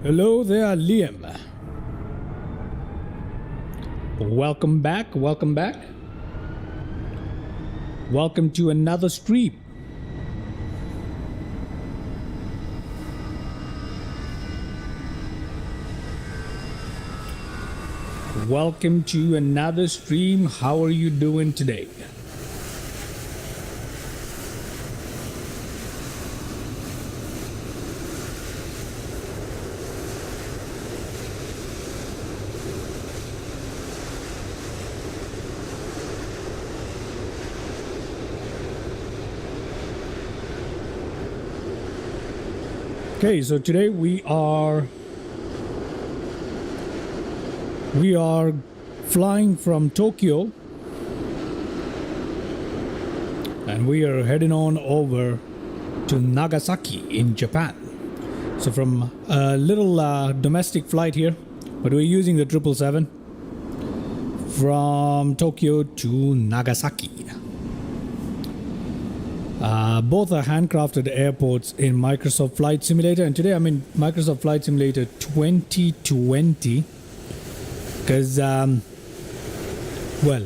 Hello there, Liam. Welcome back, welcome back. Welcome to another stream. Welcome to another stream. How are you doing today? Okay, so today we are flying from Tokyo and we are heading on over to Nagasaki in Japan. So from a little domestic flight here, but we're using the 777 from Tokyo to Nagasaki. Both are handcrafted airports in Microsoft Flight Simulator, and today I'm in Microsoft Flight Simulator 2020 because, well,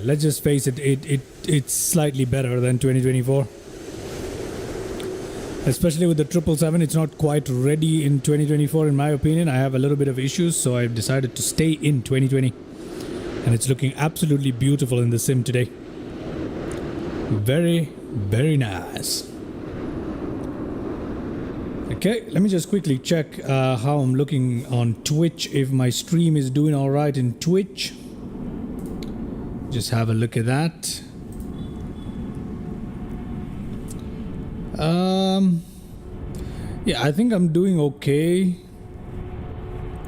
let's just face it, it's slightly better than 2024. Especially with the 777, it's not quite ready in 2024 in my opinion. I have a little bit of issues, so I've decided to stay in 2020, and it's looking absolutely beautiful in the sim today. Very, very nice. Okay, let me just quickly check how I'm looking on Twitch, if my stream is doing all right in Twitch. Just have a look at that. Yeah, I think I'm doing okay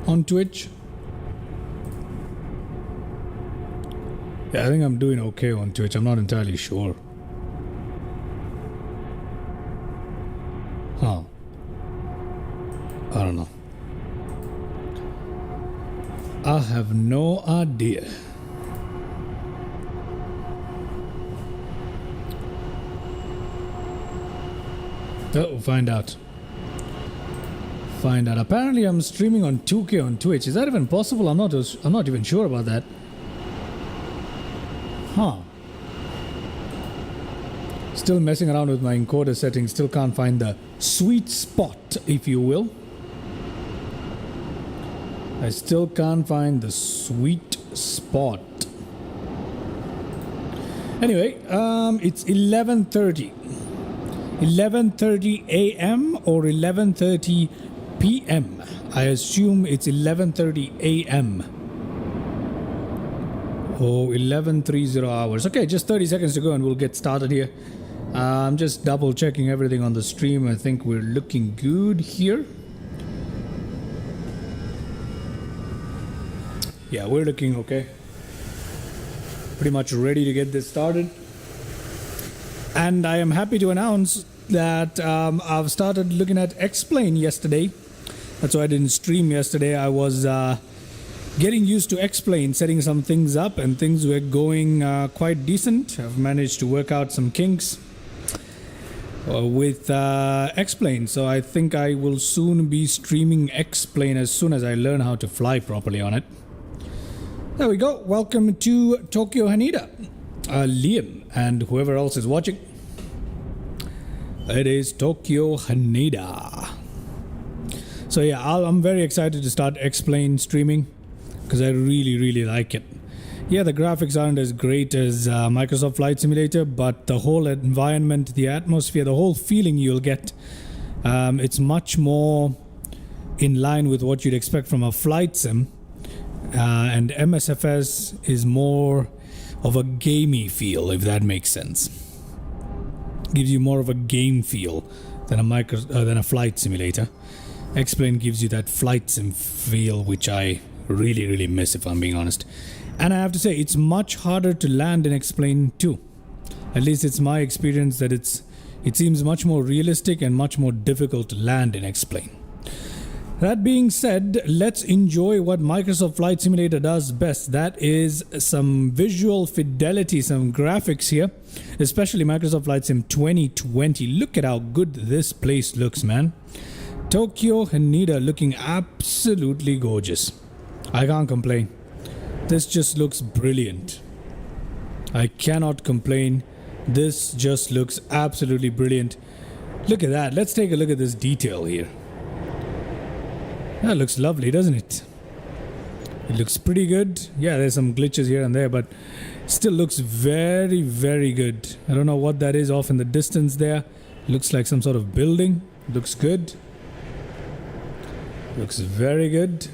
on Twitch. Yeah, I think I'm doing okay on Twitch. I'm not entirely sure. Huh. I don't know. I have no idea. Oh, we'll find out. Find out. Apparently I'm streaming on 2K on Twitch. Is that even possible? I'm not even sure about that. Huh. Still messing around with my encoder settings. Still can't find the sweet spot, if you will. I still can't find the sweet spot. Anyway, it's 11:30. 11:30 a.m. or 11:30 p.m. I assume it's 11:30 a.m. Oh, 11:30 hours. Okay, just 30 seconds to go and we'll get started here. I'm just double checking everything on the stream. I think we're looking good here. Yeah, we're looking okay. Pretty much ready to get this started. And I am happy to announce that I've started looking at X-Plane yesterday. That's why I didn't stream yesterday. I was getting used to X-Plane, setting some things up, and things were going quite decent. I've managed to work out some kinks with X-Plane, so I think I will soon be streaming X-Plane as soon as I learn how to fly properly on it. There we go. Welcome to Tokyo Haneda, Liam, and whoever else is watching. It is Tokyo Haneda. So yeah, I'm very excited to start X-Plane streaming because I really like it. Yeah, the graphics aren't as great as Microsoft Flight Simulator, but the whole environment, the atmosphere, the whole feeling you'll get, it's much more in line with what you'd expect from a flight sim. And MSFS is more of a gamey feel, if that makes sense. Gives you more of a game feel than a flight simulator. X-Plane gives you that flight sim feel, which I really miss, if I'm being honest. And I have to say, it's much harder to land in X-Plane too. At least it's my experience that it seems much more realistic and much more difficult to land in X-Plane. That being said, let's enjoy what Microsoft Flight Simulator does best. That is some visual fidelity, some graphics here, especially Microsoft Flight Sim 2020. Look at how good this place looks, man. Tokyo Haneda looking absolutely gorgeous. I can't complain. This just looks brilliant. I cannot complain. This just looks absolutely brilliant. Look at that. Let's take a look at this detail here. That looks lovely, doesn't it? It looks pretty good. Yeah, there's some glitches here and there, but still looks very, very good. I don't know what that is off in the distance there. Looks like some sort of building. Looks good. Looks very good.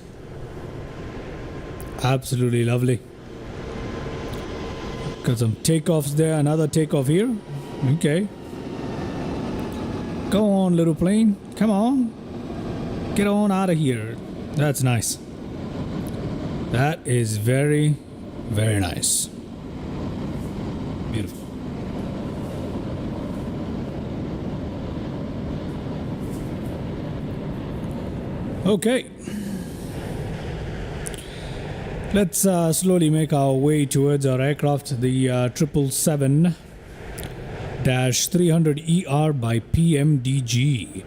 Absolutely lovely. Got some takeoffs there. Another takeoff here. Okay. Go on, little plane. Come on. Get on out of here. That's nice. That is very, very nice. Beautiful. Okay. Let's slowly make our way towards our aircraft, the 777-300ER by PMDG.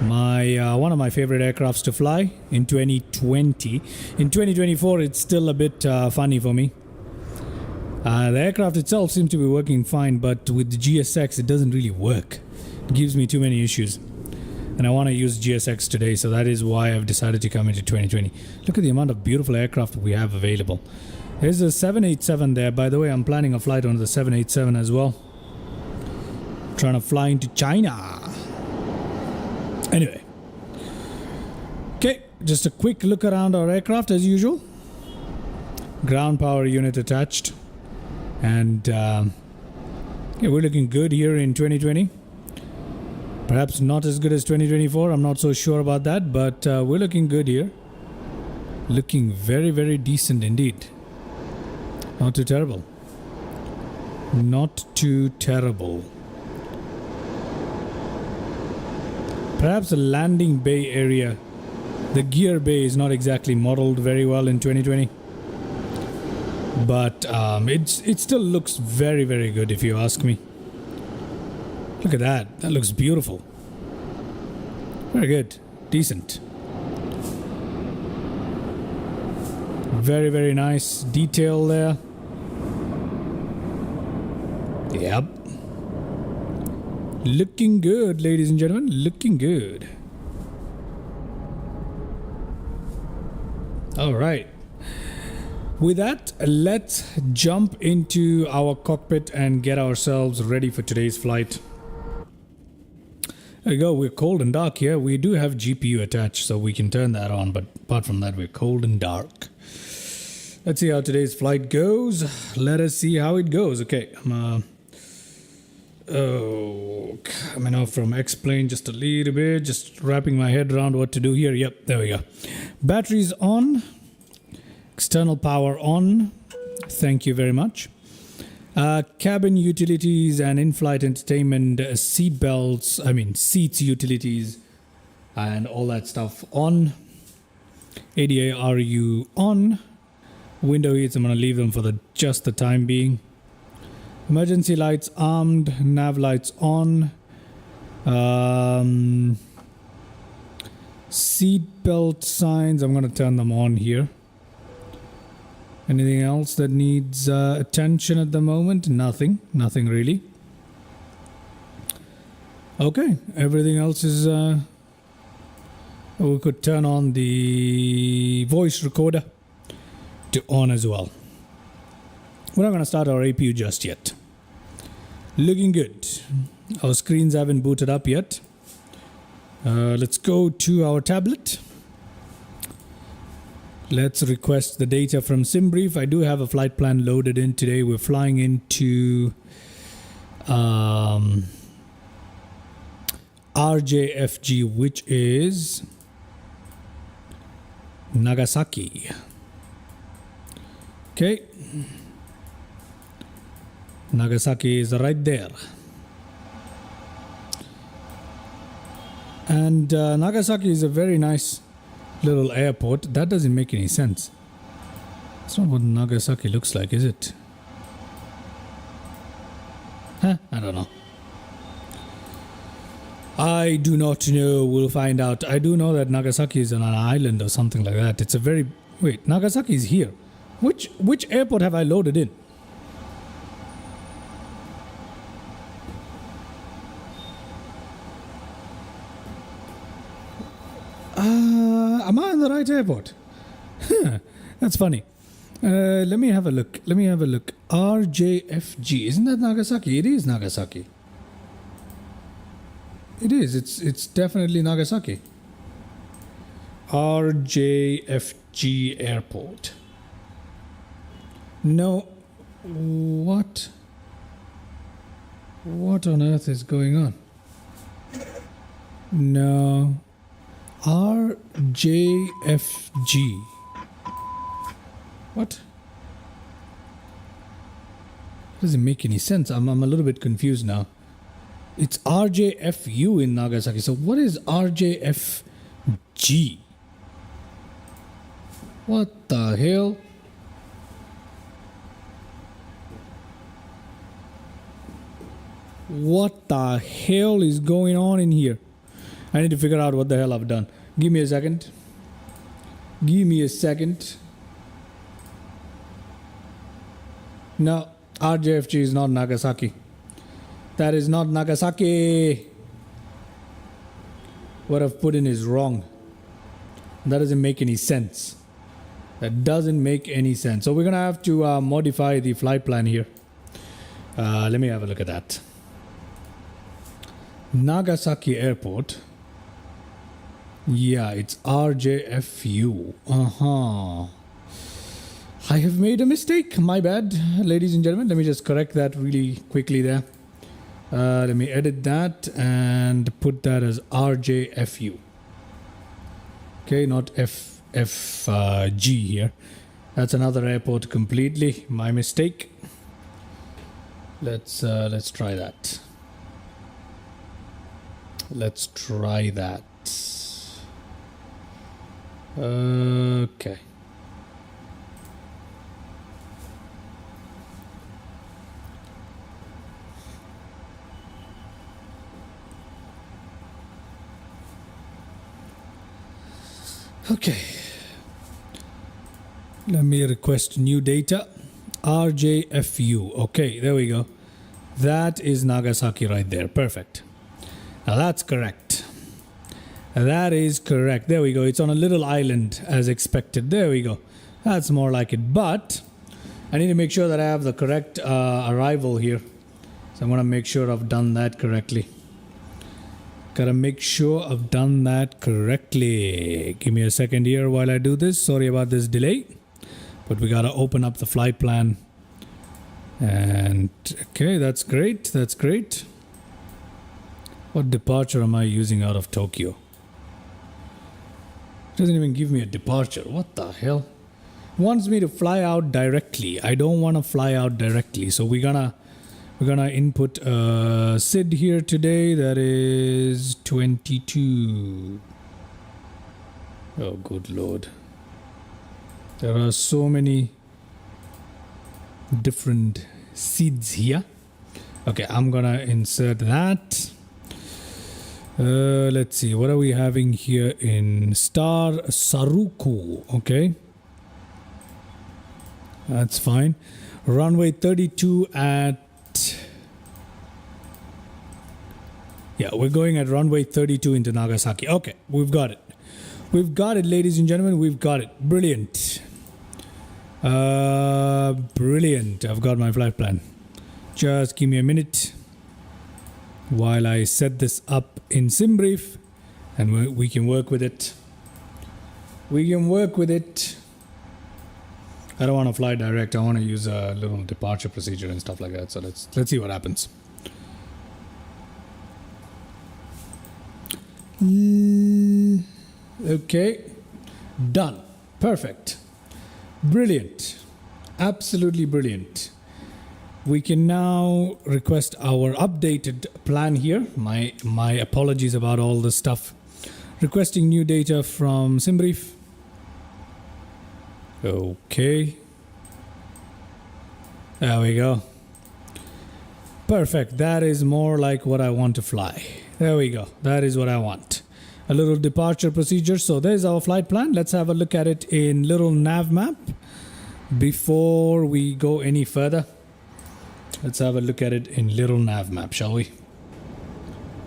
One of my favorite aircrafts to fly in 2020. In 2024, it's still a bit funny for me. The aircraft itself seems to be working fine, but with the GSX, it doesn't really work. It gives me too many issues. And I want to use GSX today, so that is why I've decided to come into 2020. Look at the amount of beautiful aircraft we have available. There's a 787 there. By the way, I'm planning a flight on the 787 as well. Trying to fly into China. Anyway. Okay, just a quick look around our aircraft as usual. Ground power unit attached. And yeah, we're looking good here in 2020. Perhaps not as good as 2024. I'm not so sure about that, but we're looking good here. Looking very, very decent indeed. Not too terrible. Not too terrible. Perhaps the landing bay area, the gear bay is not exactly modeled very well in 2020. But it still looks very, very good if you ask me. Look at that. That looks beautiful. Very good. Decent. Very, very nice detail there. Yep. Looking good, ladies and gentlemen. Looking good. All right. With that, let's jump into our cockpit and get ourselves ready for today's flight. There we go. We're cold and dark here. We do have GPU attached, so we can turn that on. But apart from that, we're cold and dark. Let's see how today's flight goes. Let us see how it goes. Okay. Coming off from X-plane just a little bit. Just wrapping my head around what to do here. Yep, there we go. Batteries on. External power on. Thank you very much. Cabin utilities and in-flight entertainment, seats utilities and all that stuff on. ADA-RU on. Window heats, I'm going to leave them for just the time being. Emergency lights armed, nav lights on. Seat belt signs, I'm going to turn them on here. Anything else that needs attention at the moment? Nothing really. Okay, everything else is we could turn on the voice recorder to on as well. We're not going to start our APU just yet. Looking good. Our screens haven't booted up yet. Let's go to our tablet. Let's request the data from SimBrief. I do have a flight plan loaded in today. We're flying into RJFG, which is Nagasaki. Okay. Nagasaki is right there. And Nagasaki is a very nice little airport. That doesn't make any sense. That's not what Nagasaki looks like, is it? Huh? I don't know. I do not know. We'll find out. I do know that Nagasaki is on an island or something like that. It's a very... Wait, Nagasaki is here. Which airport have I loaded in? Am I on the right airport? That's funny. Let me have a look. RJFG. Isn't that Nagasaki? It is Nagasaki. It is. It's definitely Nagasaki. RJFG Airport. No. What? What on earth is going on? No. RJFG. What? Doesn't make any sense. I'm a little bit confused now. It's RJFU in Nagasaki. So what is RJFG? What the hell? What the hell is going on in here? I need to figure out what the hell I've done. Give me a second. Give me a second. No, RJFG is not Nagasaki. That is not Nagasaki. What I've put in is wrong. That doesn't make any sense. That doesn't make any sense. So we're going to have to modify the flight plan here. Let me have a look at that. Nagasaki Airport. Yeah, it's RJFU. I have made a mistake. My bad, ladies and gentlemen. Let me just correct that really quickly there. Let me edit that and put that as RJFU. Okay, not FFG here. That's another airport completely. My mistake. Let's try that. Let's try that. Okay. Okay. Let me request new data. RJFU. Okay, there we go. That is Nagasaki right there. Perfect. Now that's correct. That is correct. There we go. It's on a little island as expected. There we go. That's more like it. But I need to make sure that I have the correct arrival here. So I'm going to make sure I've done that correctly. Gotta make sure I've done that correctly. Give me a second here while I do this. Sorry about this delay. But we gotta open up the flight plan. And okay, that's great. That's great. What departure am I using out of Tokyo? It doesn't even give me a departure. What the hell? It wants me to fly out directly. I don't want to fly out directly. So we're gonna input SID here today. That is 22. Oh, good Lord. There are so many different SIDs here. Okay, I'm gonna insert that. Let's see, what are we having here in Star Saruku? Okay, that's fine. Runway 32 at... Yeah, we're going at runway 32 into Nagasaki. Okay, we've got it. We've got it, ladies and gentlemen. We've got it. Brilliant. Brilliant. I've got my flight plan. Just give me a minute while I set this up in SimBrief, and we can work with it. We can work with it. I don't want to fly direct. I want to use a little departure procedure and stuff like that. So let's see what happens. Okay, done. Perfect. Brilliant. Absolutely brilliant. We can now request our updated plan here. My apologies about all this stuff. Requesting new data from SimBrief. Okay. There we go. Perfect. That is more like what I want to fly. There we go. That is what I want. A little departure procedure. So there's our flight plan. Let's have a look at it in little nav map before we go any further. Let's have a look at it in little nav map, shall we?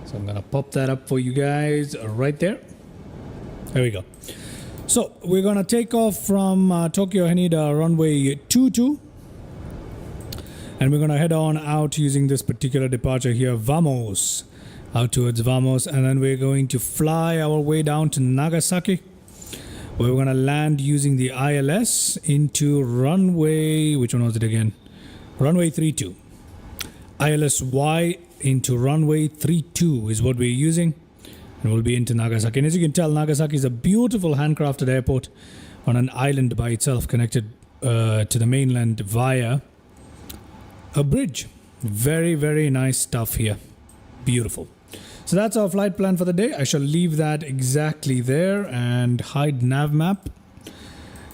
So I'm gonna pop that up for you guys right there. There we go. So we're gonna take off from Tokyo Haneda runway 22, and we're gonna head on out using this particular departure here, Vamos, out towards Vamos, and then we're going to fly our way down to Nagasaki, where we're gonna land using the ILS into runway, which one was it again? Runway 32. ILS-Y into runway 32 is what we're using, and we'll be into Nagasaki. And as you can tell, Nagasaki is a beautiful handcrafted airport on an island by itself, connected to the mainland via a bridge. Very, very nice stuff here. Beautiful. So that's our flight plan for the day. I shall leave that exactly there and hide nav map.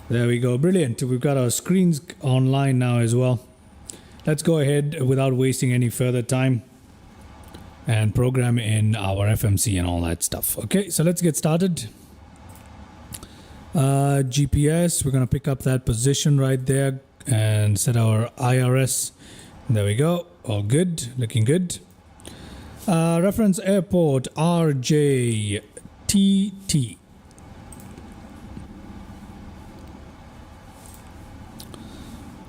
There we go. Brilliant. We've got our screens online now as well. Let's go ahead without wasting any further time and program in our FMC and all that stuff. Okay, so let's get started. GPS, we're going to pick up that position right there and set our IRS. There we go. All good. Looking good. Reference airport RJTT.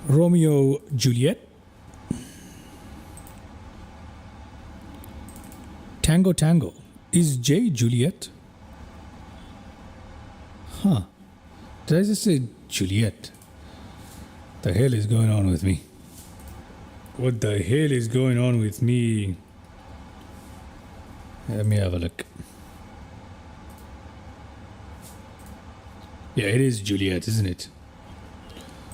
Romeo Juliet. Tango Tango. Is J Juliet? Huh. Did I just say Juliet? The hell is going on with me? What the hell is going on with me? Let me have a look. Yeah, it is Juliet, isn't it?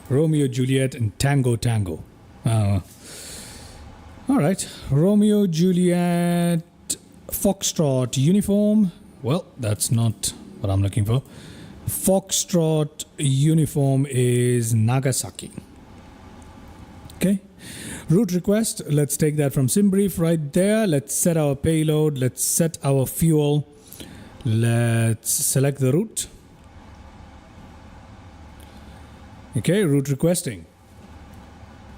Romeo Juliet and Tango Tango. All right. Romeo Juliet Foxtrot uniform. Well, that's not what I'm looking for. Foxtrot uniform is Nagasaki. Okay. Route request. Let's take that from SimBrief right there. Let's set our payload. Let's set our fuel. Let's select the route. Okay, route requesting.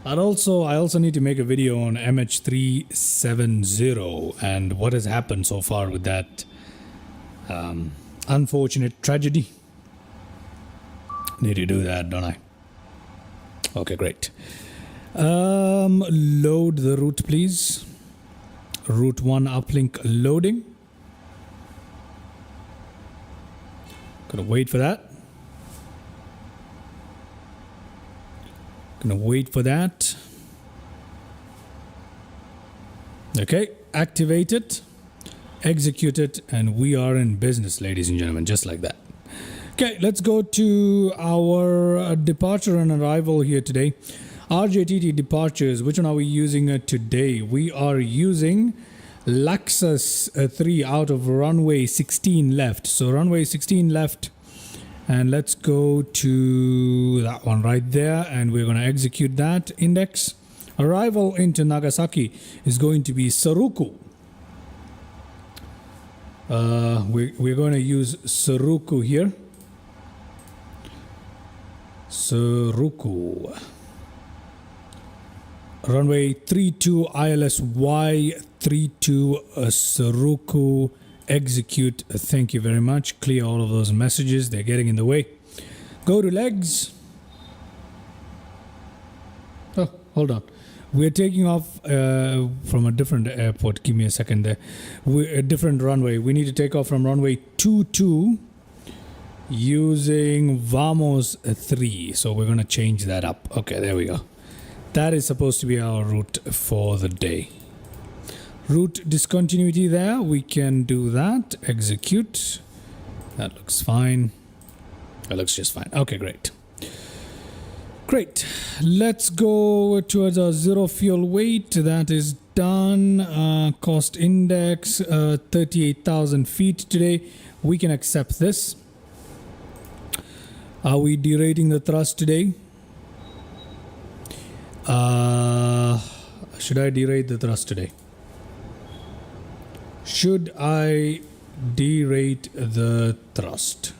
And also, I also need to make a video on MH370 and what has happened so far with that unfortunate tragedy. Need to do that, don't I? Okay, great. Load the route, please. Route 1 uplink loading. Gonna wait for that. Gonna wait for that. Okay, activate it, execute it, and we are in business, ladies and gentlemen, just like that. Okay, let's go to our departure and arrival here today. RJTT departures, which one are we using today? We are using Laxus 3 out of runway 16 left. So runway 16 left. And let's go to that one right there, and we're going to execute that index. Arrival into Nagasaki is going to be Saruku. We're going to use Saruku here. Saruku. Runway 32 ILS-Y 32 Saruku. Execute. Thank you very much. Clear all of those messages. They're getting in the way. Go to legs. Oh, hold on. We're taking off from a different airport. Give me a second there. A different runway. We need to take off from runway 22 using Vamos 3. So we're going to change that up. Okay, there we go. That is supposed to be our route for the day. Route discontinuity there. We can do that. Execute. That looks fine. That looks just fine. Okay, great. Great. Let's go towards our zero fuel weight. That is done. Cost index 38,000 feet today. We can accept this. Are we derating the thrust today? Should I derate the thrust today? Should I derate the thrust?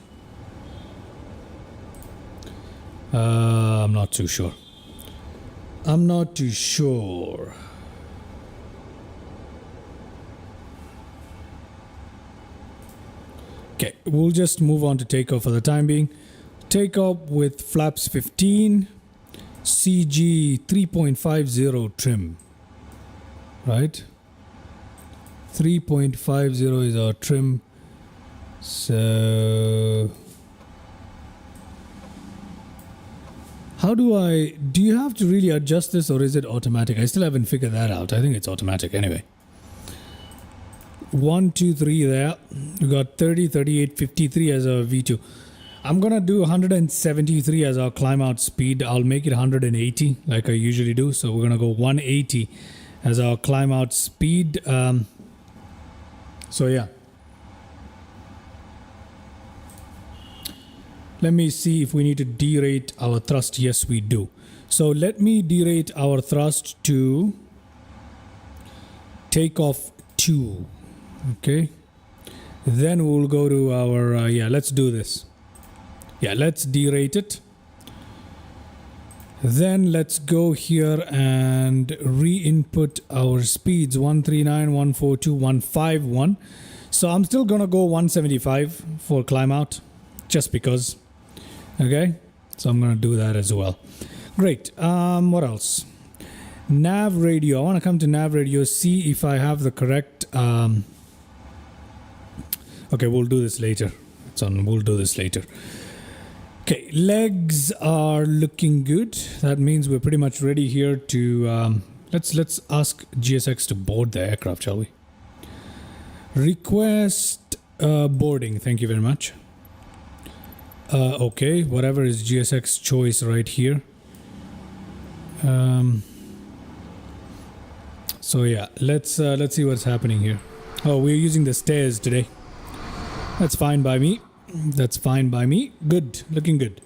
I'm not too sure. I'm not too sure. Okay, we'll just move on to takeoff for the time being. Takeoff with flaps 15, CG 3.50 trim. Right? 3.50 is our trim. So how do you have to really adjust this, or is it automatic? I still haven't figured that out. I think it's automatic anyway. 1, 2, 3 there. We got 30, 38, 53 as our V2. I'm gonna do 173 as our climb out speed. I'll make it 180 like I usually do. So we're gonna go 180 as our climb out speed. So yeah. Let me see if we need to derate our thrust. Yes, we do. So let me derate our thrust to takeoff 2. Okay. Then we'll go to our, yeah, let's do this. Yeah, let's derate it. Then let's go here and re-input our speeds 139, 142, 151. So I'm still gonna go 175 for climb out, just because. Okay, so I'm gonna do that as well. Great. What else? Nav radio. I want to come to nav radio, see if I have the correct. Okay, we'll do this later. We'll do this later. Okay, legs are looking good. That means we're pretty much ready here to. Let's ask GSX to board the aircraft, shall we? Request boarding. Thank you very much. Okay, whatever is GSX choice right here. So yeah, let's see what's happening here. Oh, we're using the stairs today. That's fine by me. That's fine by me. Good, looking good.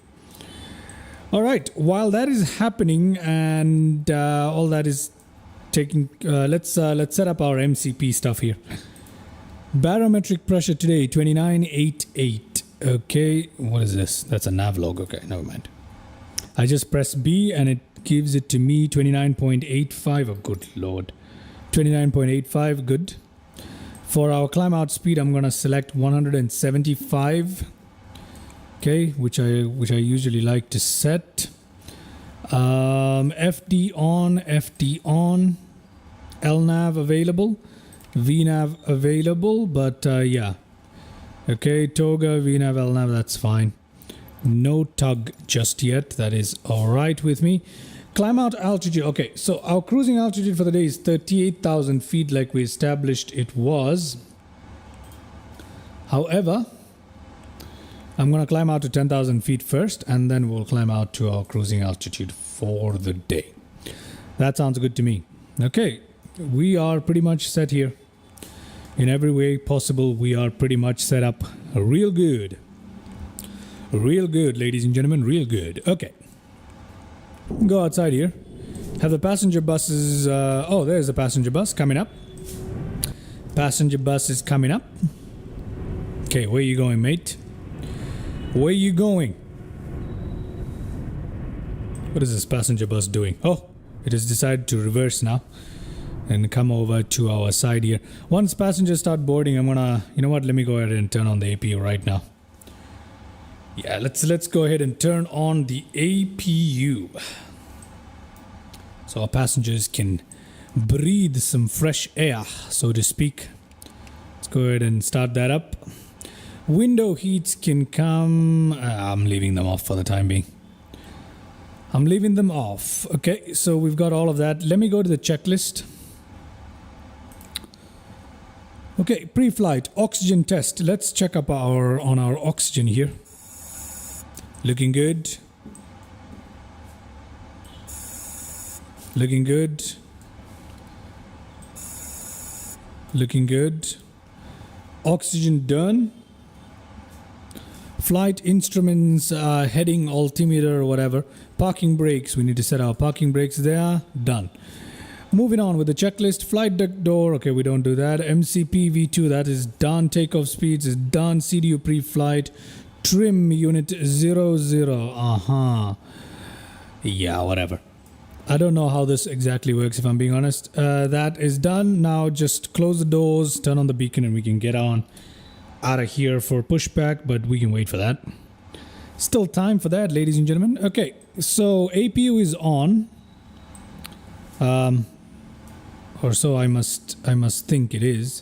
All right, while that is happening and all that is taking, let's set up our MCP stuff here. Barometric pressure today 29.88. Okay, what is this? That's a nav log. Okay, never mind. I just press B and it gives it to me 29.85. Oh, good lord. 29.85, good. For our climb out speed, I'm gonna select 175. Okay, which I usually like to set. FD on, LNAV available, VNAV available, but yeah. Okay, Toga, VNAV, LNAV, that's fine. No tug just yet. That is all right with me. Climb out altitude. Okay, so our cruising altitude for the day is 38,000 feet like we established it was. However, I'm going to climb out to 10,000 feet first, and then we'll climb out to our cruising altitude for the day. That sounds good to me. Okay, we are pretty much set here. In every way possible, we are pretty much set up real good. Real good, ladies and gentlemen, real good. Okay. Go outside here. Have the passenger buses... oh, there's the passenger bus coming up. Passenger bus is coming up. Okay, where you going, mate? Where you going? What is this passenger bus doing? Oh, it has decided to reverse now and come over to our side here. Once passengers start boarding, I'm gonna... You know what? Let me go ahead and turn on the APU right now. Yeah, let's go ahead and turn on the APU. So our passengers can breathe some fresh air, so to speak. Let's go ahead and start that up. Window heats can come... I'm leaving them off for the time being. I'm leaving them off. Okay, so we've got all of that. Let me go to the checklist. Okay, pre-flight oxygen test. Let's check up on our oxygen here. Looking good. Looking good. Looking good. Oxygen done. Flight instruments, heading, altimeter, whatever. Parking brakes. We need to set our parking brakes there. Done. Moving on with the checklist. Flight deck door. Okay, we don't do that. MCP V2, that is done. Takeoff speeds is done. CDU pre-flight. Trim unit 00. Yeah, whatever. I don't know how this exactly works, if I'm being honest. That is done. Now just close the doors, turn on the beacon, and we can get on out of here for pushback, but we can wait for that. Still time for that, ladies and gentlemen. Okay, so APU is on. Or so I must think it is.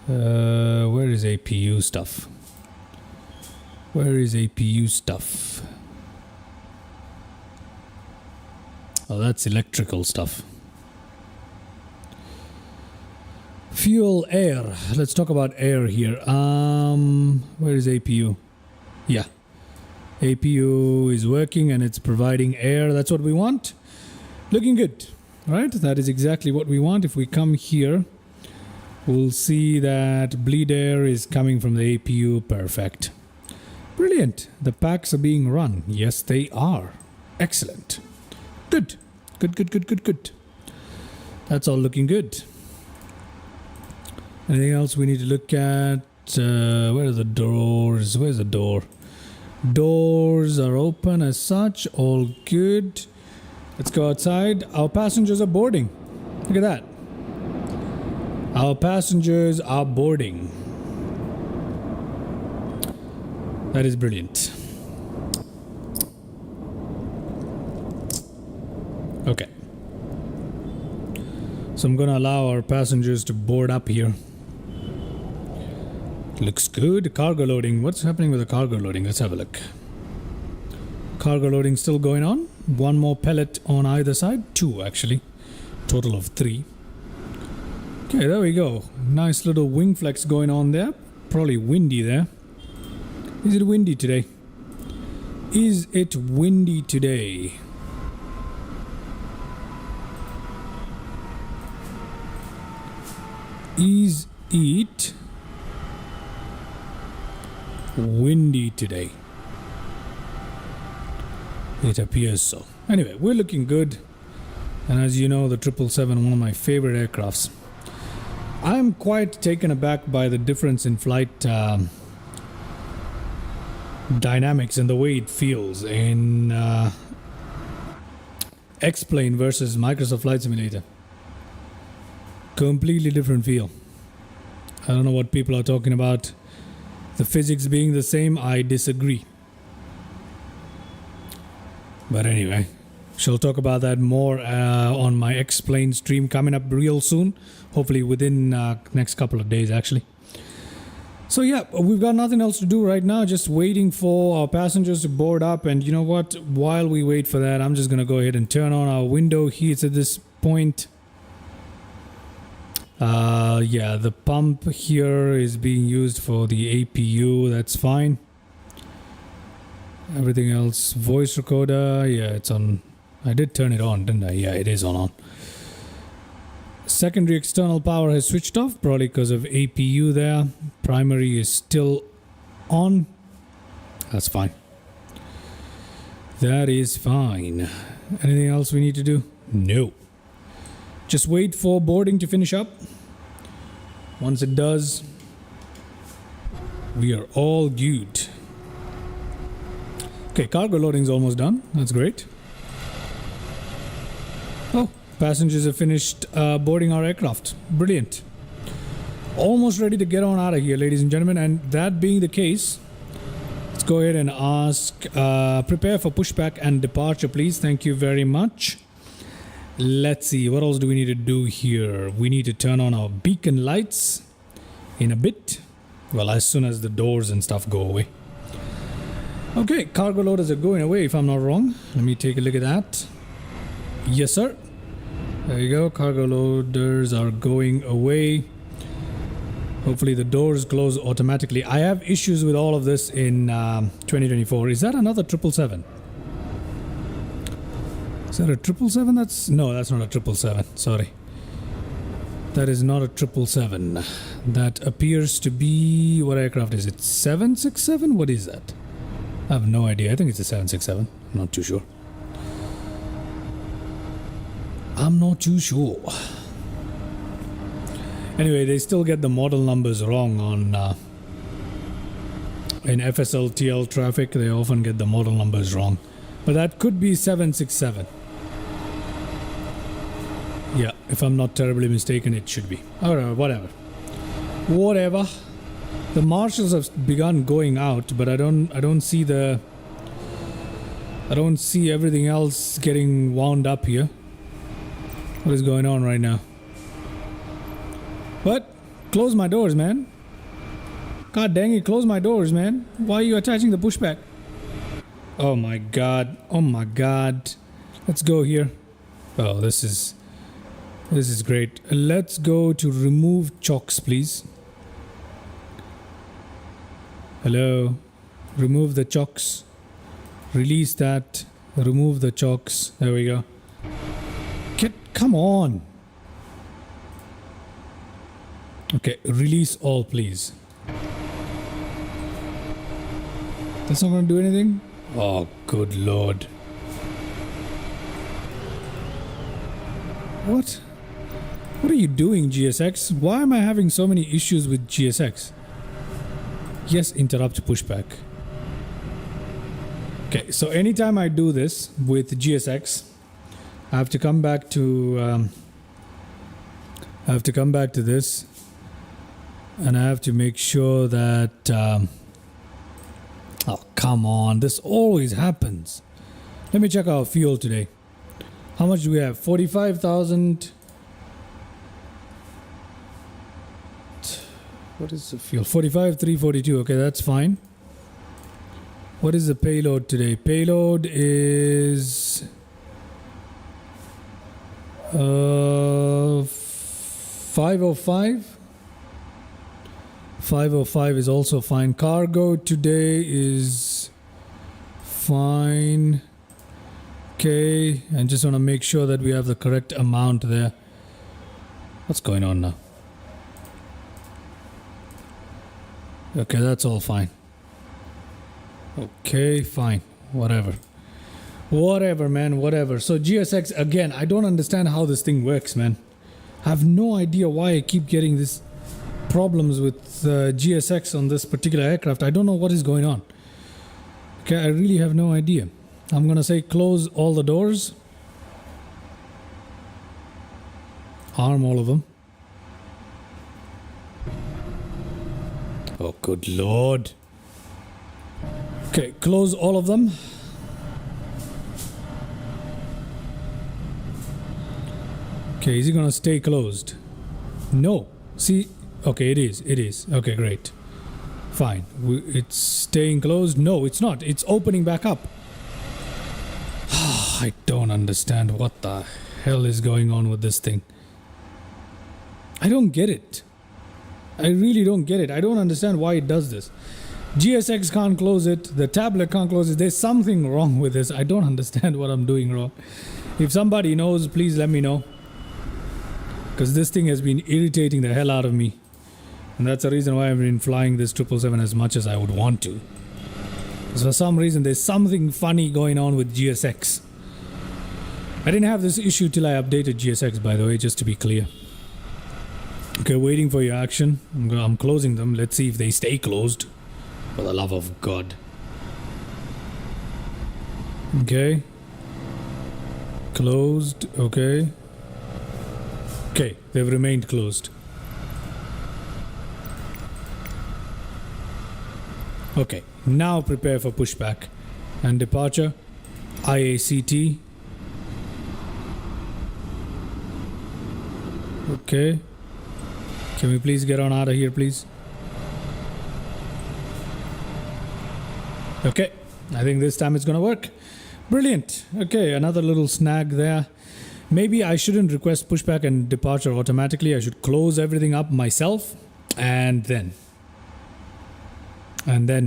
Where is APU stuff? Where is APU stuff? Oh, that's electrical stuff. Fuel, air. Let's talk about air here. Where is APU? Yeah. APU is working and it's providing air. That's what we want. Looking good, right? That is exactly what we want. If we come here, we'll see that bleed air is coming from the APU. Perfect. Brilliant. The packs are being run. Yes, they are. Excellent. Good. Good. That's all looking good. Anything else we need to look at? Where are the doors? Where's the door? Doors are open as such. All good. Let's go outside. Our passengers are boarding. Look at that. Our passengers are boarding. That is brilliant. Okay. So I'm going to allow our passengers to board up here. Looks good. Cargo loading. What's happening with the cargo loading? Let's have a look. Cargo loading still going on. One more pellet on either side. 2 actually. Total of 3. Okay, there we go. Nice little wing flex going on there. Probably windy there. Is it windy today? Is it windy today? Is it windy today? It appears so. Anyway, we're looking good. And as you know, the 777, one of my favorite aircrafts. I'm quite taken aback by the difference in flight dynamics and the way it feels in X-Plane versus Microsoft Flight Simulator. Completely different feel. I don't know what people are talking about. The physics being the same, I disagree. But anyway, shall talk about that more on my X-Plane stream coming up real soon. Hopefully within next couple of days actually. So yeah, we've got nothing else to do right now. Just waiting for our passengers to board up. And you know what? While we wait for that, I'm just going to go ahead and turn on our window heats at this point. Yeah, the pump here is being used for the APU. That's fine. Everything else, voice recorder, yeah, it's on. I did turn it on, didn't I? Yeah, it is on. Secondary external power has switched off, probably because of APU there. Primary is still on. That's fine. That is fine. Anything else we need to do? No. Just wait for boarding to finish up. Once it does, we are all good. Okay, cargo loading's almost done. That's great. Oh, passengers have finished boarding our aircraft. Brilliant. Almost ready to get on out of here, ladies and gentlemen. And that being the case, let's go ahead and ask, prepare for pushback and departure, please. Thank you very much. Let's see, what else do we need to do here? We need to turn on our beacon lights in a bit. Well, as soon as the doors and stuff go away. Okay, cargo loaders are going away if I'm not wrong. Let me take a look at that. Yes, sir. There you go. Cargo loaders are going away. Hopefully the doors close automatically. I have issues with all of this in 2024. Is that another 777? Is that a 777? No, that's not a 777. Sorry. That is not a 777. That appears to be... What aircraft is it? 767? What is that? I have no idea. I think it's a 767. I'm not too sure. I'm not too sure. Anyway, they still get the model numbers wrong on in FSL TL traffic. They often get the model numbers wrong, but that could be 767. Yeah, if I'm not terribly mistaken, it should be. Alright, whatever. The marshals have begun going out, but I don't see everything else getting wound up here. What is going on right now? What? Close my doors, man. God dang it, close my doors, man. Why are you attaching the pushback? Oh my god. Oh my god. Let's go here. Oh, this is great. Let's go to remove chocks, please. Hello. Remove the chocks. Release that. Remove the chocks. There we go. Come on. Okay, release all, please. That's not going to do anything? Oh, good lord. What? What are you doing, GSX? Why am I having so many issues with GSX? Yes, interrupt pushback. Okay, so anytime I do this with GSX, I have to come back to this, and I have to make sure that oh, come on, this always happens. Let me check our fuel today. How much do we have? 45,000. What is the fuel? 45,342. Okay, that's fine. What is the payload today? Payload is 505. 505 is also fine. Cargo today is fine. Okay, and just want to make sure that we have the correct amount there. What's going on now? Okay, that's all fine. Okay, fine. Whatever, man, whatever. So GSX, again, I don't understand how this thing works, man. I have no idea why I keep getting this problems with GSX on this particular aircraft. I don't know what is going on. Okay, I really have no idea. I'm gonna say close all the doors. Arm all of them. Oh, good lord. Okay, close all of them. Okay, is he gonna stay closed? No. See? Okay, it is. Okay, great. Fine. It's staying closed? No, it's not. It's opening back up. I don't understand what the hell is going on with this thing. I don't get it. I really don't get it. I don't understand why it does this. GSX can't close it. The tablet can't close it. There's something wrong with this. I don't understand what I'm doing wrong. If somebody knows, please let me know. Because this thing has been irritating the hell out of me. And that's the reason why I've been flying this 777 as much as I would want to. Because for some reason there's something funny going on with GSX. I didn't have this issue till I updated GSX, by the way, just to be clear. Okay, waiting for your action. I'm closing them. Let's see if they stay closed. For the love of God. Okay. Closed. Okay. Okay, they've remained closed. Okay, now prepare for pushback and departure. IACT. Okay. Can we please get on out of here, please? Okay, I think this time it's gonna work. Brilliant. Okay, another little snag there. Maybe I shouldn't request pushback and departure automatically. I should close everything up myself and then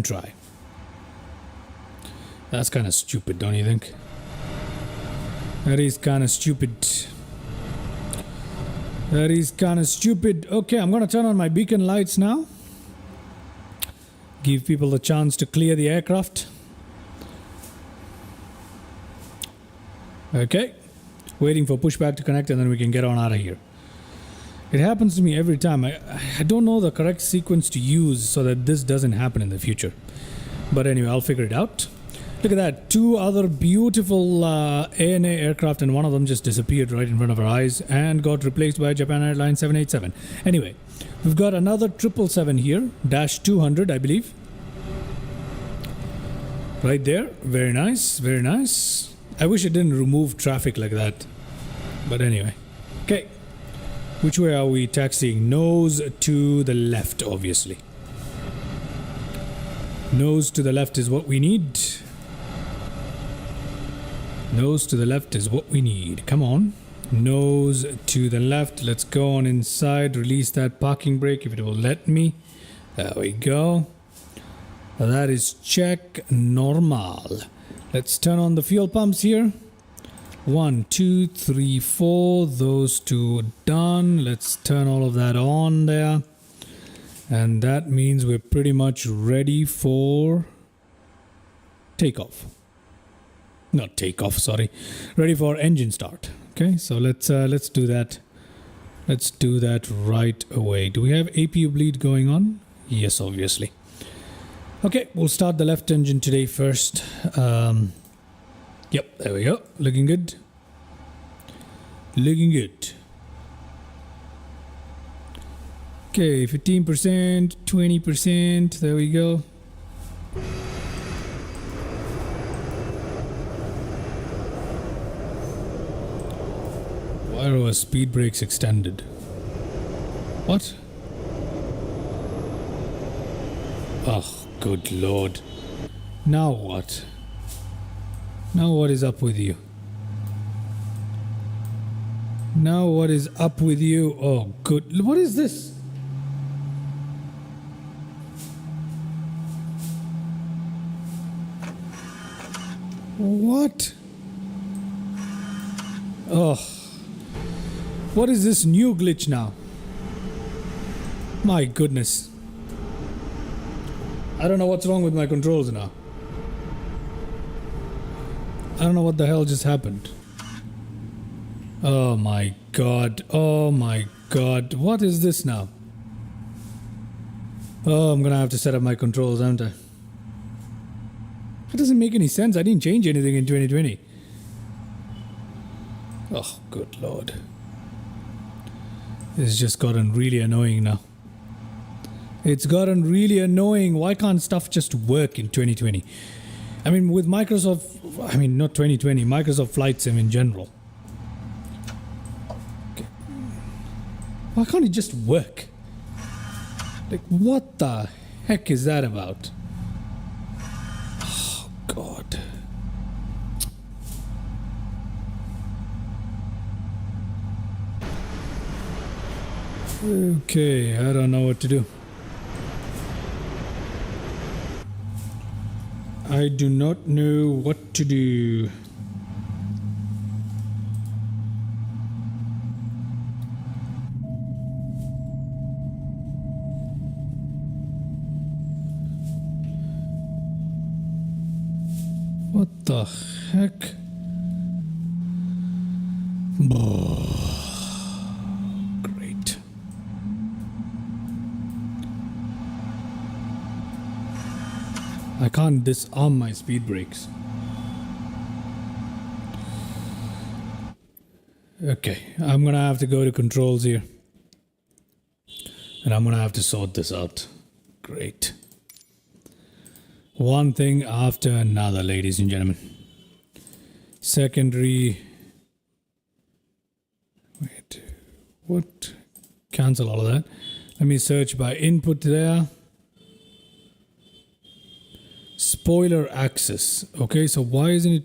try. That's kind of stupid, don't you think? That is kind of stupid. That is kind of stupid. Okay, I'm going to turn on my beacon lights now. Give people a chance to clear the aircraft. Okay. waiting for pushback to connect, and then we can get on out of here. It happens to me every time. I don't know the correct sequence to use so that this doesn't happen in the future. But anyway, I'll figure it out. Look at that. 2 other beautiful ANA aircraft, and one of them just disappeared right in front of our eyes and got replaced by Japan Airlines 787. Anyway, we've got another 777 here, Dash 200, I believe. Right there. Very nice, very nice. I wish it didn't remove traffic like that. But anyway. Okay. Which way are we taxiing? Nose to the left, obviously. Nose to the left is what we need. Nose to the left is what we need. Come on. Nose to the left. Let's go on inside. Release that parking brake if it will let me. There we go. That is check normal. Let's turn on the fuel pumps here. 1, 2, 3, 4. Those 2 done. Let's turn all of that on there. And that means we're pretty much ready for takeoff. Not takeoff, sorry. Ready for engine start. Okay, so let's do that. Let's do that right away. Do we have APU bleed going on? Yes, obviously. Okay, we'll start the left engine today first. Yep, there we go. Looking good. Looking good. Okay, 15%, 20%. There we go. Why are our speed brakes extended? What? Oh, good lord. Now what? Now what is up with you? Now what is up with you? Oh, good. What is this? What? Oh. What is this new glitch now? My goodness. I don't know what's wrong with my controls now. I don't know what the hell just happened. Oh my god. Oh my god. What is this now? Oh, I'm gonna have to set up my controls, aren't I? That doesn't make any sense. I didn't change anything in 2020. Oh, good lord. It's just gotten really annoying now. It's gotten really annoying. Why can't stuff just work in 2020? I mean, with Microsoft... I mean, not 2020. Microsoft Flight Sim in general. Okay. Why can't it just work? Like, what the heck is that about? Oh, God. Okay, I don't know what to do. I do not know what to do. What the heck? Great. I can't disarm my speed brakes. Okay, I'm gonna have to go to controls here. And I'm gonna have to sort this out. Great. One thing after another, ladies and gentlemen. Secondary. Wait, what? Cancel all of that. Let me search by input there. Spoiler access. Okay, so why isn't it...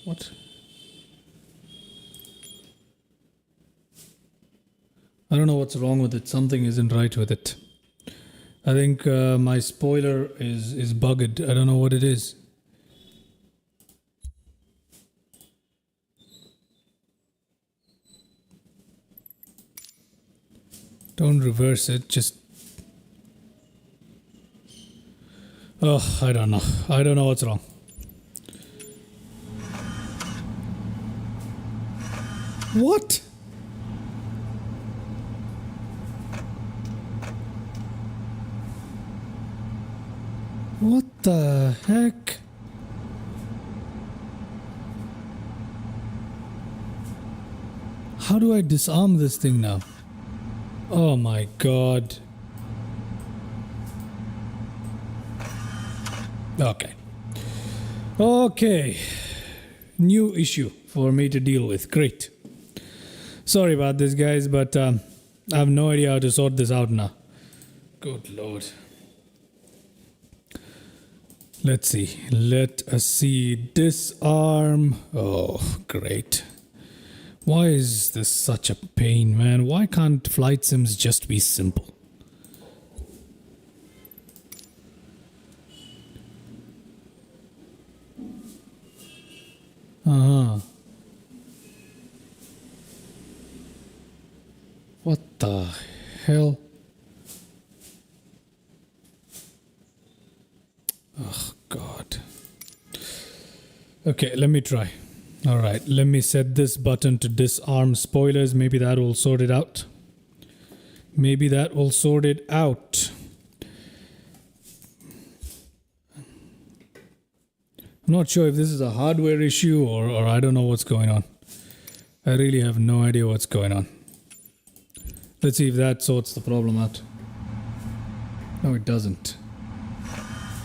What? I don't know what's wrong with it. Something isn't right with it. I think my spoiler is bugged. I don't know what it is. Don't reverse it, just... Oh, I don't know. I don't know what's wrong. What? What the heck? How do I disarm this thing now? Oh my god. Okay. Okay. New issue for me to deal with. Great. Sorry about this, guys, but I have no idea how to sort this out now. Good lord. Let's see. Let us see. Disarm. Oh, great. Why is this such a pain, man? Why can't flight sims just be simple? What the hell? Oh, God. Okay, let me try. Alright, let me set this button to disarm spoilers. Maybe that will sort it out. Maybe that will sort it out. I'm not sure if this is a hardware issue or I don't know what's going on. I really have no idea what's going on. Let's see if that sorts the problem out. No, it doesn't.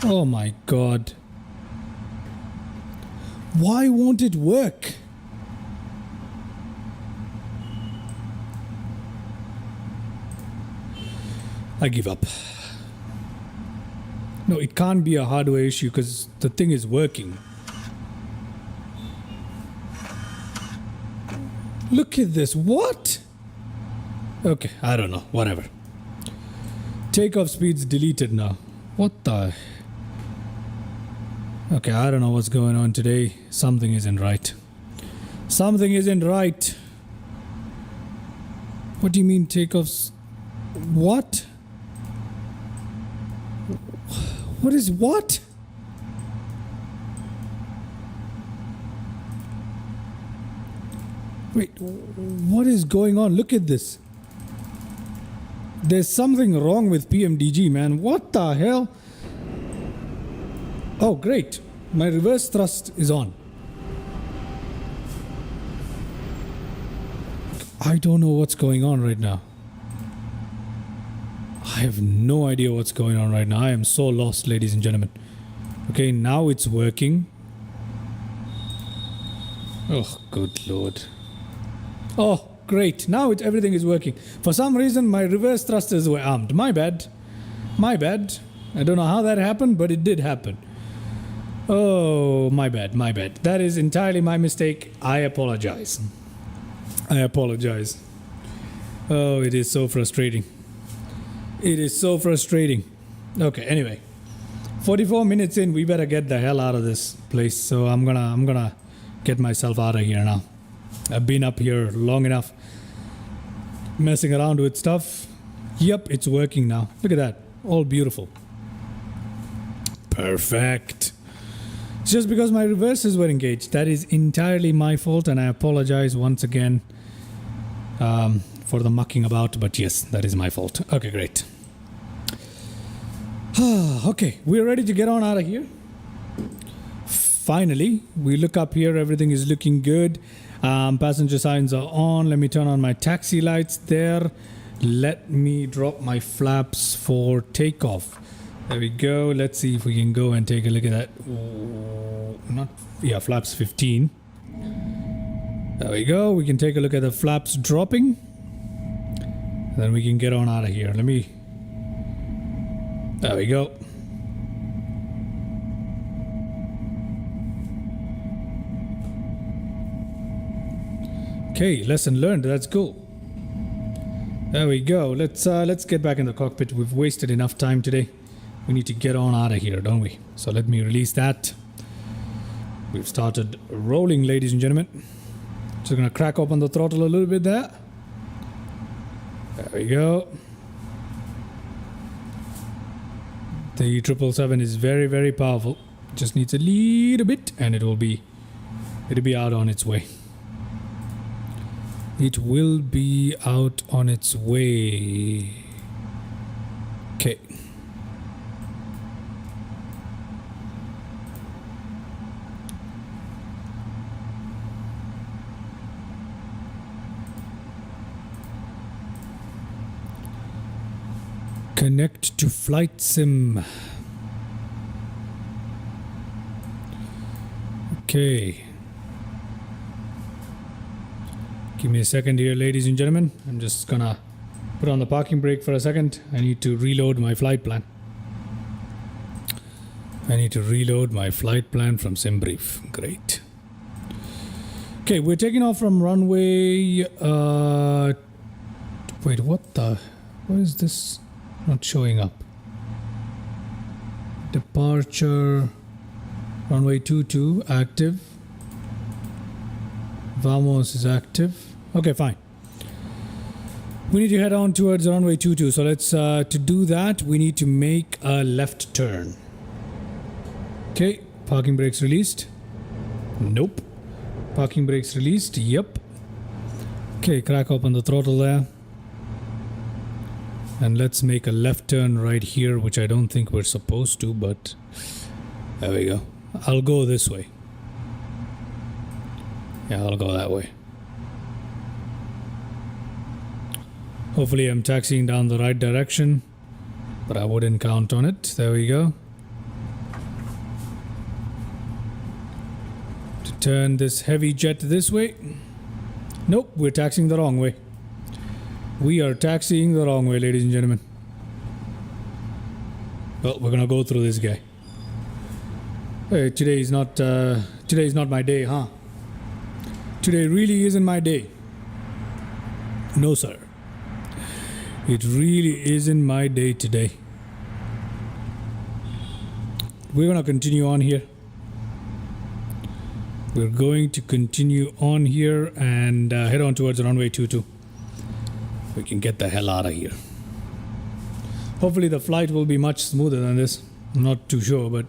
Oh my god. Why won't it work? I give up. No, it can't be a hardware issue because the thing is working. Look at this. What? Okay, I don't know. Whatever. Takeoff speed's deleted now. What the... Okay, I don't know what's going on today. Something isn't right. Something isn't right. What do you mean takeoffs? What? What is what? Wait, what is going on? Look at this. There's something wrong with PMDG, man. What the hell? Oh, great. My reverse thrust is on. I don't know what's going on right now. I have no idea what's going on right now. I am so lost, ladies and gentlemen. Okay, now it's working. Oh, good lord. Oh, great. Now everything is working. For some reason, my reverse thrusters were armed. My bad. My bad. I don't know how that happened, but it did happen. Oh, my bad, my bad. That is entirely my mistake. I apologize. I apologize. Oh, it is so frustrating. It is so frustrating. Okay, anyway. 44 minutes in, we better get the hell out of this place. So I'm gonna get myself out of here now. I've been up here long enough messing around with stuff. Yep, it's working now. Look at that. All beautiful. Perfect. It's just because my reverses were engaged. That is entirely my fault, and I apologize once again for the mucking about, but yes, that is my fault. Okay, great. Okay, we're ready to get on out of here. Finally, we look up here, everything is looking good. Passenger signs are on. Let me turn on my taxi lights there. Let me drop my flaps for takeoff. There we go. Let's see if we can go and take a look at that. Flaps 15. There we go. We can take a look at the flaps dropping. Then we can get on out of here. There we go. Okay, lesson learned. That's cool. There we go. Let's get back in the cockpit. We've wasted enough time today. We need to get on out of here, don't we? So let me release that. We've started rolling, ladies and gentlemen. Just gonna crack open the throttle a little bit there. There we go. The 777 is very, very powerful. Just needs a little bit and it'll be out on its way. It will be out on its way. Okay. Connect to flight sim. Okay. Give me a second here, ladies and gentlemen. I'm just gonna put on the parking brake for a second. I need to reload my flight plan. I need to reload my flight plan from SimBrief. Great. Okay, we're taking off from runway... wait, what is this not showing up? Departure... Runway 22, active. Vamos is active. Okay, fine. We need to head on towards runway 22. So let's, to do that, we need to make a left turn. Okay, parking brakes released. Nope. Parking brakes released. Yep. Okay, crack open the throttle there. And let's make a left turn right here, which I don't think we're supposed to, but there we go. I'll go this way. Yeah, I'll go that way. Hopefully I'm taxiing down the right direction, but I wouldn't count on it. There we go. To turn this heavy jet this way. Nope, we're taxiing the wrong way. We are taxiing the wrong way, ladies and gentlemen. Well, we're gonna go through this guy. Hey, today is not my day, huh? Today really isn't my day. No, sir. It really isn't my day today. We're gonna continue on here. We're going to continue on here and head on towards runway 22. We can get the hell out of here. Hopefully the flight will be much smoother than this. I'm not too sure, but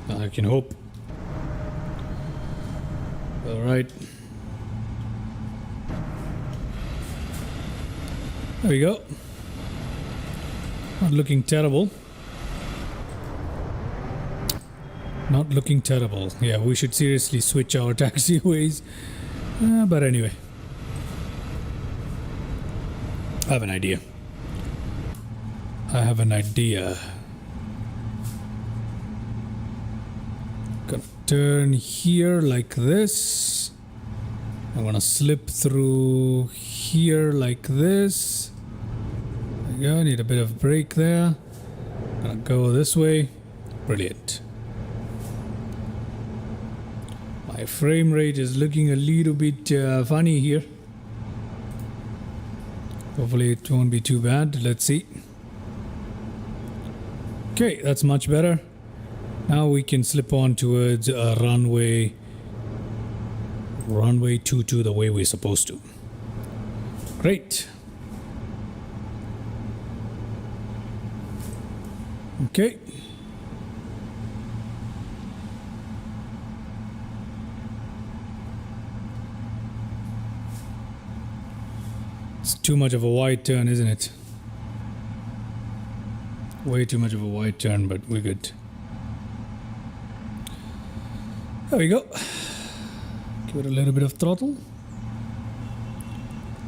I can hope. All right. There we go. Not looking terrible. Not looking terrible. Yeah, we should seriously switch our taxiways. But anyway. I have an idea. Gonna turn here like this. I'm gonna slip through here like this. There we go. Need a bit of brake there. Gonna go this way. Brilliant. My frame rate is looking a little bit funny here. Hopefully it won't be too bad. Let's see. Okay, that's much better. Now we can slip on towards runway 22 the way we're supposed to. Great. Okay. It's too much of a wide turn, isn't it? Way too much of a wide turn, but we're good. There we go. Give it a little bit of throttle.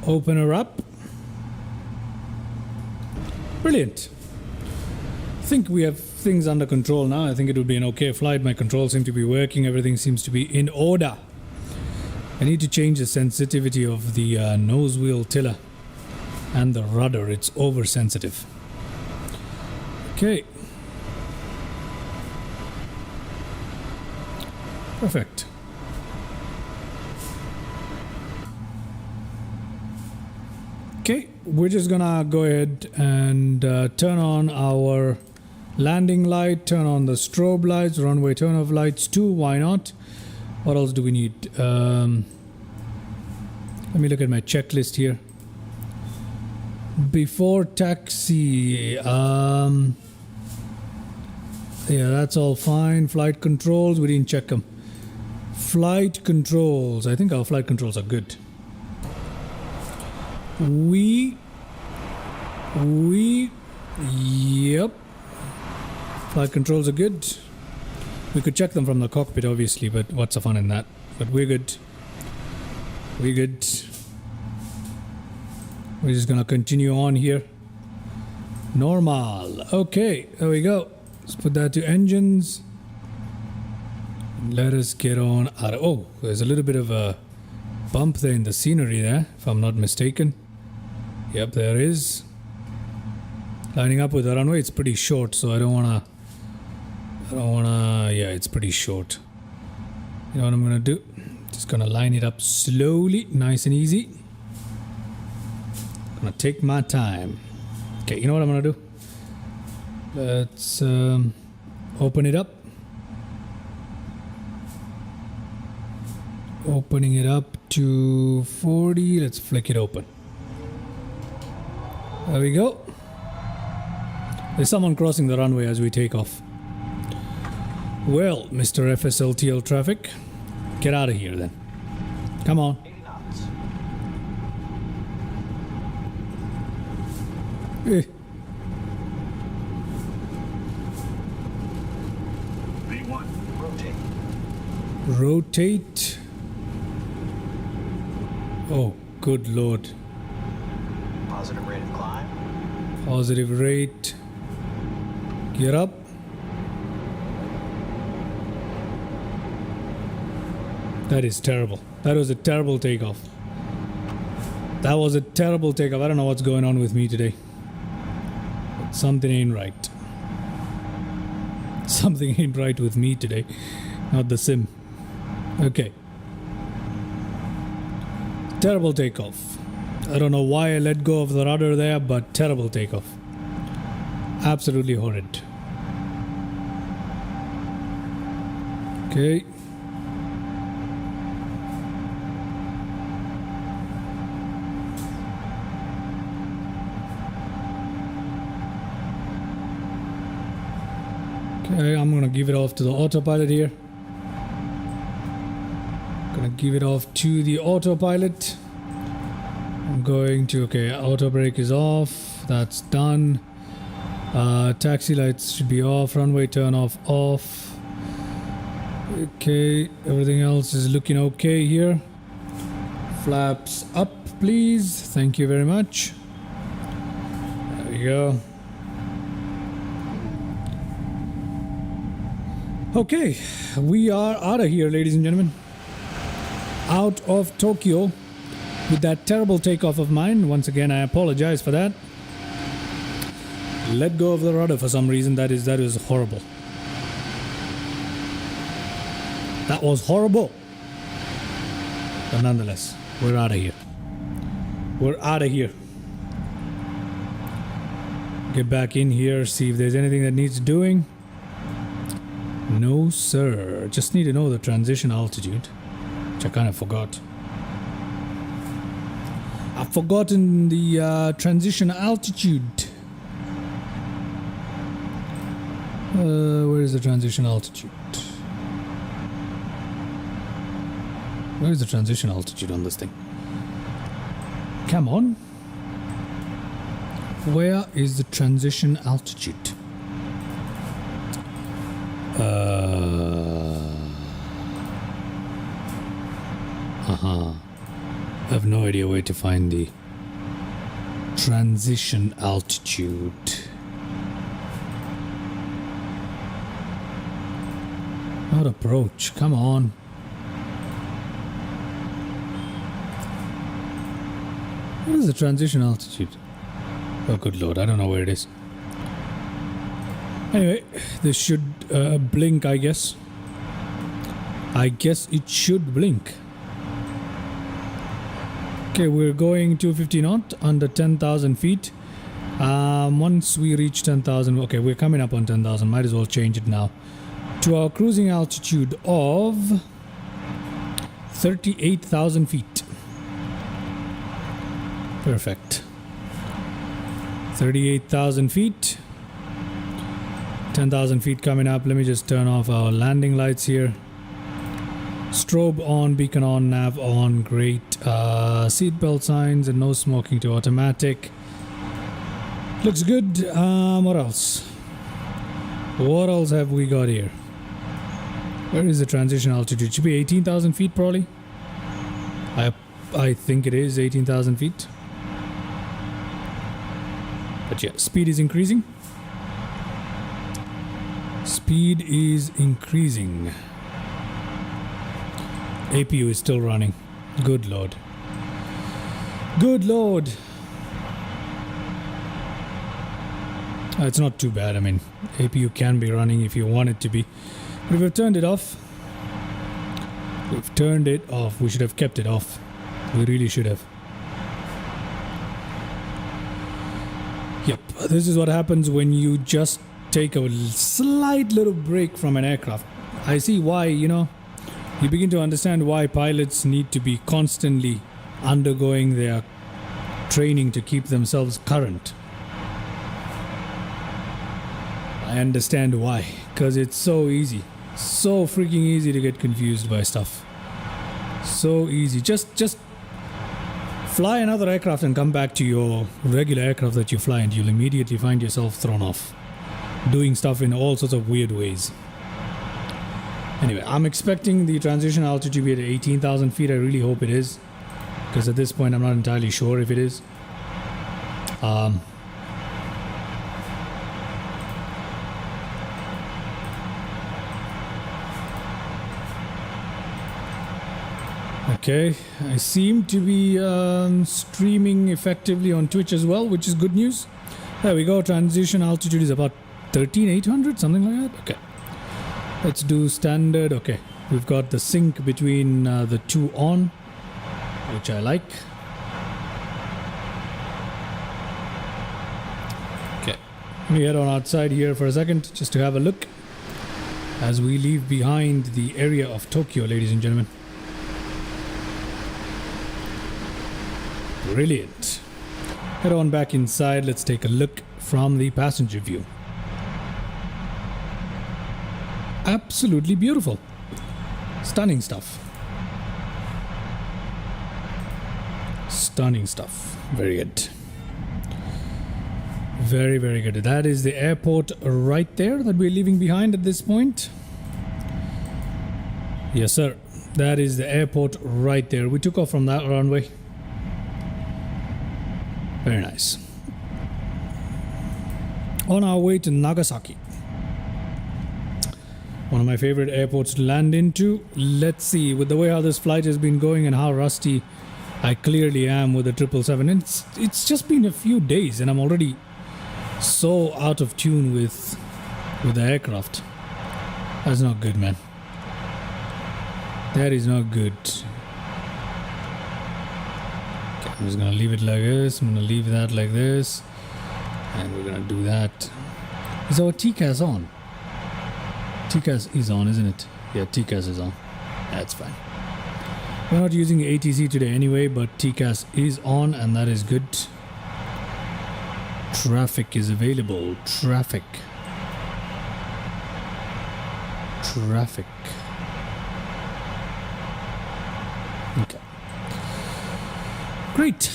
Open her up. Brilliant. I think we have things under control now. I think it will be an okay flight. My controls seem to be working. Everything seems to be in order. I need to change the sensitivity of the nose wheel tiller and the rudder. It's oversensitive. Okay. Perfect. Okay, we're just gonna go ahead and turn on our landing light, turn on the strobe lights, runway turn off lights too, why not? What else do we need? Let me look at my checklist here. Before taxi, yeah, that's all fine. Flight controls, we didn't check them. Flight controls, I think our flight controls are good. Yep. Flight controls are good. We could check them from the cockpit, obviously, but what's the fun in that? But we're good. We're good. We're just gonna continue on here. Normal. Okay, there we go. Let's put that to engines. Let us get on out of... Oh, there's a little bit of a bump there in the scenery there, if I'm not mistaken. Yep, there is. Lining up with the runway, it's pretty short, so I don't wanna... Yeah, it's pretty short. You know what I'm gonna do? Just gonna line it up slowly, nice and easy. Gonna take my time. Okay, you know what I'm gonna do? Let's open it up. Opening it up to 40. Let's flick it open. There we go. There's someone crossing the runway as we take off. Well, Mr. FSLTL traffic, get out of here then. Come on. 80 knots. V1, rotate. Rotate. Oh, good lord. Positive rate of climb. Positive rate. Gear up. That is terrible. That was a terrible takeoff. That was a terrible takeoff. I don't know what's going on with me today. But something ain't right. Something ain't right with me today. Not the sim. Okay. Terrible takeoff. I don't know why I let go of the rudder there, but terrible takeoff. Absolutely horrid. Okay. Okay, I'm gonna give it off to the autopilot here. Gonna give it off to the autopilot. I'm going to, okay, auto brake is off. That's done. Taxi lights should be off. Runway turn off. Okay, everything else is looking okay here. Flaps up, please. Thank you very much. There we go. Okay, we are out of here, ladies and gentlemen. Out of Tokyo with that terrible takeoff of mine. Once again, I apologize for that. Let go of the rudder for some reason. That is horrible. That was horrible. But nonetheless, we're out of here. We're out of here. Get back in here, see if there's anything that needs doing. No, sir. Just need to know the transition altitude, which I kind of forgot. I've forgotten the transition altitude. Where is the transition altitude? Where is the transition altitude on this thing? Come on. Where is the transition altitude? I have no idea where to find the transition altitude. Not approach, come on. What is the transition altitude? Oh good lord, I don't know where it is. Anyway, this should blink, I guess. I guess it should blink. Okay, we're going 250 knot under 10,000 feet. Once we reach 10,000, okay, we're coming up on 10,000. Might as well change it now to our cruising altitude of 38,000 feet. Perfect. 38,000 feet. 10,000 feet coming up. Let me just turn off our landing lights here. Strobe on, beacon on, nav on, great. Seatbelt signs and no smoking to automatic. Looks good. What else? What else have we got here? Where is the transition altitude? It should be 18,000 feet probably. I think it is 18,000 feet. But yeah, speed is increasing. Speed is increasing. APU is still running. Good lord. Good lord. It's not too bad. I mean, APU can be running if you want it to be. But we've turned it off. We've turned it off. We should have kept it off. We really should have. Yep. This is what happens when you just take a slight little break from an aircraft. I see why, you know, you begin to understand why pilots need to be constantly undergoing their training to keep themselves current. I understand why, because it's so easy, so freaking easy to get confused by stuff. So easy. Just fly another aircraft and come back to your regular aircraft that you fly, and you'll immediately find yourself thrown off, doing stuff in all sorts of weird ways. Anyway, I'm expecting the transition altitude to be at 18,000 feet. I really hope it is, because at this point I'm not entirely sure if it is. Okay, I seem to be streaming effectively on Twitch as well, which is good news. There we go, transition altitude is about 13,800, something like that. Okay, let's do standard. Okay, we've got the sync between the two on, which I like. Okay, let me head on outside here for a second just to have a look as we leave behind the area of Tokyo, ladies and gentlemen. Brilliant. Head on back inside. Let's take a look from the passenger view. Absolutely beautiful. Stunning stuff. Stunning stuff. Very good. Very, very good. That is the airport right there that we're leaving behind at this point. Yes, sir. That is the airport right there. We took off from that runway. Very nice. On our way to Nagasaki. One of my favorite airports to land into. Let's see, with the way how this flight has been going and how rusty I clearly am with the 777. It's just been a few days and I'm already so out of tune with the aircraft. That's not good, man. That is not good. I'm just gonna leave it like this. I'm gonna leave that like this, and we're gonna do that. Is our TCAS on? TCAS is on, isn't it? Yeah, TCAS is on. That's fine. We're not using ATC today anyway, but TCAS is on, and that is good. Traffic is available. Traffic. Okay. Great.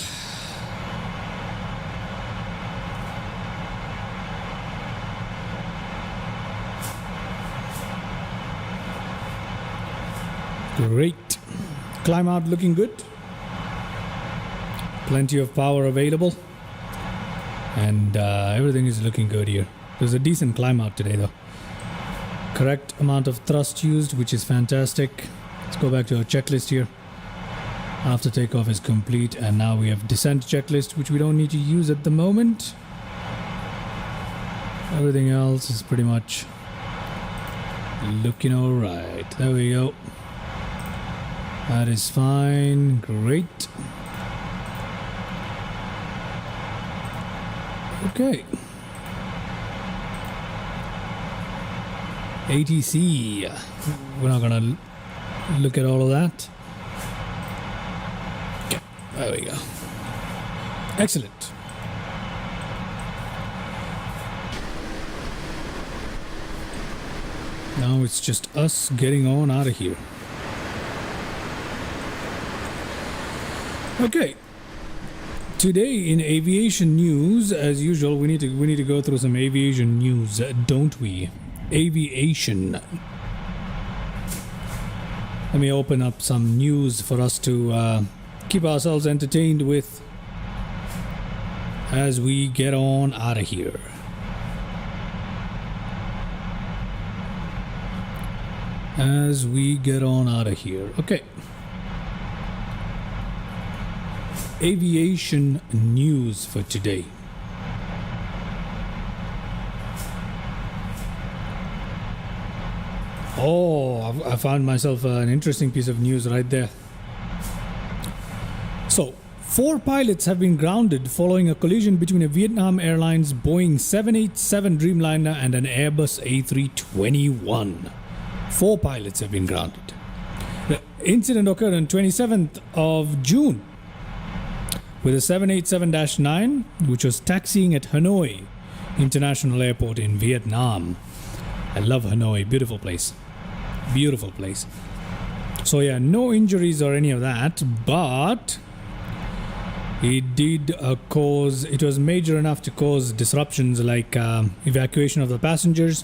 Great. Climb out looking good. Plenty of power available. And everything is looking good here. There's a decent climb out today though. Correct amount of thrust used, which is fantastic. Let's go back to our checklist here. After takeoff is complete, and now we have descent checklist, which we don't need to use at the moment. Everything else is pretty much looking alright. There we go. That is fine. Great. Okay. ATC. We're not gonna look at all of that. Okay. There we go. Excellent. Now it's just us getting on out of here. Okay. Today in aviation news, as usual, we need to go through some aviation news, don't we? Aviation. Let me open up some news for us to keep ourselves entertained with as we get on out of here. As we get on out of here. Okay. Aviation news for today. Oh, I found myself an interesting piece of news right there. So, 4 pilots have been grounded following a collision between a Vietnam Airlines Boeing 787 Dreamliner and an Airbus A321. 4 pilots have been grounded. The incident occurred on 27th of June with a 787-9, which was taxiing at Hanoi International Airport in Vietnam. I love Hanoi, beautiful place. Beautiful place. So yeah, no injuries or any of that, but it did it was major enough to cause disruptions like evacuation of the passengers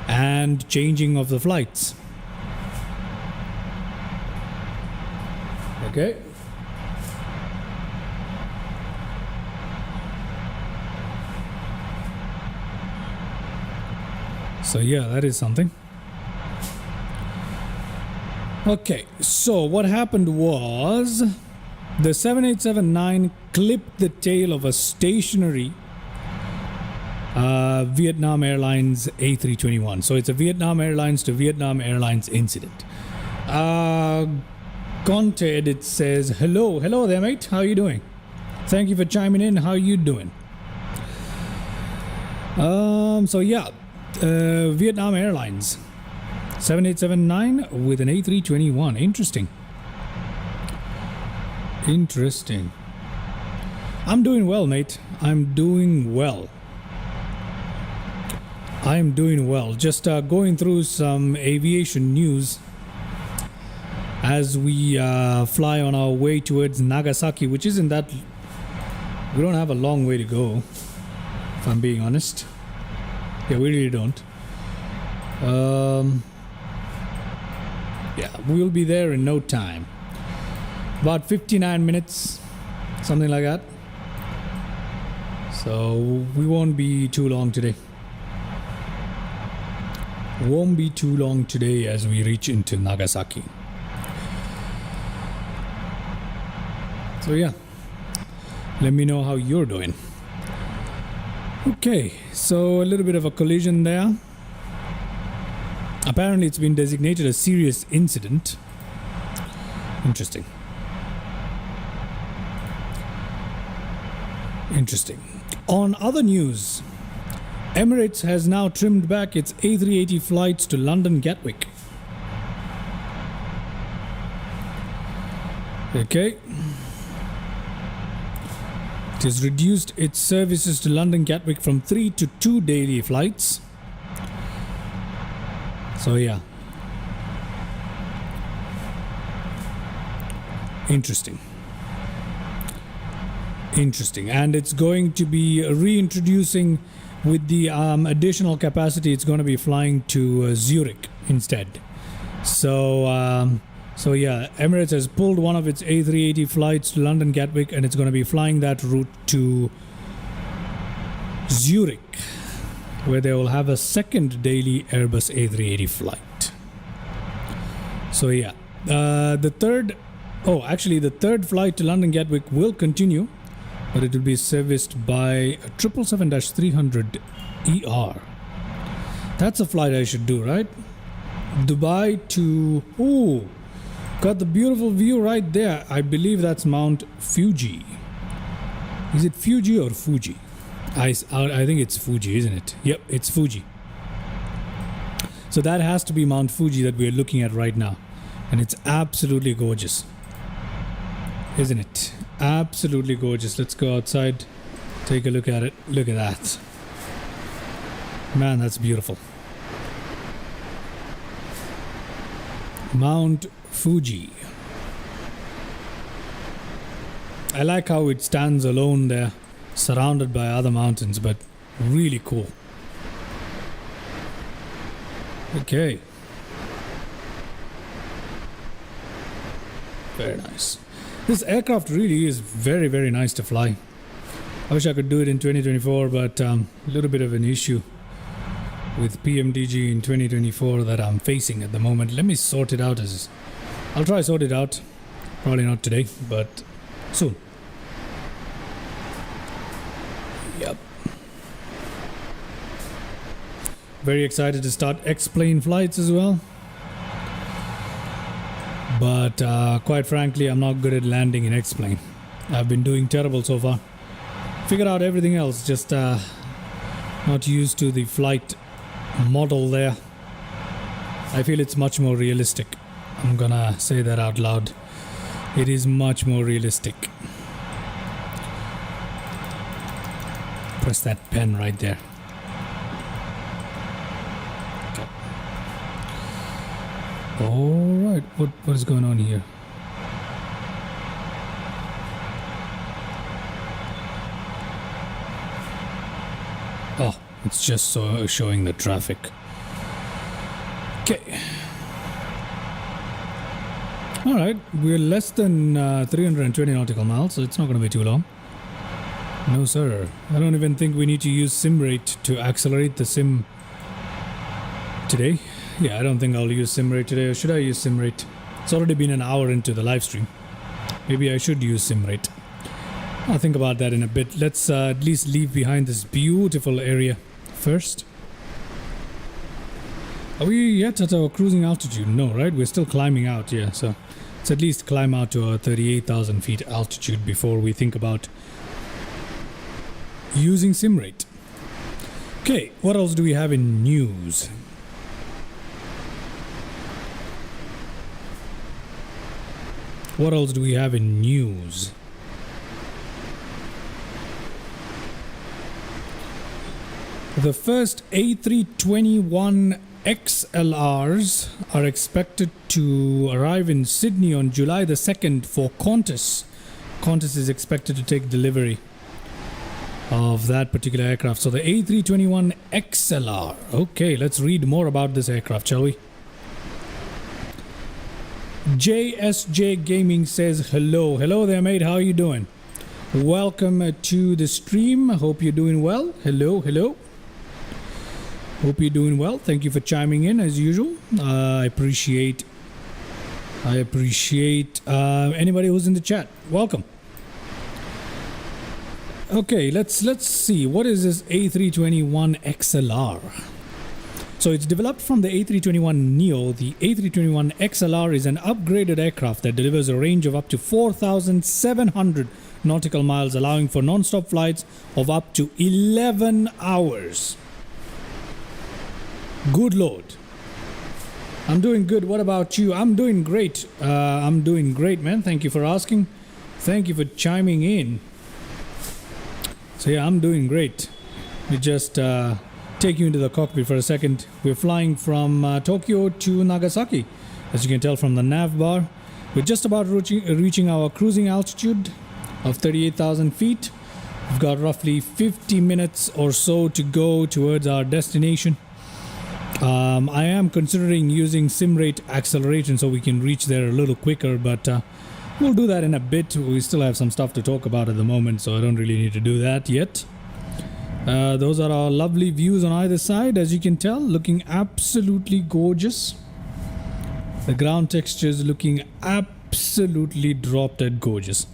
and changing of the flights. Okay. So yeah, that is something. Okay, so what happened was the 787-9 clipped the tail of a stationary Vietnam Airlines A321. So it's a Vietnam Airlines to Vietnam Airlines incident. Conte Edit says, hello there, mate. How you doing? Thank you for chiming in. How you doing? So yeah, Vietnam Airlines 787-9 with an A321. Interesting. I'm doing well, mate. I'm doing well. Just going through some aviation news as we fly on our way towards Nagasaki, which isn't that... We don't have a long way to go, if I'm being honest. Yeah, we really don't. Yeah, we'll be there in no time. About 59 minutes, something like that. So we won't be too long today. Won't be too long today as we reach into Nagasaki. So yeah, let me know how you're doing. Okay, so a little bit of a collision there. Apparently it's been designated a serious incident. Interesting. On other news, Emirates has now trimmed back its A380 flights to London Gatwick. Okay. It has reduced its services to London Gatwick from 3 to 2 daily flights. So yeah. Interesting. And it's going to be reintroducing with the additional capacity. It's going to be flying to Zurich instead. So yeah, Emirates has pulled one of its A380 flights to London Gatwick, and it's going to be flying that route to Zurich, where they will have a second daily Airbus A380 flight. So yeah, the third flight to London Gatwick will continue, but it will be serviced by a 777-300 ER. That's a flight I should do, right? Dubai to... Oh, got the beautiful view right there. I believe that's Mount Fuji. Is it Fuji or Fuji? I think it's Fuji, isn't it? Yep, it's Fuji. So that has to be Mount Fuji that we're looking at right now. And it's absolutely gorgeous. Isn't it? Absolutely gorgeous. Let's go outside, take a look at it. Look at that. Man, that's beautiful. Mount Fuji. I like how it stands alone there, surrounded by other mountains, but really cool. Okay. Very nice. This aircraft really is very, very nice to fly. I wish I could do it in 2024, but a little bit of an issue with PMDG in 2024 that I'm facing at the moment. Let me sort it out. I'll try sort it out. Probably not today, but soon. Yep. Very excited to start X-plane flights as well. But quite frankly, I'm not good at landing in X-plane. I've been doing terrible so far. Figured out everything else, just not used to the flight model there. I feel it's much more realistic. I'm gonna say that out loud. It is much more realistic. Press that pen right there. Okay. Alright, what is going on here? Oh, it's just showing the traffic. Okay. Alright, we're less than 320 nautical miles, so it's not going to be too long. No sir, I don't even think we need to use SimRate to accelerate the sim today. Yeah, I don't think I'll use SimRate today, or should I use SimRate? It's already been an hour into the live stream. Maybe I should use SimRate. I'll think about that in a bit. Let's at least leave behind this beautiful area first. Are we yet at our cruising altitude? No, right? We're still climbing out, yeah. So let's at least climb out to our 38,000 feet altitude before we think about using SimRate. Okay, what else do we have in news? What else do we have in news? The first A321 XLRs are expected to arrive in Sydney on July the 2nd for Qantas. Qantas is expected to take delivery of that particular aircraft. So the A321 XLR. Okay, let's read more about this aircraft, shall we? JSJ Gaming says hello. Hello there, mate. How are you doing? Welcome to the stream. Hope you're doing well. Hello, hello. Hope you're doing well. Thank you for chiming in as usual. I appreciate anybody who's in the chat. Welcome. Okay, let's see. What is this A321 XLR? So it's developed from the A321 Neo. The A321 XLR is an upgraded aircraft that delivers a range of up to 4,700 nautical miles, allowing for non-stop flights of up to 11 hours. Good Lord. I'm doing good. What about you? I'm doing great. I'm doing great, man. Thank you for asking. Thank you for chiming in. So yeah, I'm doing great. We just take you into the cockpit for a second. We're flying from Tokyo to Nagasaki. As you can tell from the nav bar, we're just about reaching our cruising altitude of 38,000 feet. We've got roughly 50 minutes or so to go towards our destination. I am considering using SimRate acceleration so we can reach there a little quicker, but we'll do that in a bit. We still have some stuff to talk about at the moment, so I don't really need to do that yet. Those are our lovely views on either side, as you can tell, looking absolutely gorgeous. The ground texture is looking absolutely drop dead gorgeous.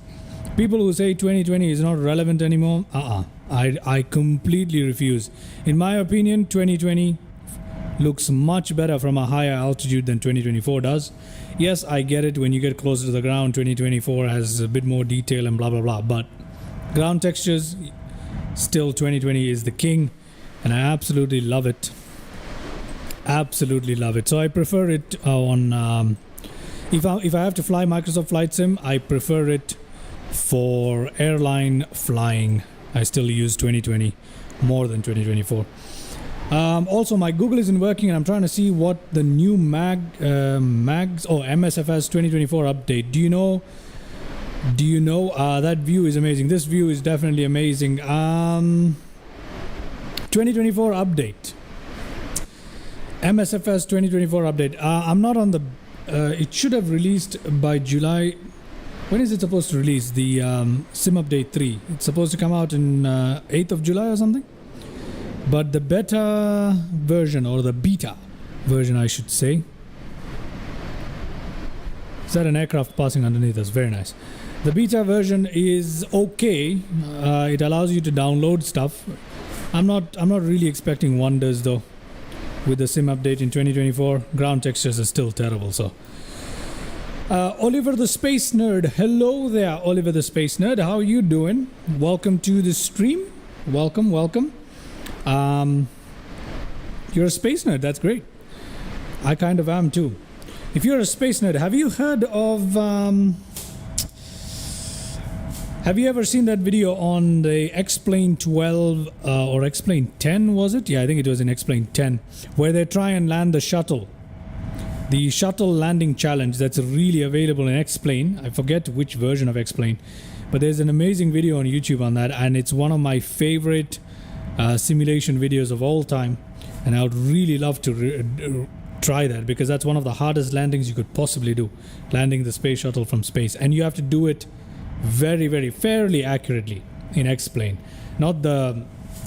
People who say 2020 is not relevant anymore, I completely refuse. In my opinion, 2020 looks much better from a higher altitude than 2024 does. Yes, I get it, when you get closer to the ground, 2024 has a bit more detail and blah blah blah, but ground textures, still 2020 is the king, and I absolutely love it. Absolutely love it. So I prefer it on if I have to fly Microsoft Flight Sim, I prefer it for airline flying. I still use 2020 more than 2024. Also, my Google isn't working, and I'm trying to see what the new MSFS 2024 update. Do you know Do you know that view is amazing? This view is definitely amazing. 2024 update. MSFS 2024 update. I'm not on the. It should have released by July. When is it supposed to release? The Sim Update 3. It's supposed to come out in 8th of July or something. But the beta version, or the beta version, I should say. Is that an aircraft passing underneath us? Very nice. The beta version is okay. It allows you to download stuff. I'm not really expecting wonders though. With the sim update in 2024, ground textures are still terrible. So, Oliver the Space Nerd, hello there, Oliver the Space Nerd. How are you doing? Welcome to the stream. Welcome. You're a space nerd. That's great. I kind of am too. If you're a space nerd, have you heard of? Have you ever seen that video on the X-Plane 12 or X-Plane 10, was it? Yeah, I think it was in X-Plane 10, where they try and land the shuttle. The shuttle landing challenge that's really available in X-Plane. I forget which version of X-Plane, but there's an amazing video on YouTube on that, and it's one of my favorite simulation videos of all time. And I would really love to try that, because that's one of the hardest landings you could possibly do, landing the space shuttle from space. And you have to do it very fairly accurately in X-Plane, not the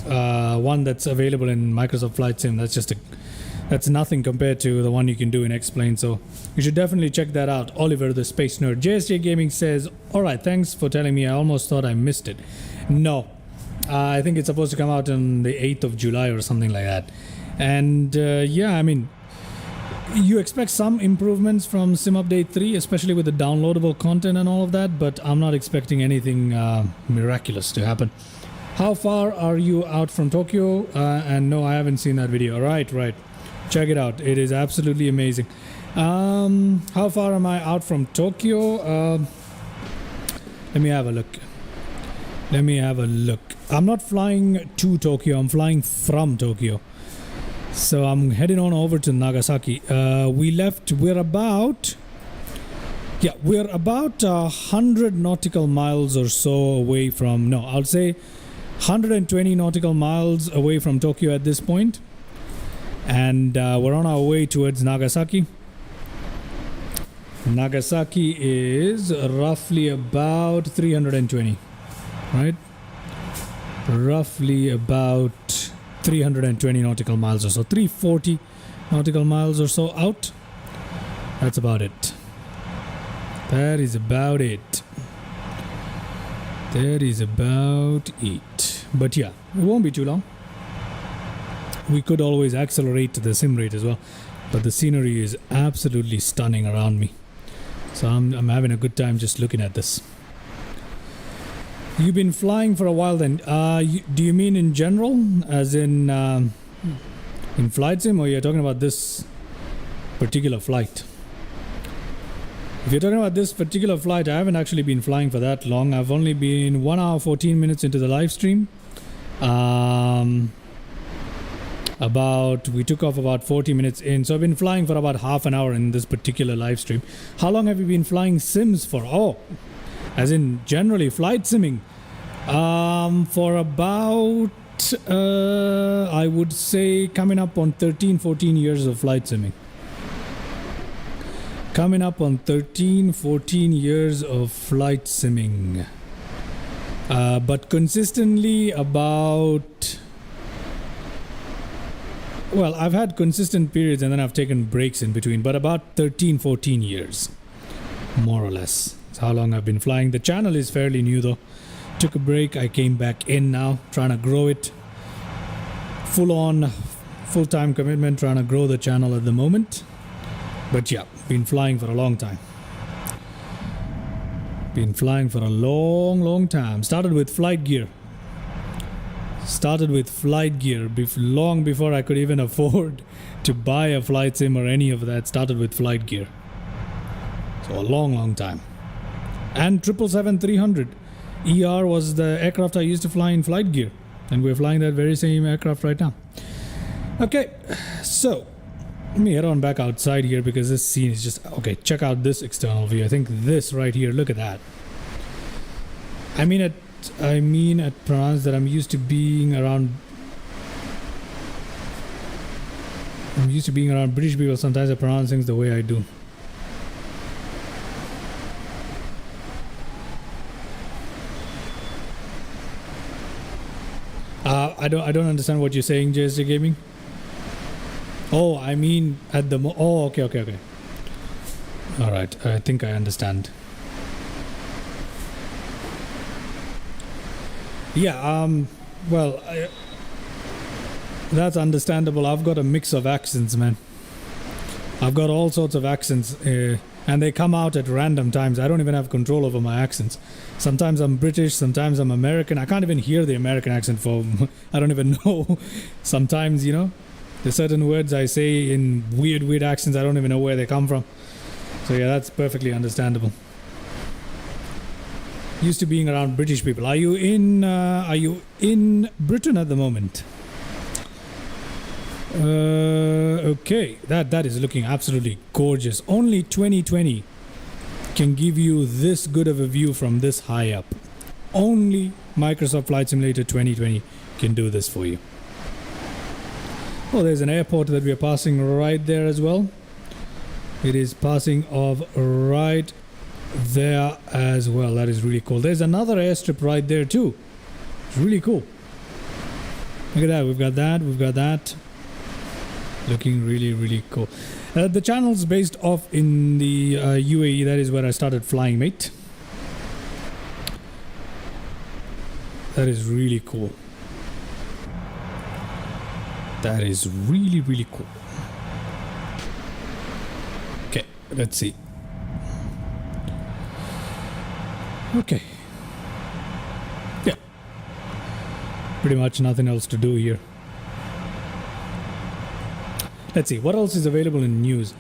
one that's available in Microsoft Flight Sim. That's nothing compared to the one you can do in X-Plane. So you should definitely check that out. Oliver the Space Nerd. JSJ Gaming says, alright, thanks for telling me. I almost thought I missed it. No, I think it's supposed to come out on the 8th of July or something like that. And yeah, I mean, you expect some improvements from Sim Update 3, especially with the downloadable content and all of that, but I'm not expecting anything miraculous to happen. How far are you out from Tokyo? And no, I haven't seen that video. Right. Check it out. It is absolutely amazing. How far am I out from Tokyo? Let me have a look. I'm not flying to Tokyo. I'm flying from Tokyo. So I'm heading on over to Nagasaki. We're about 100 nautical miles or so away from, no, I'll say 120 nautical miles away from Tokyo at this point. And we're on our way towards Nagasaki. Nagasaki is roughly about 320, right? Roughly about 320 nautical miles or so, 340 nautical miles or so out. That's about it. That is about it. But yeah, it won't be too long. We could always accelerate the sim rate as well, but the scenery is absolutely stunning around me. So I'm having a good time just looking at this. You've been flying for a while then. Do you mean in general, as in flight sim, or you're talking about this particular flight? If you're talking about this particular flight, I haven't actually been flying for that long. I've only been 1 hour 14 minutes into the live stream. We took off about 40 minutes in, so I've been flying for about half an hour in this particular live stream. How long have you been flying sims for? Oh, as in generally flight simming, for about I would say coming up on 13-14 years of flight simming. But consistently about, well, I've had consistent periods and then I've taken breaks in between, but about 13-14 years, more or less. That's how long I've been flying. The channel is fairly new though. Took a break, I came back in now, trying to grow it. Full-time commitment, trying to grow the channel at the moment. But yeah, been flying for a long time. Long time. Started with flight gear. Long before I could even afford to buy a flight sim or any of that. Started with flight gear. So a long time. And 777-300 ER was the aircraft I used to fly in flight gear, and we're flying that very same aircraft right now. Okay, so let me head on back outside here because this scene is just okay. Check out this external view. I think this right here, look at that. I mean at pronounce that I'm used to being around. I'm used to being around British people. Sometimes I pronounce things the way I do. I don't understand what you're saying, JSJ Gaming. Oh, I mean at the oh, okay. All right, I think I understand. Yeah, well, that's understandable. I've got a mix of accents, man. I've got all sorts of accents, and they come out at random times. I don't even have control over my accents. Sometimes I'm British, sometimes I'm American. I can't even hear the American accent for, I don't even know. Sometimes, you know, there's certain words I say in weird accents. I don't even know where they come from. So yeah, that's perfectly understandable. Used to being around British people. Are you in Britain at the moment? Okay, that is looking absolutely gorgeous. Only 2020 can give you this good of a view from this high up. Only Microsoft Flight Simulator 2020 can do this for you. Oh, there's an airport that we are passing right there as well. It is passing off right there as well. That is really cool. There's another airstrip right there too. It's really cool. Look at that. We've got that. Looking really cool. The channel's based off in the UAE. That is where I started flying, mate. That is really cool. That is really cool. Okay, let's see. Okay. Yeah. Pretty much nothing else to do here. Let's see, what else is available in news?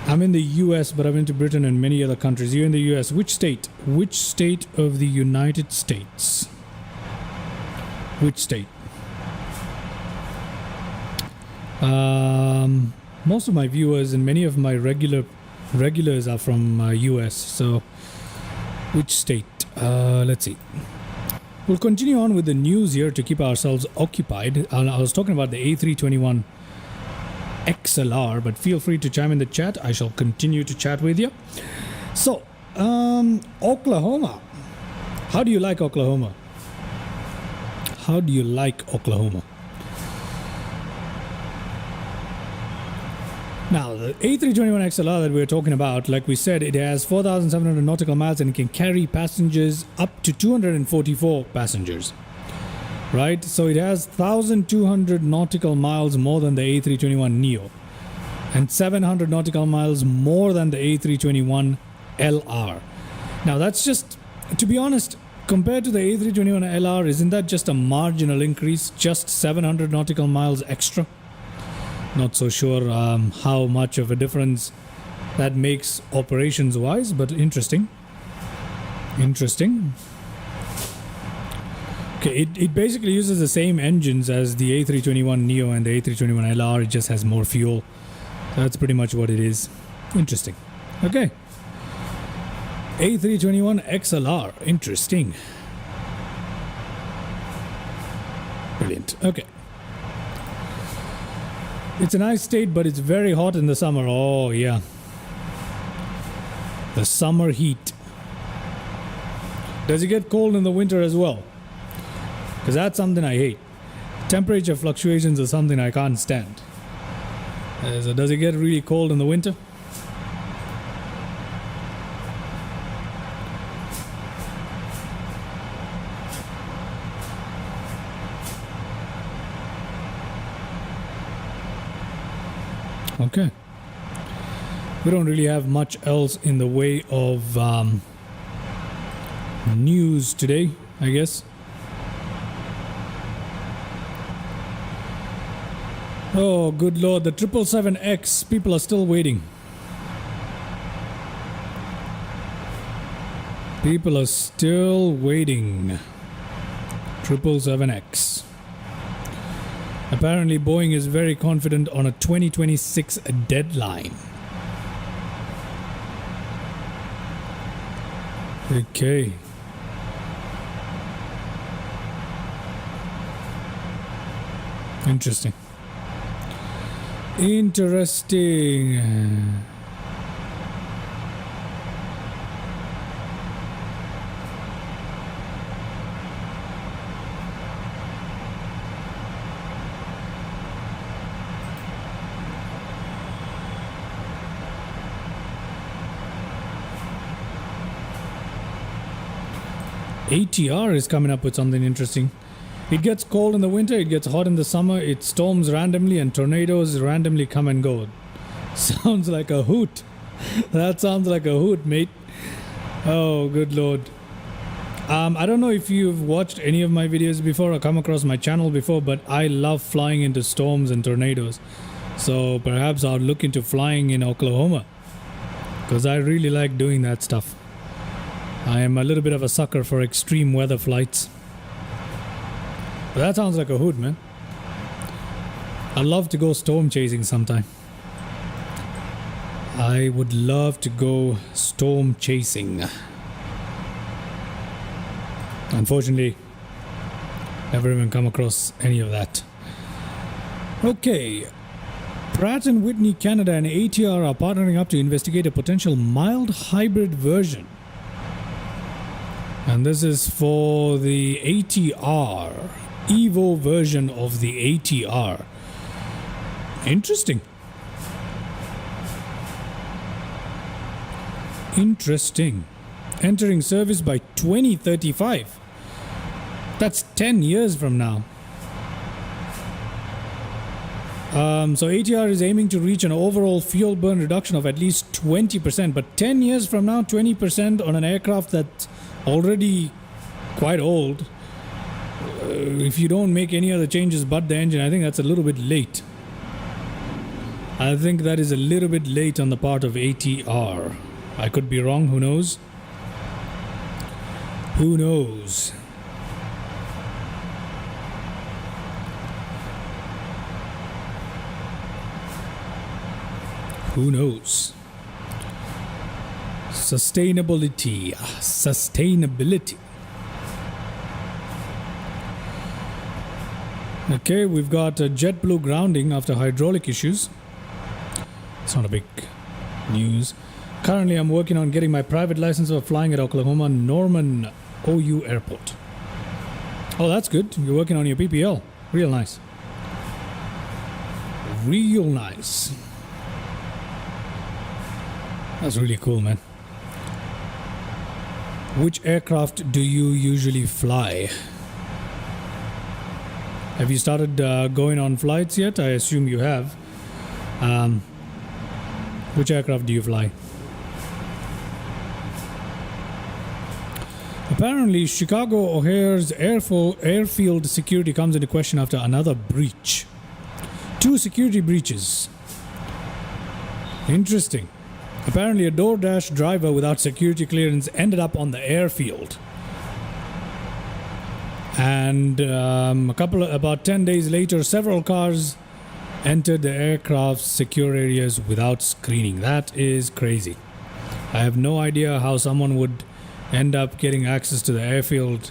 I'm in the US, but I've been to Britain and many other countries. You're in the US. Which state? Which state of the United States? Which state? Most of my viewers and many of my regulars are from US. So, which state? Let's see. We'll continue on with the news here to keep ourselves occupied. I was talking about the A321 XLR, but feel free to chime in the chat. I shall continue to chat with you. So, Oklahoma. How do you like Oklahoma? How do you like Oklahoma? Now, the A321 XLR that we're talking about, like we said, it has 4,700 nautical miles and it can carry passengers up to 244 passengers. Right, so it has 1,200 nautical miles more than the A321neo and 700 nautical miles more than the A321 LR. Now that's just, to be honest, compared to the A321 LR, isn't that just a marginal increase? Just 700 nautical miles extra? Not so sure how much of a difference that makes operations wise, but interesting. Okay, it basically uses the same engines as the A321neo and the A321 LR. It just has more fuel. That's pretty much what it is. Interesting. Okay. A321 XLR. Interesting. Brilliant. Okay. It's a nice state, but it's very hot in the summer. Oh, yeah. The summer heat. Does it get cold in the winter as well? Because that's something I hate. Temperature fluctuations are something I can't stand. So does it get really cold in the winter? Okay. We don't really have much else in the way of news today, I guess. Oh, good lord, the 777X, people are still waiting. People are still waiting. 777X. Apparently Boeing is very confident on a 2026 deadline. Okay. Interesting. Interesting. ATR is coming up with something interesting. It gets cold in the winter, it gets hot in the summer, it storms randomly, and tornadoes randomly come and go. Sounds like a hoot. That sounds like a hoot, mate. Oh, good lord. I don't know if you've watched any of my videos before or come across my channel before, but I love flying into storms and tornadoes. So perhaps I'll look into flying in Oklahoma, because I really like doing that stuff. I am a little bit of a sucker for extreme weather flights. But that sounds like a hoot, man. I'd love to go storm chasing sometime. I would love to go storm chasing. Unfortunately, never even come across any of that. Okay. Pratt & Whitney Canada and ATR are partnering up to investigate a potential mild hybrid version. And this is for the ATR, Evo version of the ATR. Interesting. Interesting. Entering service by 2035. That's 10 years from now. So ATR is aiming to reach an overall fuel burn reduction of at least 20%. But 10 years from now, 20% on an aircraft that's already quite old. If you don't make any other changes but the engine, I think that's a little bit late. I think that is a little bit late on the part of ATR. I could be wrong, who knows? Who knows? Who knows? Sustainability. Sustainability. Okay, we've got JetBlue grounding after hydraulic issues. It's not a big news. Currently, I'm working on getting my private license for flying at Oklahoma Norman OU Airport. Oh, that's good. You're working on your PPL. Real nice. Real nice. That's really cool, man. Which aircraft do you usually fly? Have you started going on flights yet? I assume you have. Which aircraft do you fly? Apparently, Chicago O'Hare's airfield security comes into question after another breach. 2 security breaches. Interesting. Apparently, a DoorDash driver without security clearance ended up on the airfield. And about 10 days later, several cars entered the aircraft's secure areas without screening. That is crazy. I have no idea how someone would end up getting access to the airfield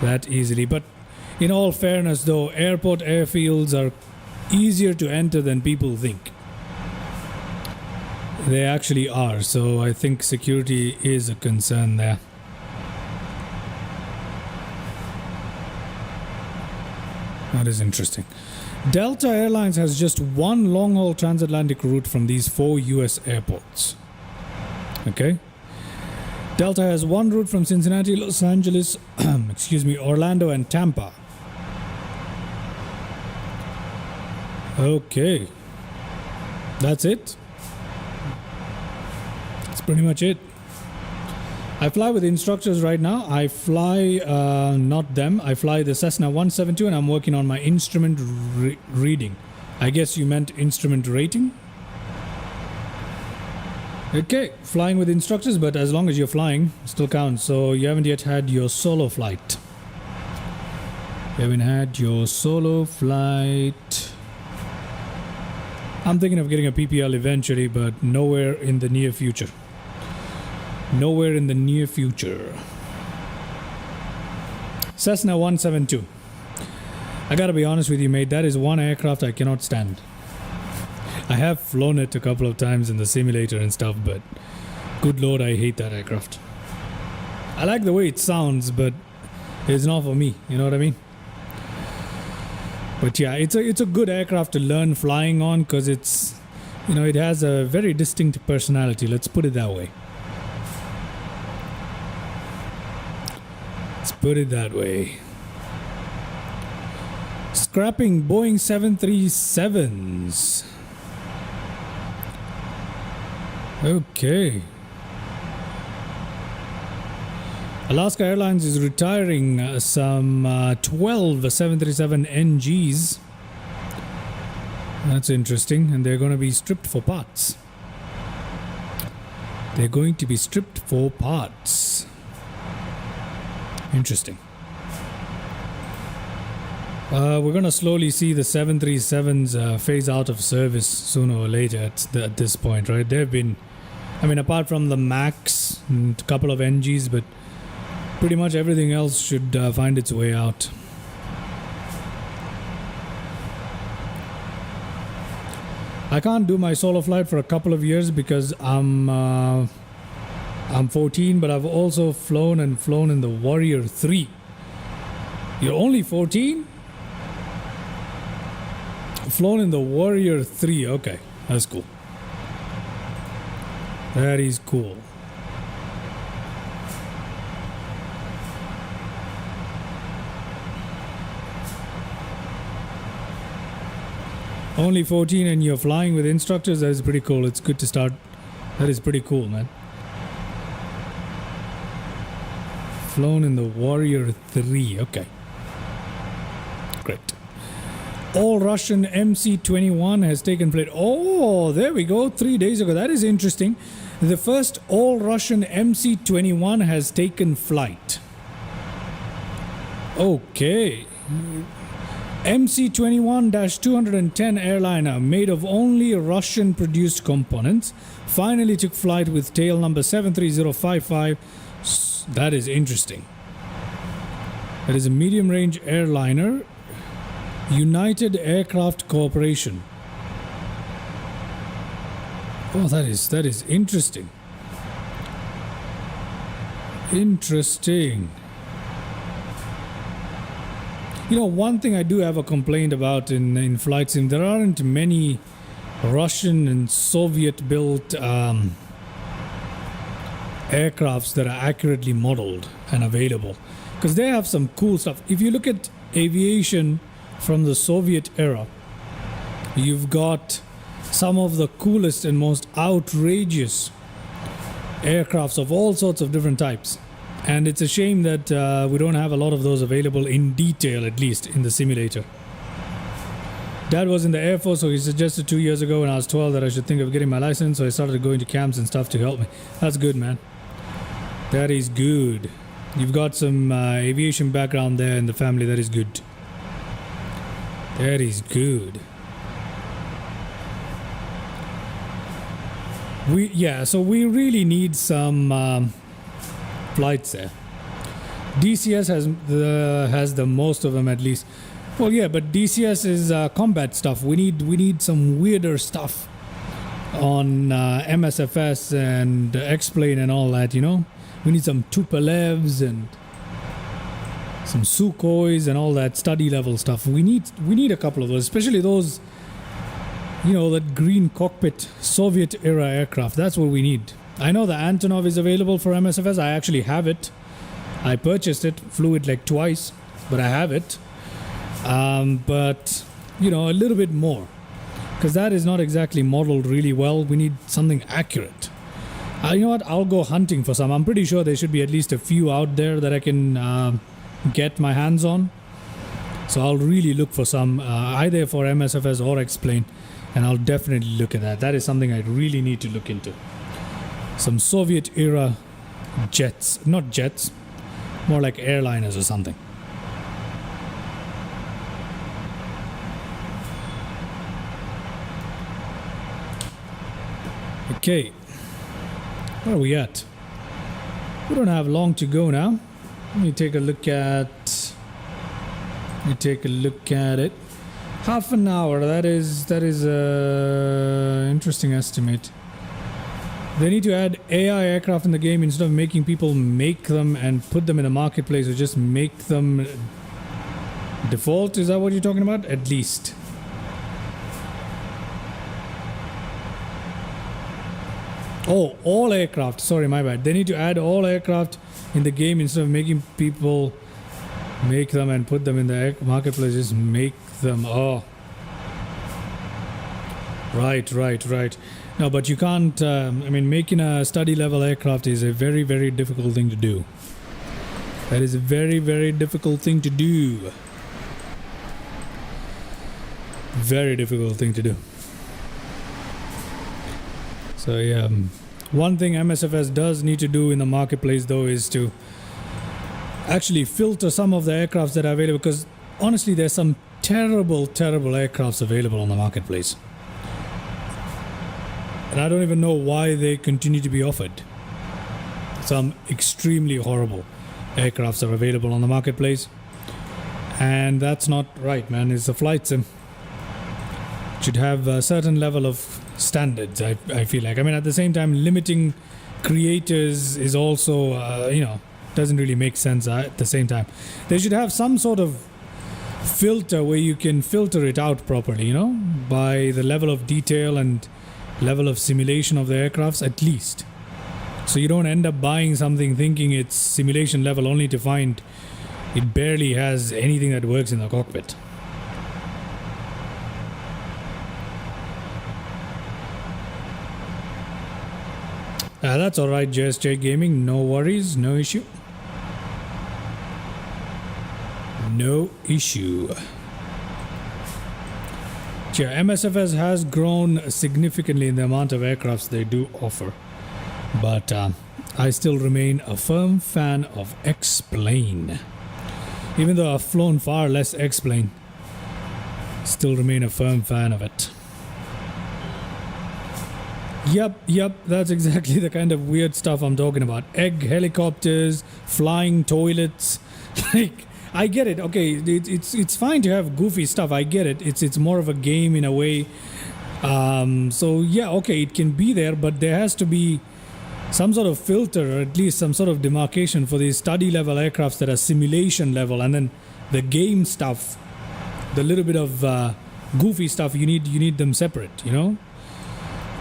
that easily. But in all fairness, though, airport airfields are easier to enter than people think. They actually are. So I think security is a concern there. That is interesting. Delta Airlines has just one long-haul transatlantic route from these 4 US airports. Okay. Delta has one route from Cincinnati, Los Angeles, Orlando and Tampa. Okay. That's it. That's pretty much it. I fly with instructors right now. I fly, not them. I fly the Cessna 172 and I'm working on my instrument reading. I guess you meant instrument rating? Okay, flying with instructors, but as long as you're flying, still counts. So you haven't yet had your solo flight. You haven't had your solo flight. I'm thinking of getting a PPL eventually, but nowhere in the near future. Nowhere in the near future. Cessna 172. I gotta be honest with you, mate, that is one aircraft I cannot stand. I have flown it a couple of times in the simulator and stuff, but good lord, I hate that aircraft. I like the way it sounds, but it's not for me, you know what I mean? But yeah, it's a good aircraft to learn flying on, because it's, you know, it has a very distinct personality, let's put it that way. Let's put it that way. Scrapping Boeing 737s. Okay. Alaska Airlines is retiring some 12 737 NGs. That's interesting, and they're going to be stripped for parts. They're going to be stripped for parts. Interesting. We're going to slowly see the 737s phase out of service sooner or later at this point, right? They've been, I mean, apart from the MAX and a couple of NGs, but pretty much everything else should find its way out. I can't do my solo flight for a couple of years because I'm 14, but I've also flown in the Warrior 3. You're only 14? Flown in the Warrior 3. Okay, that's cool. That is cool. Only 14 and you're flying with instructors? That is pretty cool. It's good to start. That is pretty cool, man. Flown in the Warrior 3. Okay. Great. All Russian MC-21 has taken flight. Oh, there we go. 3 days ago. That is interesting. The first all Russian MC-21 has taken flight. Okay. MC-21-210 airliner made of only Russian-produced components finally took flight with tail number 73055. That is interesting. That is a medium-range airliner, United Aircraft Corporation. Oh, that is interesting. Interesting. You know, one thing I do have a complaint about in flight sim, there aren't many Russian and Soviet-built aircrafts that are accurately modeled and available. Because they have some cool stuff. If you look at aviation from the Soviet era, you've got some of the coolest and most outrageous aircrafts of all sorts of different types. And it's a shame that we don't have a lot of those available in detail, at least in the simulator. Dad was in the Air Force, so he suggested 2 years ago when I was 12 that I should think of getting my license, so I started going to camps and stuff to help me. That's good, man. That is good. You've got some aviation background there in the family. That is good. That is good. So we really need some flights there. DCS has the most of them, at least. Well, yeah, but DCS is combat stuff. We need some weirder stuff on MSFS and X-Plane and all that, you know. We need some Tupolevs and some Sukhois and all that study level stuff. We need a couple of those, especially those, you know, that green cockpit Soviet era aircraft. That's what we need. I know the Antonov is available for MSFS. I actually have it. I purchased it, flew it like twice, but I have it. But, you know, a little bit more, because that is not exactly modeled really well. We need something accurate. You know what? I'll go hunting for some. I'm pretty sure there should be at least a few out there that I can get my hands on. So I'll really look for some, either for MSFS or X-Plane, and I'll definitely look at that. That is something I really need to look into. Some Soviet era jets, not jets, more like airliners or something. Okay, where are we at? We don't have long to go now. Let me take a look at Let me take a look at it. Half an hour. That is a interesting estimate. They need to add AI aircraft in the game instead of making people make them and put them in the marketplace, or just make them default. Is that what you're talking about? At least. Oh, all aircraft. Sorry, my bad. They need to add all aircraft in the game instead of making people make them and put them in the marketplace. Just make them. Oh. Right. No, but you can't. I mean, making a study level aircraft is a very, very difficult thing to do. That is a very, very difficult thing to do. Very difficult thing to do. So yeah, one thing MSFS does need to do in the marketplace though is to actually filter some of the aircrafts that are available, because honestly there's some terrible aircrafts available on the marketplace. And I don't even know why they continue to be offered. Some extremely horrible aircrafts are available on the marketplace. And that's not right, man. It's a flight sim. It should have a certain level of standards, I feel like. I mean, at the same time, limiting creators is also, doesn't really make sense at the same time. They should have some sort of filter where you can filter it out properly, by the level of detail and level of simulation of the aircrafts, at least. So you don't end up buying something thinking it's simulation level only to find it barely has anything that works in the cockpit. That's alright, JSJ Gaming. No worries, no issue. No issue. Yeah, MSFS has grown significantly in the amount of aircrafts they do offer. But I still remain a firm fan of X-Plane. Even though I've flown far less X-Plane, still remain a firm fan of it. Yep, that's exactly the kind of weird stuff I'm talking about. Egg helicopters, flying toilets. Like, I get it. Okay, it's fine to have goofy stuff. I get it. It's more of a game in a way. So yeah, okay, it can be there, but there has to be some sort of filter, or at least some sort of demarcation for these study level aircrafts that are simulation level, and then the game stuff, the little bit of goofy stuff, you need them separate.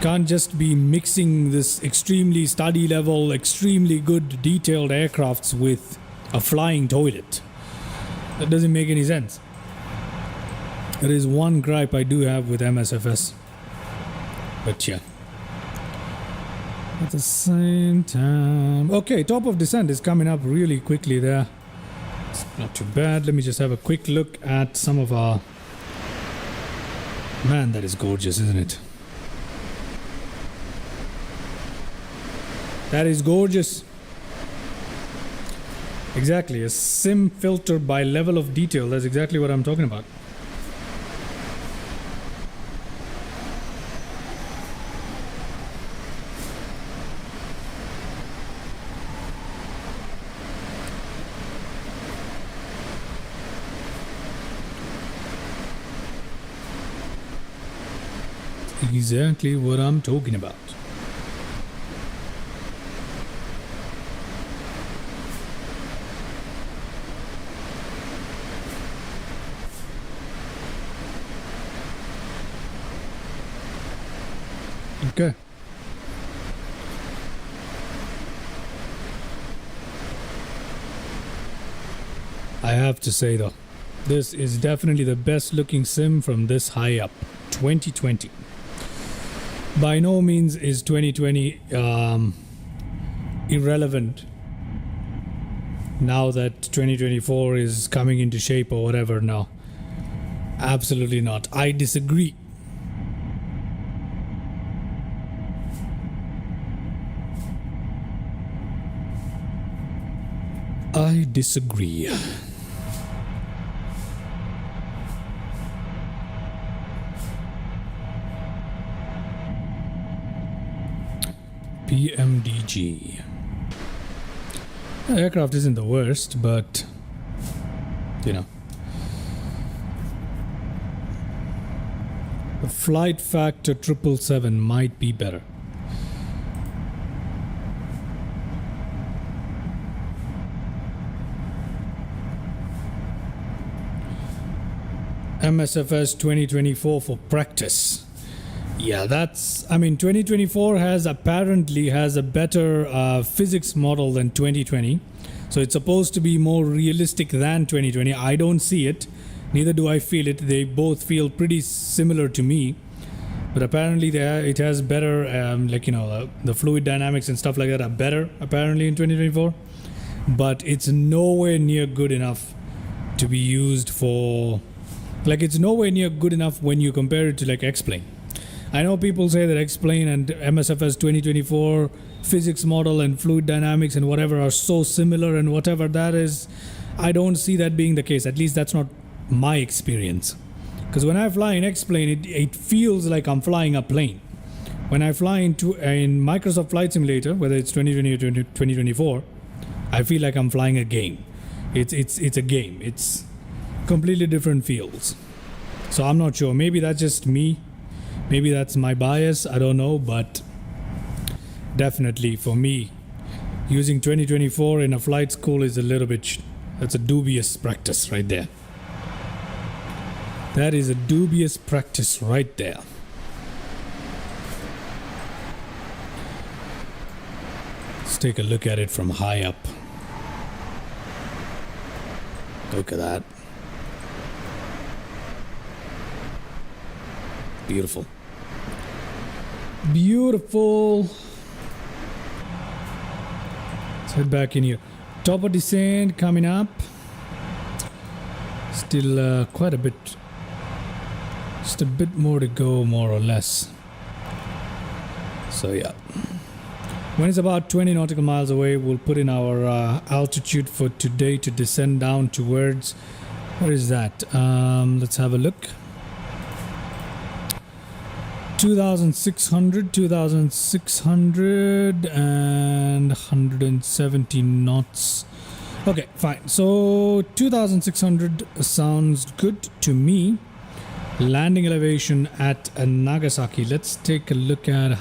Can't just be mixing this extremely study level, extremely good detailed aircrafts with a flying toilet. That doesn't make any sense. There is one gripe I do have with MSFS. But yeah. At the same time... Okay, Top of Descent is coming up really quickly there. It's not too bad. Let me just have a quick look at some of our... Man, that is gorgeous, isn't it? That is gorgeous. Exactly, a sim filter by level of detail. That's exactly what I'm talking about. Exactly what I'm talking about. Okay. I have to say though, this is definitely the best looking sim from this high up. 2020. By no means is 2020 irrelevant now that 2024 is coming into shape or whatever. No, absolutely not. I disagree. I disagree. PMDG. The aircraft isn't the worst, but The flight factor 777 might be better. MSFS 2024 for practice. Yeah, that's, I mean, 2024 apparently has a better physics model than 2020. So it's supposed to be more realistic than 2020. I don't see it, neither do I feel it. They both feel pretty similar to me. But apparently it has better, the fluid dynamics and stuff like that are better apparently in 2024. But it's nowhere near good enough to be used for, it's nowhere near good enough when you compare it to X-Plane. I know people say that X-Plane and MSFS 2024 physics model and fluid dynamics and whatever are so similar, and whatever that is, I don't see that being the case. At least that's not my experience. Because when I fly in X-Plane, it feels like I'm flying a plane. When I fly in Microsoft Flight Simulator, whether it's 2020 or 2024, I feel like I'm flying a game. It's a game. It's completely different feels. So I'm not sure. Maybe that's just me. Maybe that's my bias. I don't know. But definitely for me, using 2024 in a flight school is a little bit... That's a dubious practice right there. That is a dubious practice right there. Let's take a look at it from high up. Look at that. Beautiful. Beautiful. Let's head back in here. Top of descent coming up. Still quite a bit. Just a bit more to go, more or less. So yeah. When it's about 20 nautical miles away, we'll put in our altitude for today to descend down towards... Where is that? Let's have a look. 2,600 and 170 knots. Okay, fine. So 2,600 sounds good to me. Landing elevation at Nagasaki. Let's take a look at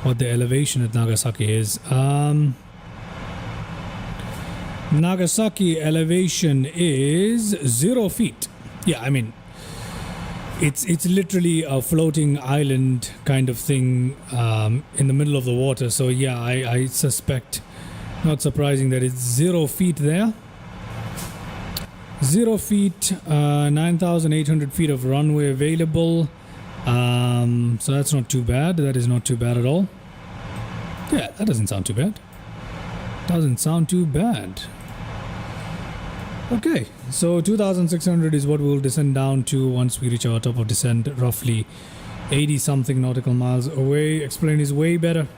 what the elevation at Nagasaki is. Nagasaki elevation is 0 feet. Yeah, I mean, it's literally a floating island kind of thing in the middle of the water. So yeah, I suspect, not surprising that it's 0 feet there. 0 feet, 9,800 feet of runway available. So that's not too bad. That is not too bad at all. Yeah, that doesn't sound too bad. Doesn't sound too bad. Okay, so 2,600 is what we'll descend down to once we reach our top of descent, roughly 80 something nautical miles away. Explain is way better.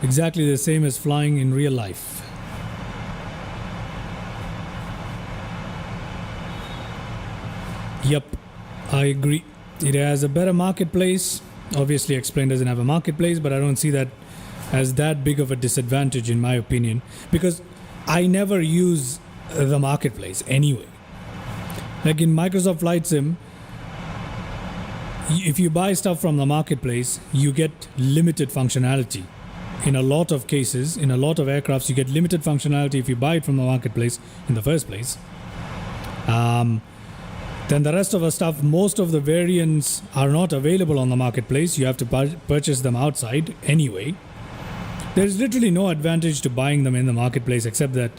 Exactly the same as flying in real life. Yep, I agree. It has a better marketplace. Obviously, Explain doesn't have a marketplace, but I don't see that as that big of a disadvantage in my opinion, because I never use the marketplace anyway. Like in Microsoft Flight Sim, if you buy stuff from the marketplace, you get limited functionality. In a lot of cases, in a lot of aircrafts, you get limited functionality if you buy it from the marketplace in the first place. Then the rest of the stuff, most of the variants are not available on the marketplace. You have to purchase them outside anyway. There's literally no advantage to buying them in the marketplace except that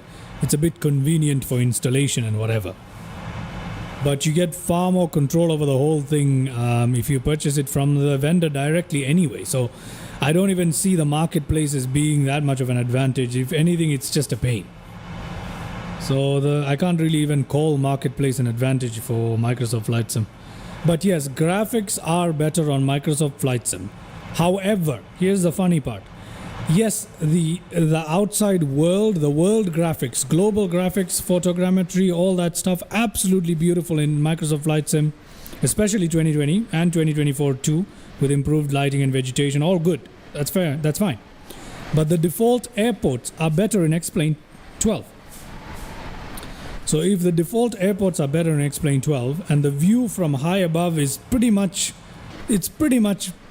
it's a bit convenient for installation and whatever. But you get far more control over the whole thing if you purchase it from the vendor directly anyway. So I don't even see the marketplace as being that much of an advantage. If anything, it's just a pain. So I can't really even call marketplace an advantage for Microsoft Flight Sim. But yes, graphics are better on Microsoft Flight Sim. However, here's the funny part. Yes, the outside world, the world graphics, global graphics, photogrammetry, all that stuff, absolutely beautiful in Microsoft Flight Sim, especially 2020 and 2024 too, with improved lighting and vegetation, all good. That's fair, that's fine. But the default airports are better in X-Plane 12. So So if the default airports are better in X-Plane 12 and the view from high above is pretty much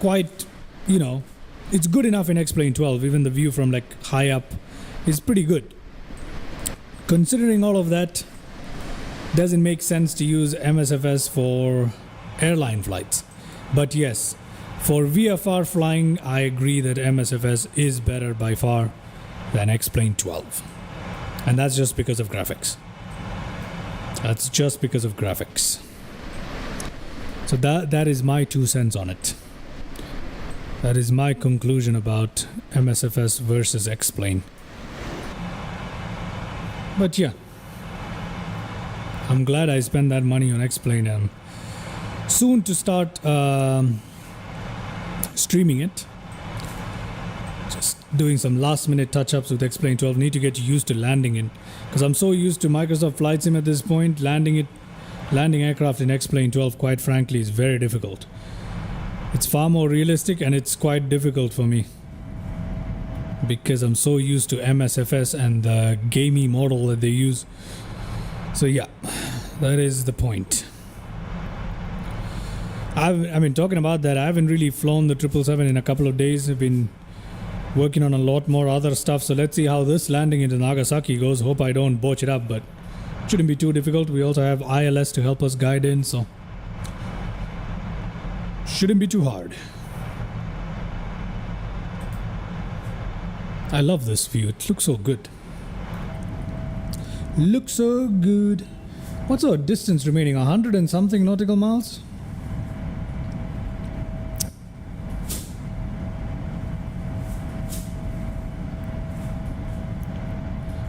quite, you know, it's good enough in X-Plane 12, even the view from like high up is pretty good. Considering all of that, doesn't make sense to use MSFS for airline flights. But yes, for VFR flying, I agree that MSFS is better by far than X-Plane 12. And that's just because of graphics. That's just because of graphics. So that is my 2 cents on it. That is my conclusion about MSFS versus X-Plane. But yeah, I'm glad I spent that money on X-Plane and soon to start streaming it. Just doing some last minute touch-ups with X-Plane 12. Need to get used to landing it, because I'm so used to Microsoft Flight Sim at this point. Landing aircraft in X-Plane 12, quite frankly, is very difficult. It's far more realistic and it's quite difficult for me because I'm so used to MSFS and the gamey model that they use. So yeah, that is the point. I mean, talking about that, I haven't really flown the 777 in a couple of days. I've been working on a lot more other stuff. So let's see how this landing into Nagasaki goes. Hope I don't botch it up, but shouldn't be too difficult. We also have ILS to help us guide in, so shouldn't be too hard. I love this view. It looks so good. Looks so good. What's our distance remaining? 100 and something nautical miles?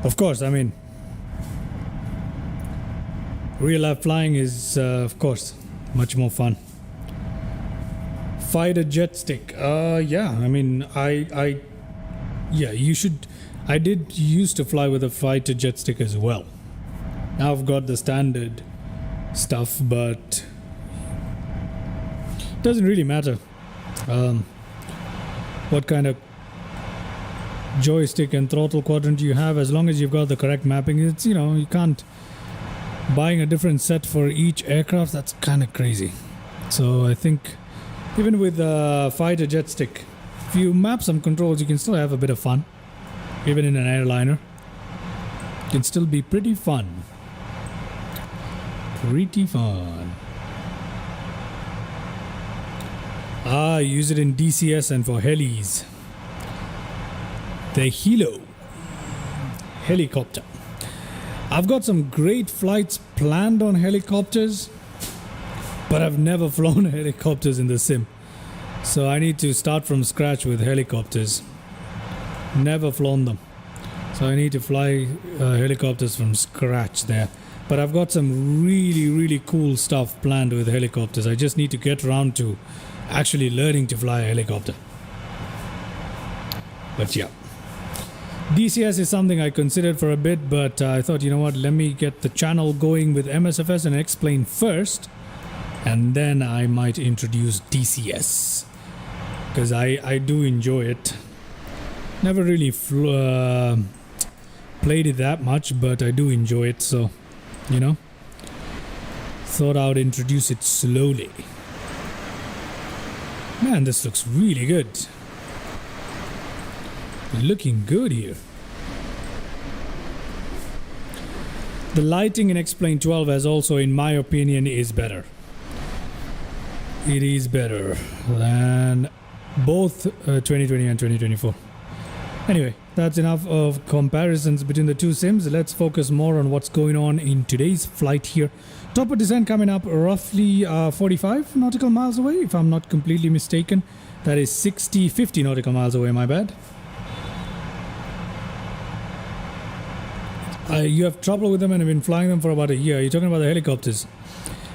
Of course, I mean, real life flying is, of course, much more fun. Fighter jet stick. Yeah, I mean, yeah, you should. I did used to fly with a fighter jet stick as well. Now I've got the standard stuff, but it doesn't really matter what kind of joystick and throttle quadrant you have, as long as you've got the correct mapping. It's, you know, you can't buying a different set for each aircraft. That's kind of crazy. So I think even with a fighter jet stick, if you map some controls, you can still have a bit of fun. Even in an airliner, it can still be pretty fun. Pretty fun. Use it in DCS and for helis. The Hilo helicopter. I've got some great flights planned on helicopters, but I've never flown helicopters in the sim. So I need to start from scratch with helicopters. Never flown them. So I need to fly helicopters from scratch there. But I've got some really, really cool stuff planned with helicopters. I just need to get around to actually learning to fly a helicopter. But yeah. DCS is something I considered for a bit, but I thought, you know what, let me get the channel going with MSFS and X-Plane first, and then I might introduce DCS, because I do enjoy it. Never really played it that much, but I do enjoy it, so, you know, thought I would introduce it slowly. Man, this looks really good. Looking good here. The lighting in X-Plane 12 as also, in my opinion, is better. It is better than both 2020 and 2024. Anyway, that's enough of comparisons between the two sims. Let's focus more on what's going on in today's flight here. Top of descent coming up roughly 45 nautical miles away, if I'm not completely mistaken. That is 50 nautical miles away, my bad. You have trouble with them and have been flying them for about a year. You're talking about the helicopters.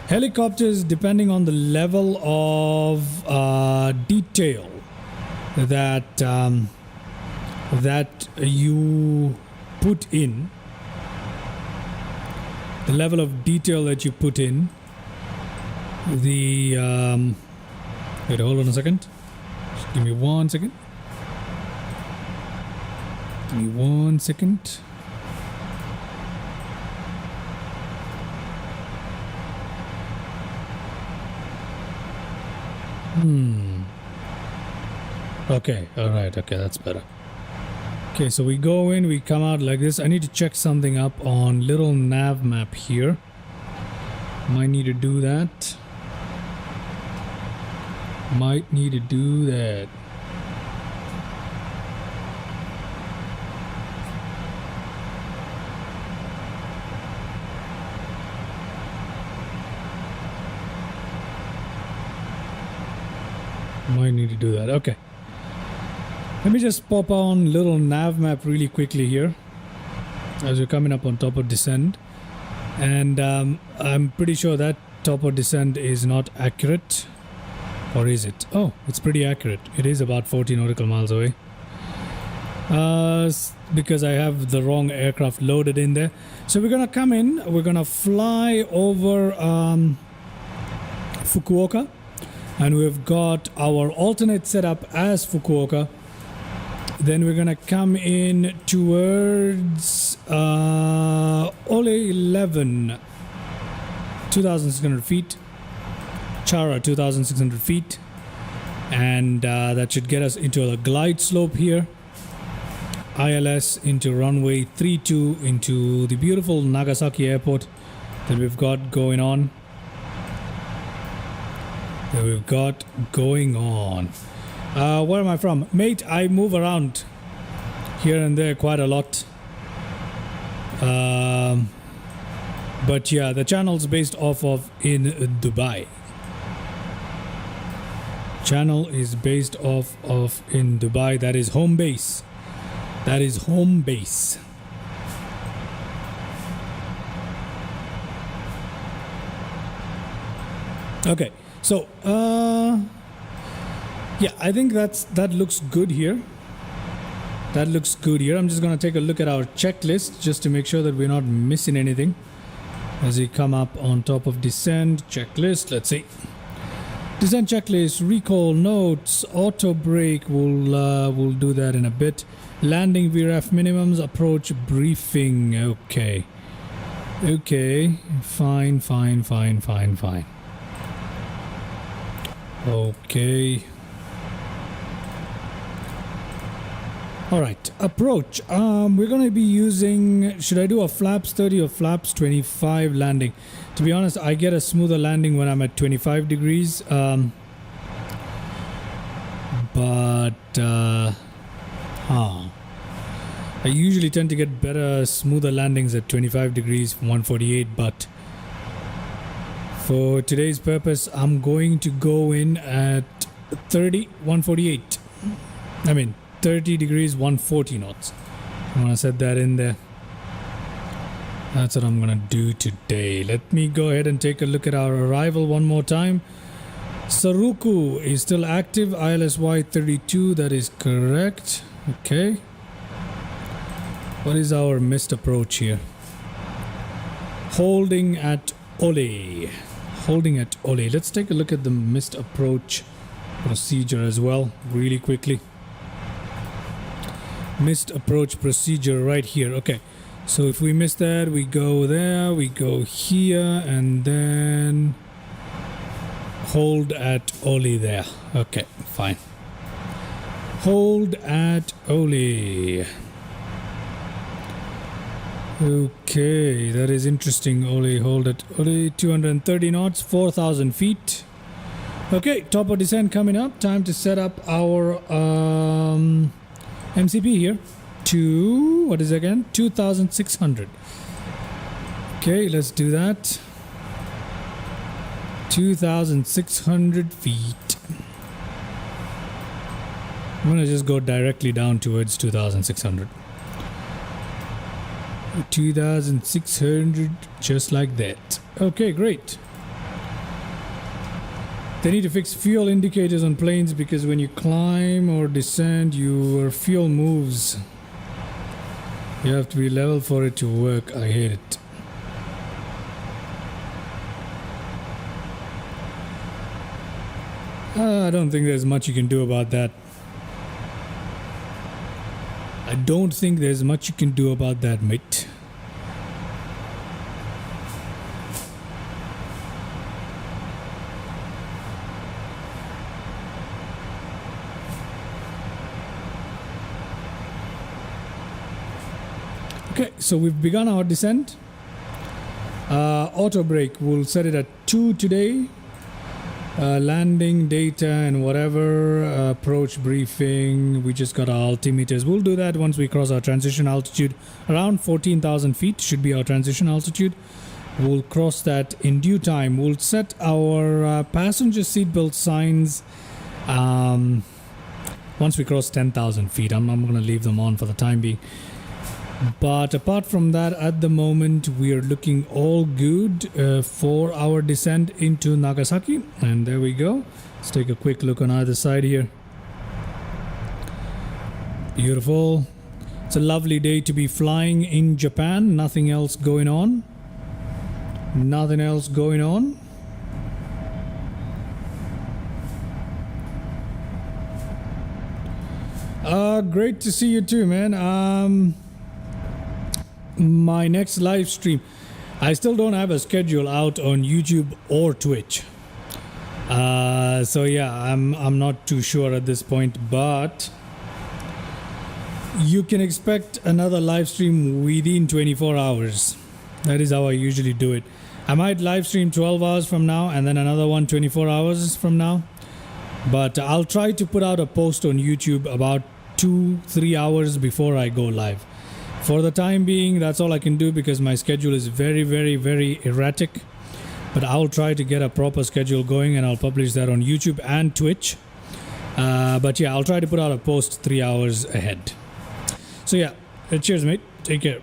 Helicopters, depending on the level of detail that you put in, the level of detail that you put in, the wait, hold on a second. Just give me 1 second. Give me 1 second. Okay, alright, okay, that's better. Okay, so we go in, we come out like this. I need to check something up on little nav map here. Might need to do that. Might need to do that. Might need to do that. Okay. Let me just pop on little nav map really quickly here as we're coming up on top of descent. And I'm pretty sure that top of descent is not accurate. Or is it? Oh, it's pretty accurate. It is about 40 nautical miles away. Because I have the wrong aircraft loaded in there. So we're going to come in. We're going to fly over Fukuoka. And we've got our alternate setup as Fukuoka. Then we're gonna come in towards Ole 11, 2,600 feet, Chara 2,600 feet, and that should get us into a glide slope here. ILS into runway 32 into the beautiful Nagasaki airport that we've got going on. Where am I from? Mate, I move around here and there quite a lot. But yeah, the channel's based off of in Dubai. Channel is based off of in Dubai. That is home base. That is home base. Okay, so yeah, I think that looks good here. That looks good here. I'm just going to take a look at our checklist just to make sure that we're not missing anything as we come up on top of descent. Checklist, let's see. Descent checklist, recall notes, auto brake, we'll do that in a bit. Landing VRF minimums, approach briefing. Okay. Okay, fine. Okay. All right, approach. We're going to be using, should I do a flaps 30 or flaps 25 landing? To be honest, I get a smoother landing when I'm at 25 degrees. I usually tend to get better, smoother landings at 25 degrees from 148, but for today's purpose, I'm going to go in at 148. I mean, 30 degrees, 140 knots. I'm gonna set that in there. That's what I'm gonna do today. Let me go ahead and take a look at our arrival one more time. Saruku is still active. ILSY 32, that is correct. Okay. What is our missed approach here? Holding at Ole. Holding at Ole. Let's take a look at the missed approach procedure as well, really quickly. Missed approach procedure right here. Okay, so if we miss that, we go there, we go here, and then hold at Ole there. Okay, fine. Hold at Ole. Okay, that is interesting. Ole, hold at Ole, 230 knots, 4,000 feet. Okay, top of descent coming up. Time to set up our MCP here to, what is it again? 2,600. Okay, let's do that. 2,600 feet. I'm gonna just go directly down towards 2,600. 2,600, just like that. Okay, great. They need to fix fuel indicators on planes because when you climb or descend, your fuel moves. You have to be level for it to work. I hate it. I don't think there's much you can do about that. I don't think there's much you can do about that, mate. Okay, so we've begun our descent. Auto brake, we'll set it at 2 today. Landing data and whatever, approach briefing, we just got our altimeters. We'll do that once we cross our transition altitude. Around 14,000 feet should be our transition altitude. We'll cross that in due time. We'll set our passenger seatbelt signs once we cross 10,000 feet. I'm going to leave them on for the time being. But apart from that, at the moment, we are looking all good for our descent into Nagasaki. And there we go. Let's take a quick look on either side here. Beautiful. It's a lovely day to be flying in Japan. Nothing else going on. Nothing else going on. Great to see you too, man. My next live stream, I still don't have a schedule out on YouTube or Twitch. So yeah, I'm not too sure at this point, but you can expect another live stream within 24 hours. That is how I usually do it. I might live stream 12 hours from now and then another one 24 hours from now. But I'll try to put out a post on YouTube about 2-3 hours before I go live. For the time being, that's all I can do because my schedule is very, very, very erratic. But I'll try to get a proper schedule going and I'll publish that on YouTube and Twitch. But yeah, I'll try to put out a post 3 hours ahead. So yeah, cheers, mate. Take care.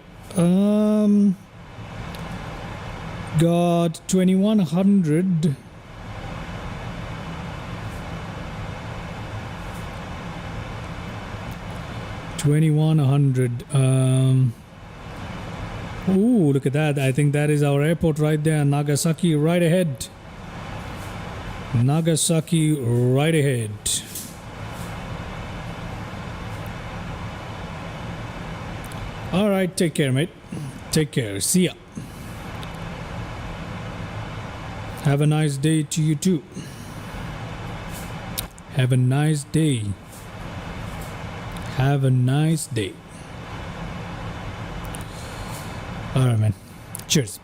Got 2100. Ooh, look at that. I think that is our airport right there. Nagasaki right ahead. Nagasaki right ahead. All right, take care, mate. Take care. See ya. Have a nice day to you too. Have a nice day. Have a nice day. Alright, man. Cheers.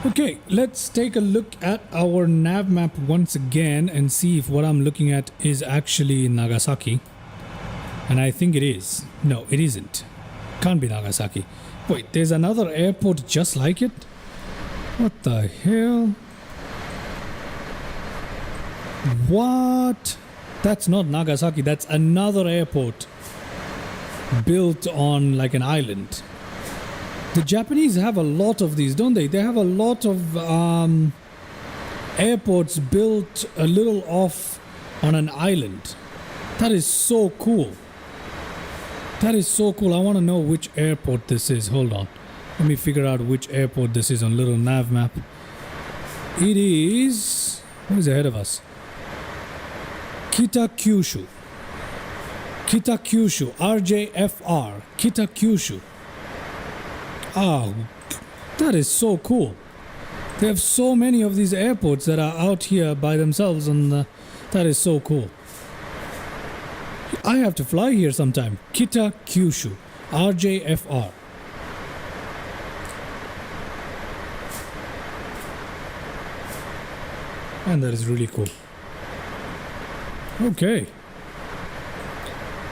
Okay, let's take a look at our nav map once again and see if what I'm looking at is actually Nagasaki. And I think it is. No, it isn't. Can't be Nagasaki. Wait, there's another airport just like it? What the hell? What? That's not Nagasaki, that's another airport built on like an island. The Japanese have a lot of these, don't they? They have a lot of airports built a little off on an island. That is so cool. That is so cool. I want to know which airport this is. Hold on. Let me figure out which airport this is on little nav map. It is... what is ahead of us? Kita-Kyushu. Kita-Kyushu. RJFR. Kita-Kyushu. Oh, that is so cool. They have so many of these airports that are out here by themselves, and that is so cool. I have to fly here sometime. Kita-Kyushu. RJFR. And that is really cool. Okay.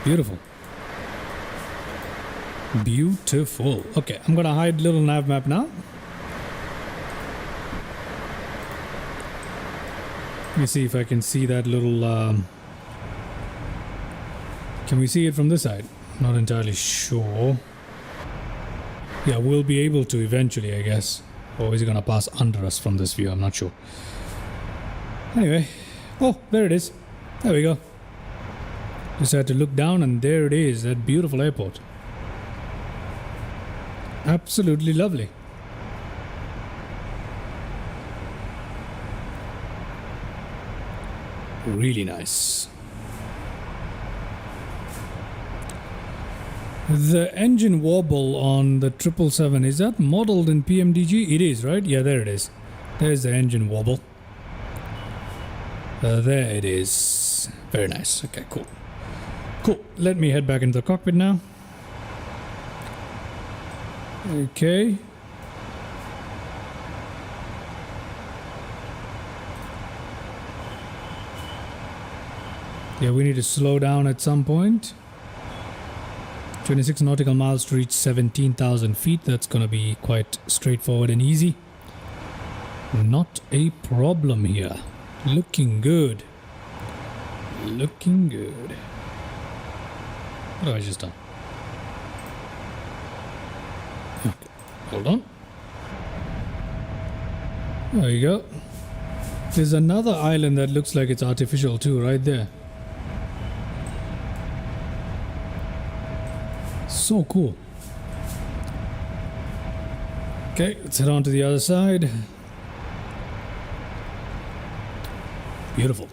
Beautiful. Beautiful. Okay, I'm gonna hide little nav map now. Let me see if I can see that little... Can we see it from this side? Not entirely sure. Yeah, we'll be able to eventually, I guess. Or is it gonna pass under us from this view? I'm not sure. Anyway. Oh, there it is. There we go. Just had to look down and there it is, that beautiful airport. Absolutely lovely. Really nice. The engine wobble on the 777, is that modeled in PMDG? It is, right? Yeah, there it is. There's the engine wobble. There it is. Very nice. Okay, cool. Cool. Let me head back into the cockpit now. Okay. Yeah, we need to slow down at some point. 26 nautical miles to reach 17,000 feet. That's going to be quite straightforward and easy. Not a problem here. Looking good. Looking good. What have I just done? Okay, hold on. There you go. There's another island that looks like it's artificial too, right there. So cool. Okay, let's head on to the other side. Beautiful.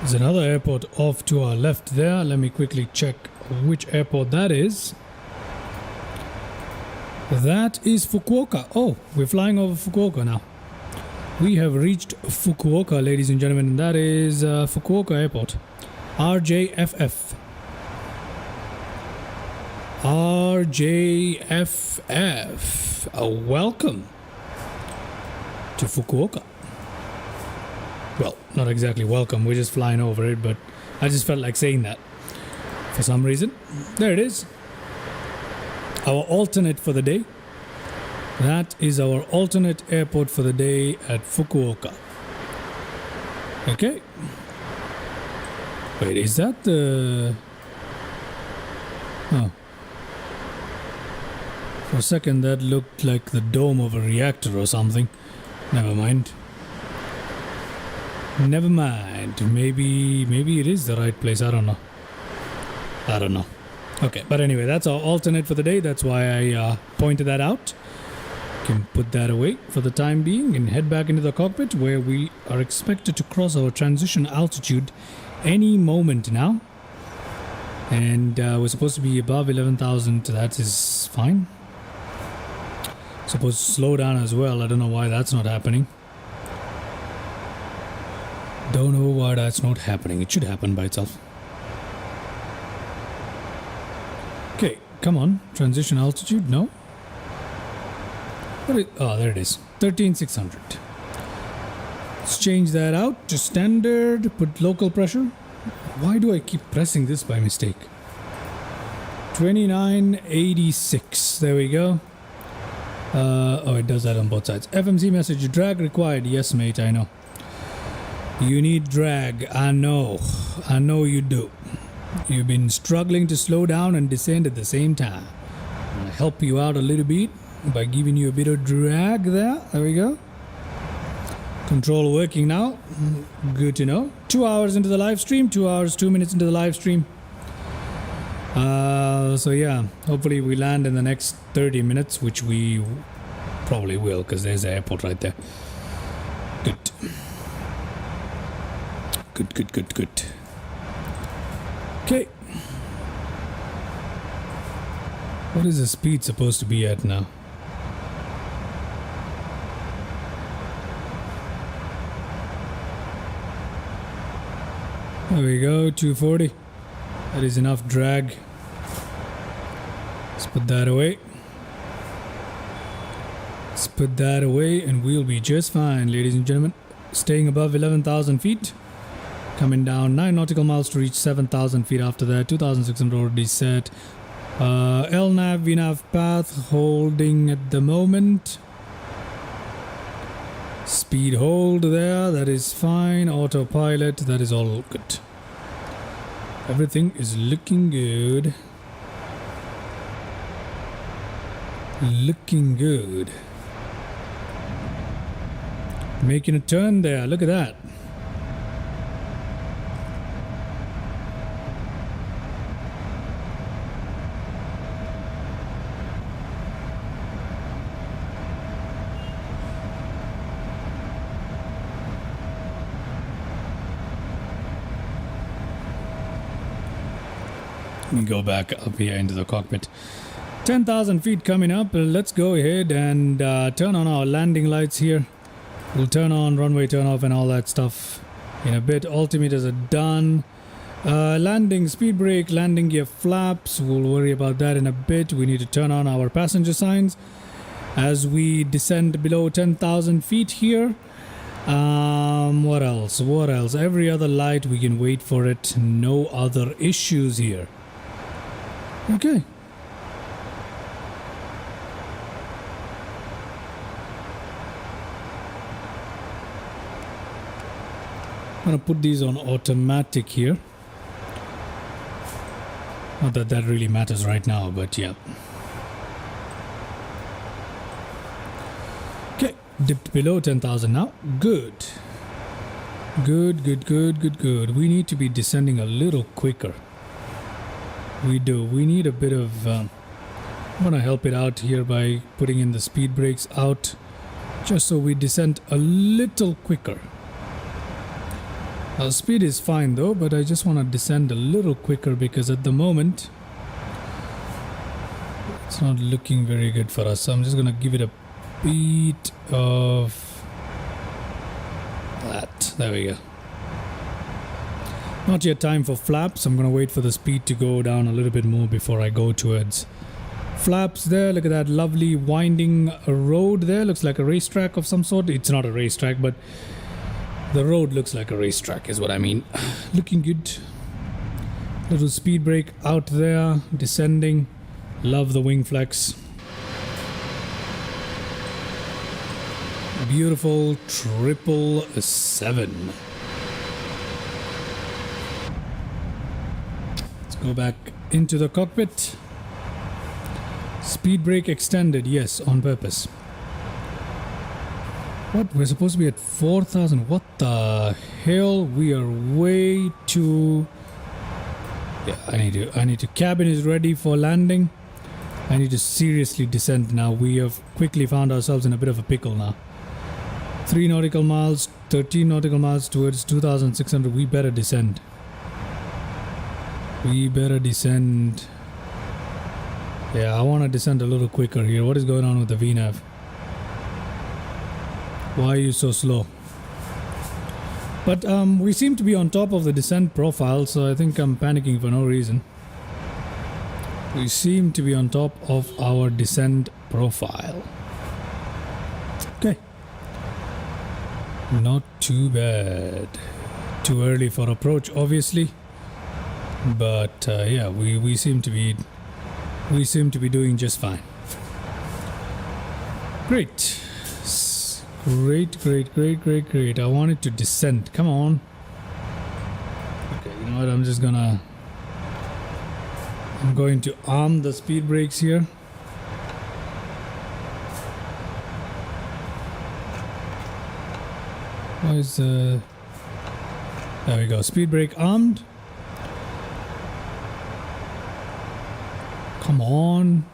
There's another airport off to our left there. Let me quickly check which airport that is. That is Fukuoka. Oh, we're flying over Fukuoka now. We have reached Fukuoka, ladies and gentlemen, and that is Fukuoka Airport. RJFF. RJFF. Welcome to Fukuoka. Well, not exactly welcome, we're just flying over it, but I just felt like saying that for some reason. There it is. Our alternate for the day. That is our alternate airport for the day at Fukuoka. Okay. Wait, is that the... Oh. For a second that looked like the dome of a reactor or something. Never mind. Never mind. Maybe it is the right place. I don't know. Okay, but anyway, that's our alternate for the day. That's why I pointed that out. Can put that away for the time being and head back into the cockpit, where we are expected to cross our transition altitude any moment now. And we're supposed to be above 11,000. That is fine. Supposed to slow down as well. I don't know why that's not happening. Don't know why that's not happening. It should happen by itself. Okay, come on. Transition altitude, no? Oh, there it is. 13,600. Let's change that out to standard. Put local pressure. Why do I keep pressing this by mistake? 2986. There we go. Oh, it does that on both sides. FMC message. Drag required. Yes, mate, I know. You need drag. I know you do. You've been struggling to slow down and descend at the same time. I'm going to help you out a little bit by giving you a bit of drag there. There we go. Control working now. Good to know. 2 hours into the live stream. 2 hours, 2 minutes into the live stream. So yeah, hopefully we land in the next 30 minutes, which we probably will, because there's the airport right there. Good. Good. Okay. What is the speed supposed to be at now? There we go, 240. That is enough drag. Let's put that away. Let's put that away and we'll be just fine, ladies and gentlemen. Staying above 11,000 feet. Coming down 9 nautical miles to reach 7,000 feet after that. 2,600 already set. LNAV, VNAV path holding at the moment. Speed hold there, that is fine. Autopilot, that is all good. Everything is looking good. Looking good. Making a turn there, look at that. Let me go back up here into the cockpit. 10,000 feet coming up. Let's go ahead and turn on our landing lights here. We'll turn on runway turn off and all that stuff in a bit. Altimeters are done. Landing speed brake, landing gear flaps. We'll worry about that in a bit. We need to turn on our passenger signs as we descend below 10,000 feet here. What else? Every other light, we can wait for it. No other issues here. Okay. I'm gonna put these on automatic here. Not that that really matters right now, but yeah. Okay, dipped below 10,000 now. Good. Good. We need to be descending a little quicker. We do. We need a bit of... I'm going to help it out here by putting in the speed brakes out, just so we descend a little quicker. Our speed is fine though, but I just want to descend a little quicker because at the moment it's not looking very good for us. So I'm just going to give it a bit of that. There we go. Not yet time for flaps. I'm going to wait for the speed to go down a little bit more before I go towards flaps there. Look at that lovely winding road there. Looks like a racetrack of some sort. It's not a racetrack, but the road looks like a racetrack is what I mean. Looking good. Little speed brake out there. Descending. Love the wing flex. Beautiful 777. Go back into the cockpit. Speed brake extended, yes, on purpose. What? We're supposed to be at 4,000. What the hell? We are way too... Yeah, I need to... Cabin is ready for landing. I need to seriously descend now. We have quickly found ourselves in a bit of a pickle now. 3 nautical miles, 13 nautical miles towards 2,600. We better descend. We better descend. Yeah, I want to descend a little quicker here. What is going on with the VNAV? Why are you so slow? But we seem to be on top of the descent profile, so I think I'm panicking for no reason. We seem to be on top of our descent profile. Okay. Not too bad. Too early for approach, obviously. But yeah, we seem to be doing just fine. Great. Great. I want it to descend. Come on. Okay, you know what? I'm going to arm the speed brakes here. Why is the... There we go. Speed brake armed. Come on.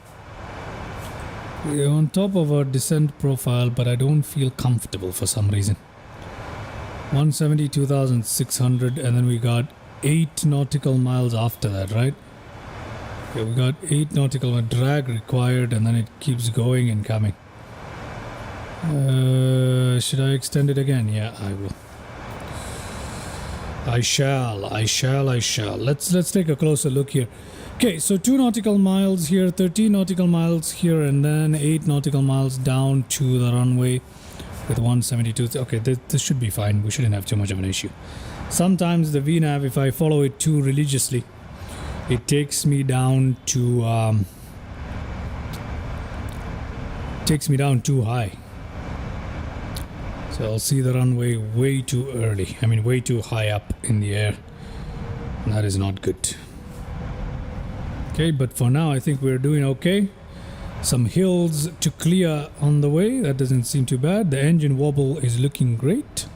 We're on top of our descent profile, but I don't feel comfortable for some reason. 172,600, and then we got 8 nautical miles after that, right? Okay, we got 8 nautical miles drag required, and then it keeps going and coming. Should I extend it again? Yeah, I will. I shall. Let's take a closer look here. Okay, so 2 nautical miles here, 13 nautical miles here, and then 8 nautical miles down to the runway with 172. Okay, this should be fine. We shouldn't have too much of an issue. Sometimes the VNAV, if I follow it too religiously, it takes me down to too high. So I'll see the runway way too early. I mean, way too high up in the air. That is not good. Okay, but for now I think we're doing okay. Some hills to clear on the way. That doesn't seem too bad. The engine wobble is looking great.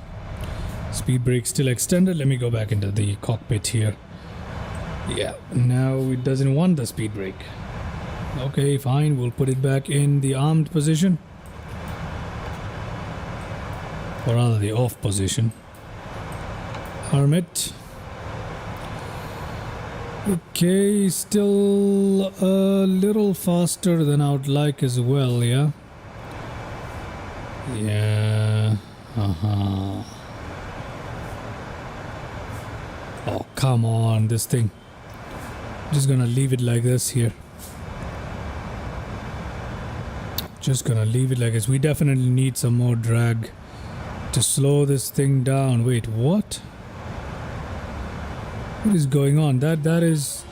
Speed brake still extended. Let me go back into the cockpit here. Yeah, now it doesn't want the speed brake. Okay, fine. We'll put it back in the armed position. Or rather the off position. Arm it. Okay, still a little faster than I would like as well, yeah? Yeah. Oh, come on, this thing. Just gonna leave it like this here. Just gonna leave it like this. We definitely need some more drag to slow this thing down. Wait, what? What is going on? That is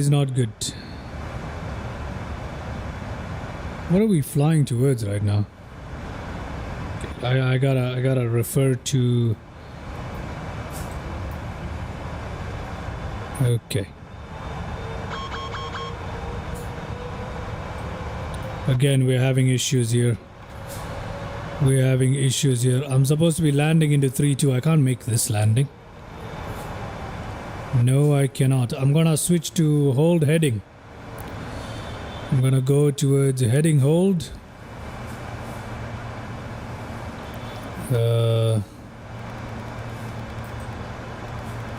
not good. What are we flying towards right now? I gotta refer to... Okay. Again, we're having issues here. I'm supposed to be landing into 3-2. I can't make this landing. No, I cannot. I'm gonna switch to hold heading. I'm gonna go towards heading hold.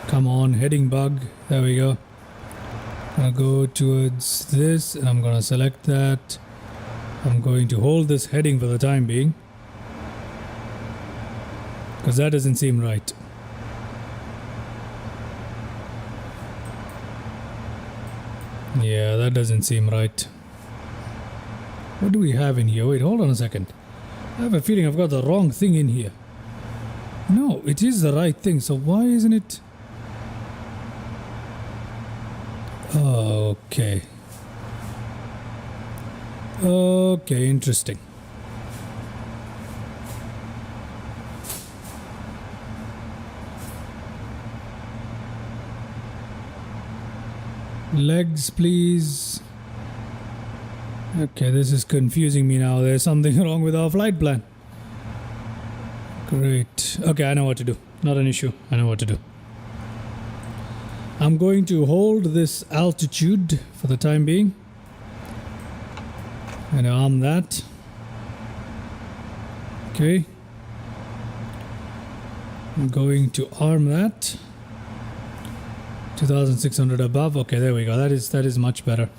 Come on, heading bug. There we go. I'm gonna go towards this and I'm gonna select that. I'm going to hold this heading for the time being, because that doesn't seem right. Yeah, that doesn't seem right. What do we have in here? Wait, hold on a second. I have a feeling I've got the wrong thing in here. No, it is the right thing, so why isn't it? Okay. Okay, interesting. Legs, please. Okay, this is confusing me now. There's something wrong with our flight plan. Great. Okay, I know what to do. Not an issue. I know what to do. I'm going to hold this altitude for the time being. And arm that. Okay. I'm going to arm that. 2600 above. Okay, there we go. That is much better.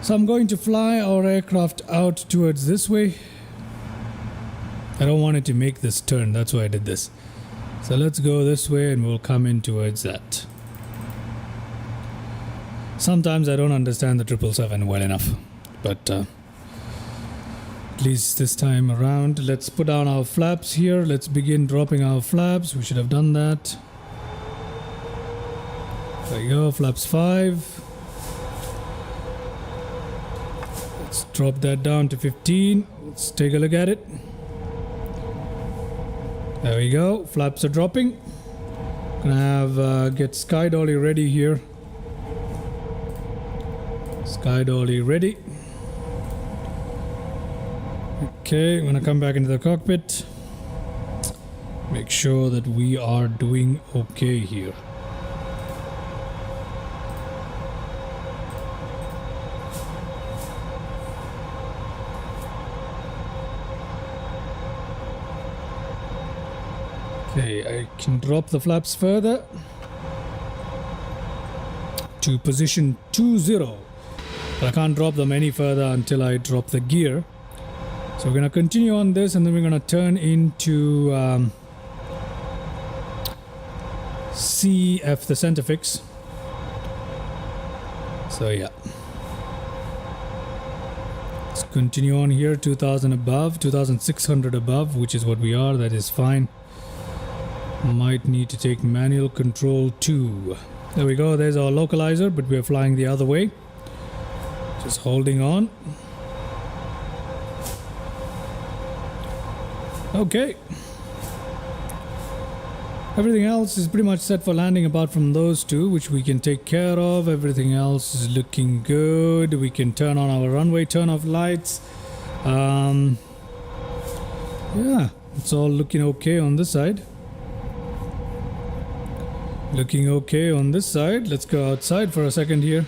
So I'm going to fly our aircraft out towards this way. I don't want it to make this turn. That's why I did this. So let's go this way and we'll come in towards that. Sometimes I don't understand the 777 well enough. But at least this time around, let's put down our flaps here. Let's begin dropping our flaps. We should have done that. There you go, flaps 5. Let's drop that down to 15. Let's take a look at it. There we go, flaps are dropping. Gonna have get sky dolly ready here. Sky dolly ready. Okay, I'm gonna come back into the cockpit. Make sure that we are doing okay here. Okay, I can drop the flaps further to position 20, but I can't drop them any further until I drop the gear. So we're going to continue on this and then we're going to turn into CF, the center fix. So yeah. Let's continue on here, 2000 above, 2600 above, which is what we are. That is fine. Might need to take manual control 2. There we go, there's our localizer, but we're flying the other way. Just holding on. Okay. Everything else is pretty much set for landing apart from those two, which we can take care of. Everything else is looking good. We can turn on our runway turn-off lights. Yeah, it's all looking okay on this side. Looking okay on this side. Let's go outside for a second here.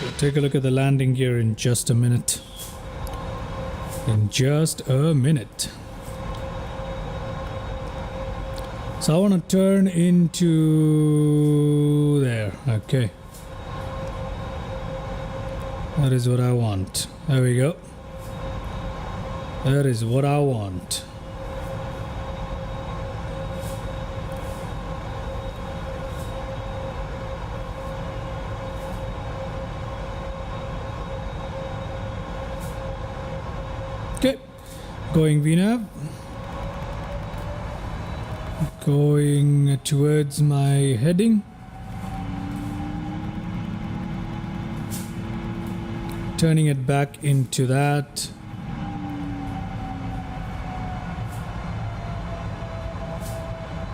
We'll take a look at the landing gear in just a minute. In just a minute. So I want to turn into there. Okay. That is what I want. There we go. That is what I want. Okay, going VNAV. Going towards my heading. Turning it back into that.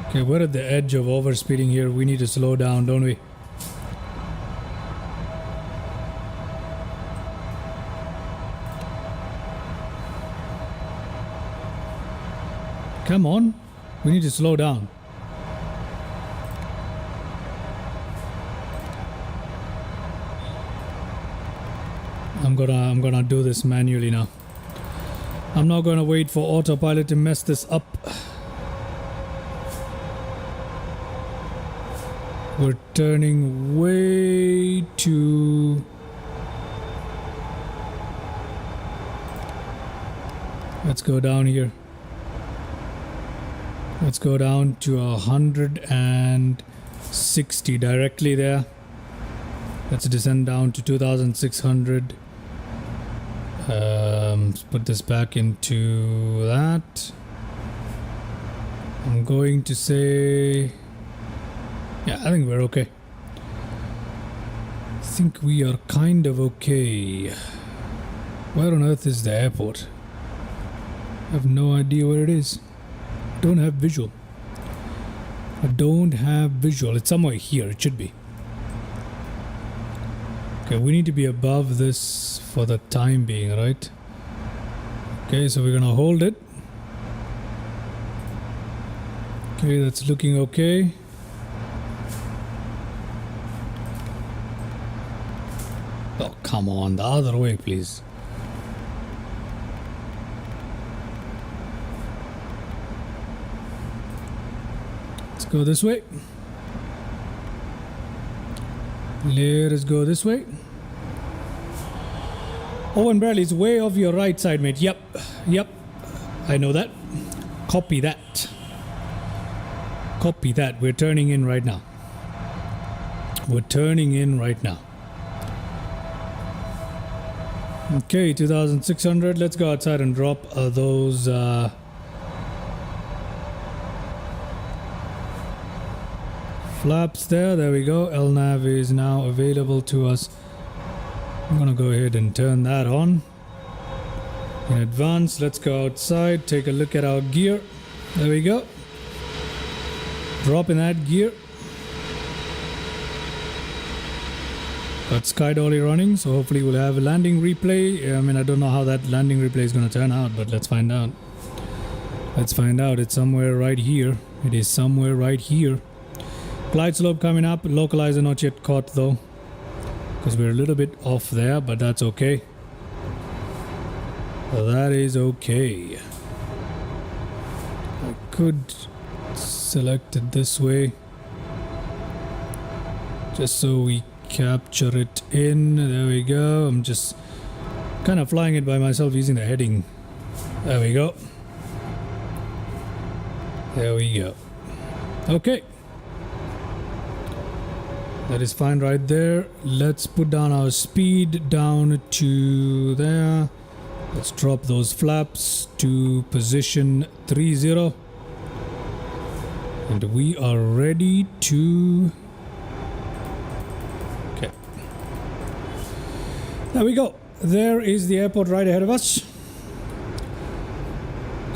Okay, we're at the edge of overspeeding here. We need to slow down, don't we? Come on, we need to slow down. I'm gonna do this manually now. I'm not gonna wait for autopilot to mess this up. We're turning way too... Let's go down here. Let's go down to 160 directly there. Let's descend down to 2600. Let's put this back into that. I'm going to say... Yeah, I think we're okay. I think we are kind of okay. Where on earth is the airport? I have no idea where it is. Don't have visual. I don't have visual. It's somewhere here. It should be. Okay, we need to be above this for the time being, right? Okay, so we're gonna hold it. Okay, that's looking okay. Oh, come on, the other way, please. Let's go this way. Let us go this way. Oh, and Bradley, it's way off your right side, mate. Yep, yep. I know that. Copy that. Copy that. We're turning in right now. We're turning in right now. Okay, 2,600. Let's go outside and drop those flaps there. There we go. LNAV is now available to us. I'm gonna go ahead and turn that on in advance. Let's go outside, take a look at our gear. There we go. Drop in that gear. Got sky dolly running, so hopefully we'll have a landing replay. I mean, I don't know how that landing replay is going to turn out, but let's find out. Let's find out. It's somewhere right here. It is somewhere right here. Glide slope coming up. Localizer not yet caught though, because we're a little bit off there, but that's okay. That is okay. I could select it this way, just so we capture it in. There we go. I'm just kind of flying it by myself using the heading. There we go. There we go. Okay. That is fine right there. Let's put down our speed down to there. Let's drop those flaps to position 30. And we are ready to... Okay. There we go. There is the airport right ahead of us.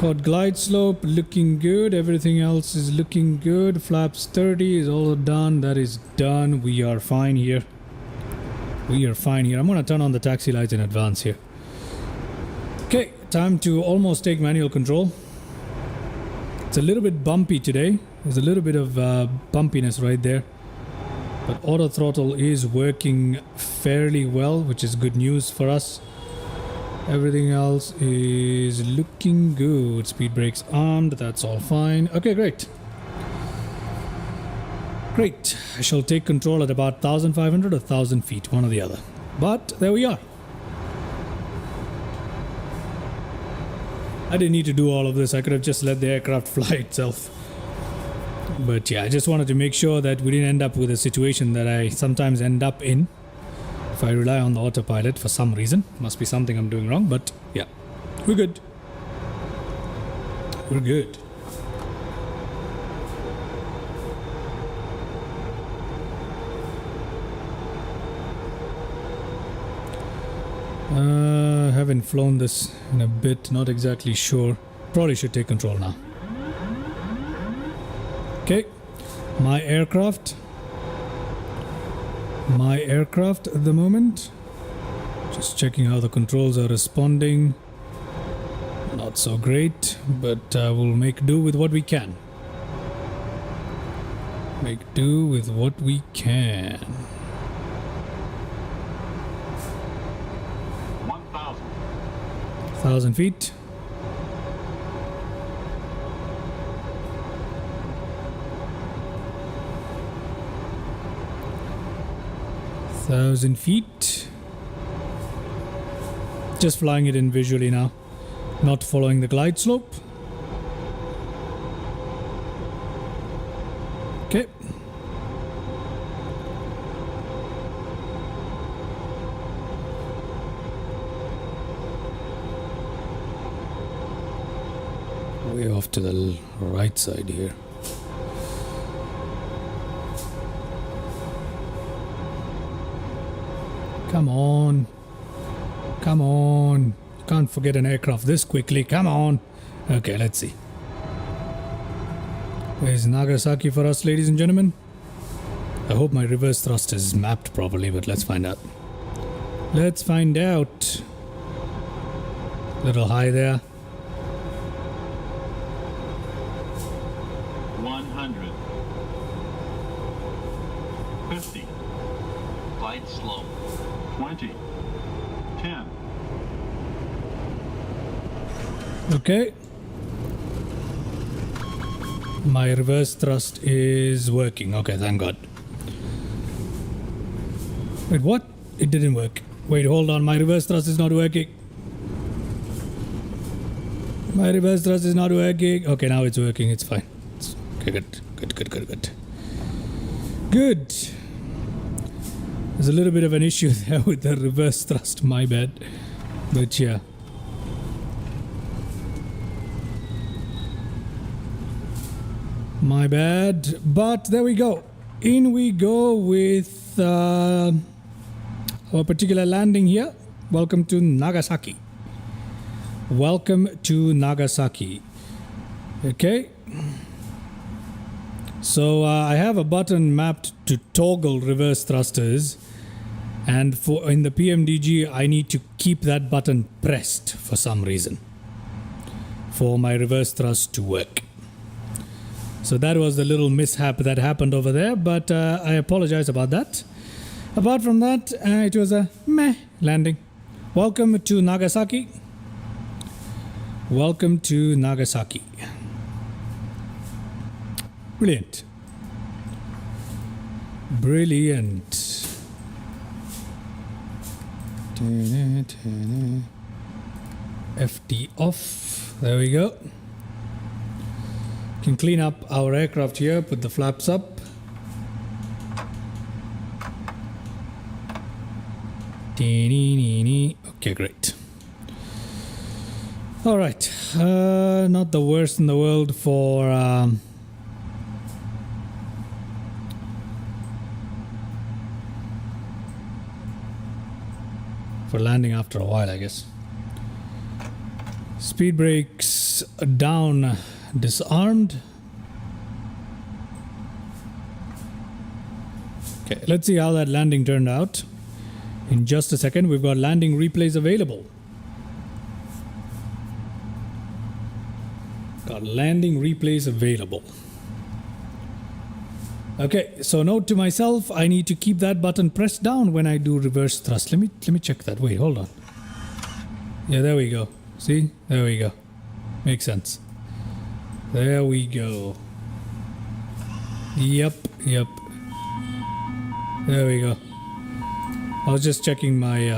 Got glide slope looking good. Everything else is looking good. Flaps 30 is all done. That is done. We are fine here. We are fine here. I'm going to turn on the taxi lights in advance here. Okay, time to almost take manual control. It's a little bit bumpy today. There's a little bit of bumpiness right there. But auto throttle is working fairly well, which is good news for us. Everything else is looking good. Speed brakes armed. That's all fine. Okay, great. Great. I shall take control at about 1,500 or 1,000 feet, one or the other. But there we are. I didn't need to do all of this. I could have just let the aircraft fly itself. But yeah, I just wanted to make sure that we didn't end up with a situation that I sometimes end up in if I rely on the autopilot for some reason. Must be something I'm doing wrong, but yeah, we're good. We're good. Haven't flown this in a bit, not exactly sure. Probably should take control now. Okay, my aircraft at the moment. Just checking how the controls are responding. Not so great, but we'll make do with what we can. Make do with what we can. 1,000 feet. .000 feet. Just flying it in visually now, not following the glide slope. Okay. Way off to the right side here. Come on. Come on. Can't forget an aircraft this quickly. Come on. Okay, let's see. Where's Nagasaki for us, ladies and gentlemen? I hope my reverse thrust is mapped properly, but let's find out. Let's find out. Little high there. 100. 50. Flight slow. 20. 10. Okay. My reverse thrust is working. Okay, thank God. Wait, what? It didn't work. Wait, hold on. My reverse thrust is not working. My reverse thrust is not working. Okay, now it's working. It's fine. Okay, good. Good. There's a little bit of an issue there with the reverse thrust. My bad. But yeah. My bad. But there we go. In we go with our particular landing here. Welcome to Nagasaki. Welcome to Nagasaki. Okay. So I have a button mapped to toggle reverse thrusters, and in the PMDG I need to keep that button pressed for some reason for my reverse thrust to work. So that was the little mishap that happened over there, but I apologize about that. Apart from that, it was a meh landing. Welcome to Nagasaki. Welcome to Nagasaki. Brilliant. Brilliant. FT off. There we go. Can clean up our aircraft here, put the flaps up. Okay, great. All right, not the worst in the world for landing after a while, I guess. Speed brakes down, disarmed. Okay, let's see how that landing turned out. In just a second, we've got landing replays available. Got landing replays available. Okay, so note to myself, I need to keep that button pressed down when I do reverse thrust. Let me check that. Wait, hold on. Yeah, there we go. See? There we go. Makes sense. There we go. Yep. There we go. I was just checking my...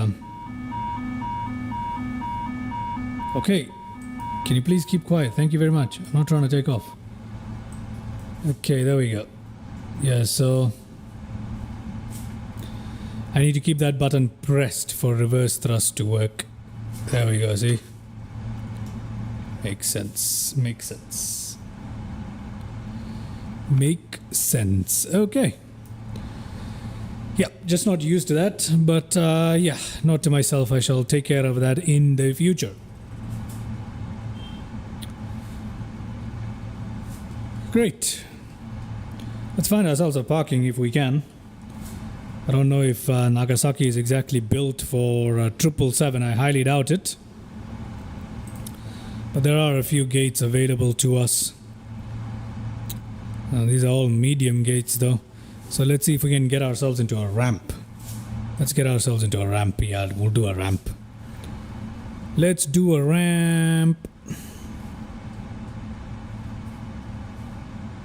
Okay. Can you please keep quiet? Thank you very much. I'm not trying to take off. Okay, there we go. Yeah, so... I need to keep that button pressed for reverse thrust to work. There we go, see? Makes sense. Makes sense. Make sense. Okay. Yeah, just not used to that, but yeah, note to myself, I shall take care of that in the future. Great. Let's find ourselves a parking if we can. I don't know if Nagasaki is exactly built for 777. I highly doubt it. But there are a few gates available to us. These are all medium gates though. So let's see if we can get ourselves into a ramp. Let's get ourselves into a ramp. Yeah, we'll do a ramp. Let's do a ramp.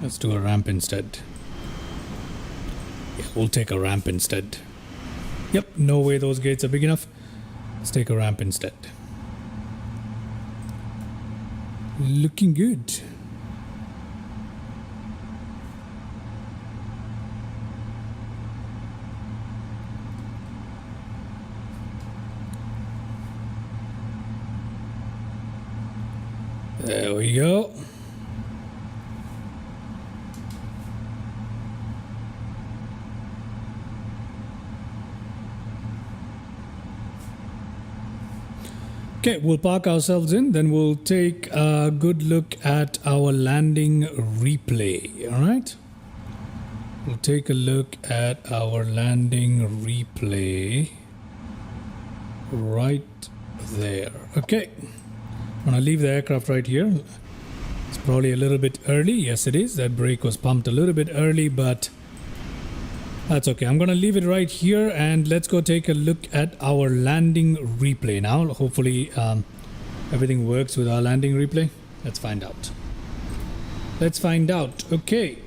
Let's do a ramp instead. Yeah, we'll take a ramp instead. Yep, no way those gates are big enough. Let's take a ramp instead. Looking good. There we go. Okay, we'll park ourselves in, then we'll take a good look at our landing replay, all right? We'll take a look at our landing replay. right there. Okay, I'm gonna leave the aircraft right here. It's probably a little bit early. Yes, it is. That brake was pumped a little bit early, but that's okay. I'm gonna leave it right here, and let's go take a look at our landing replay now. Hopefully everything works with our landing replay. Let's find out. Let's find out. Okay.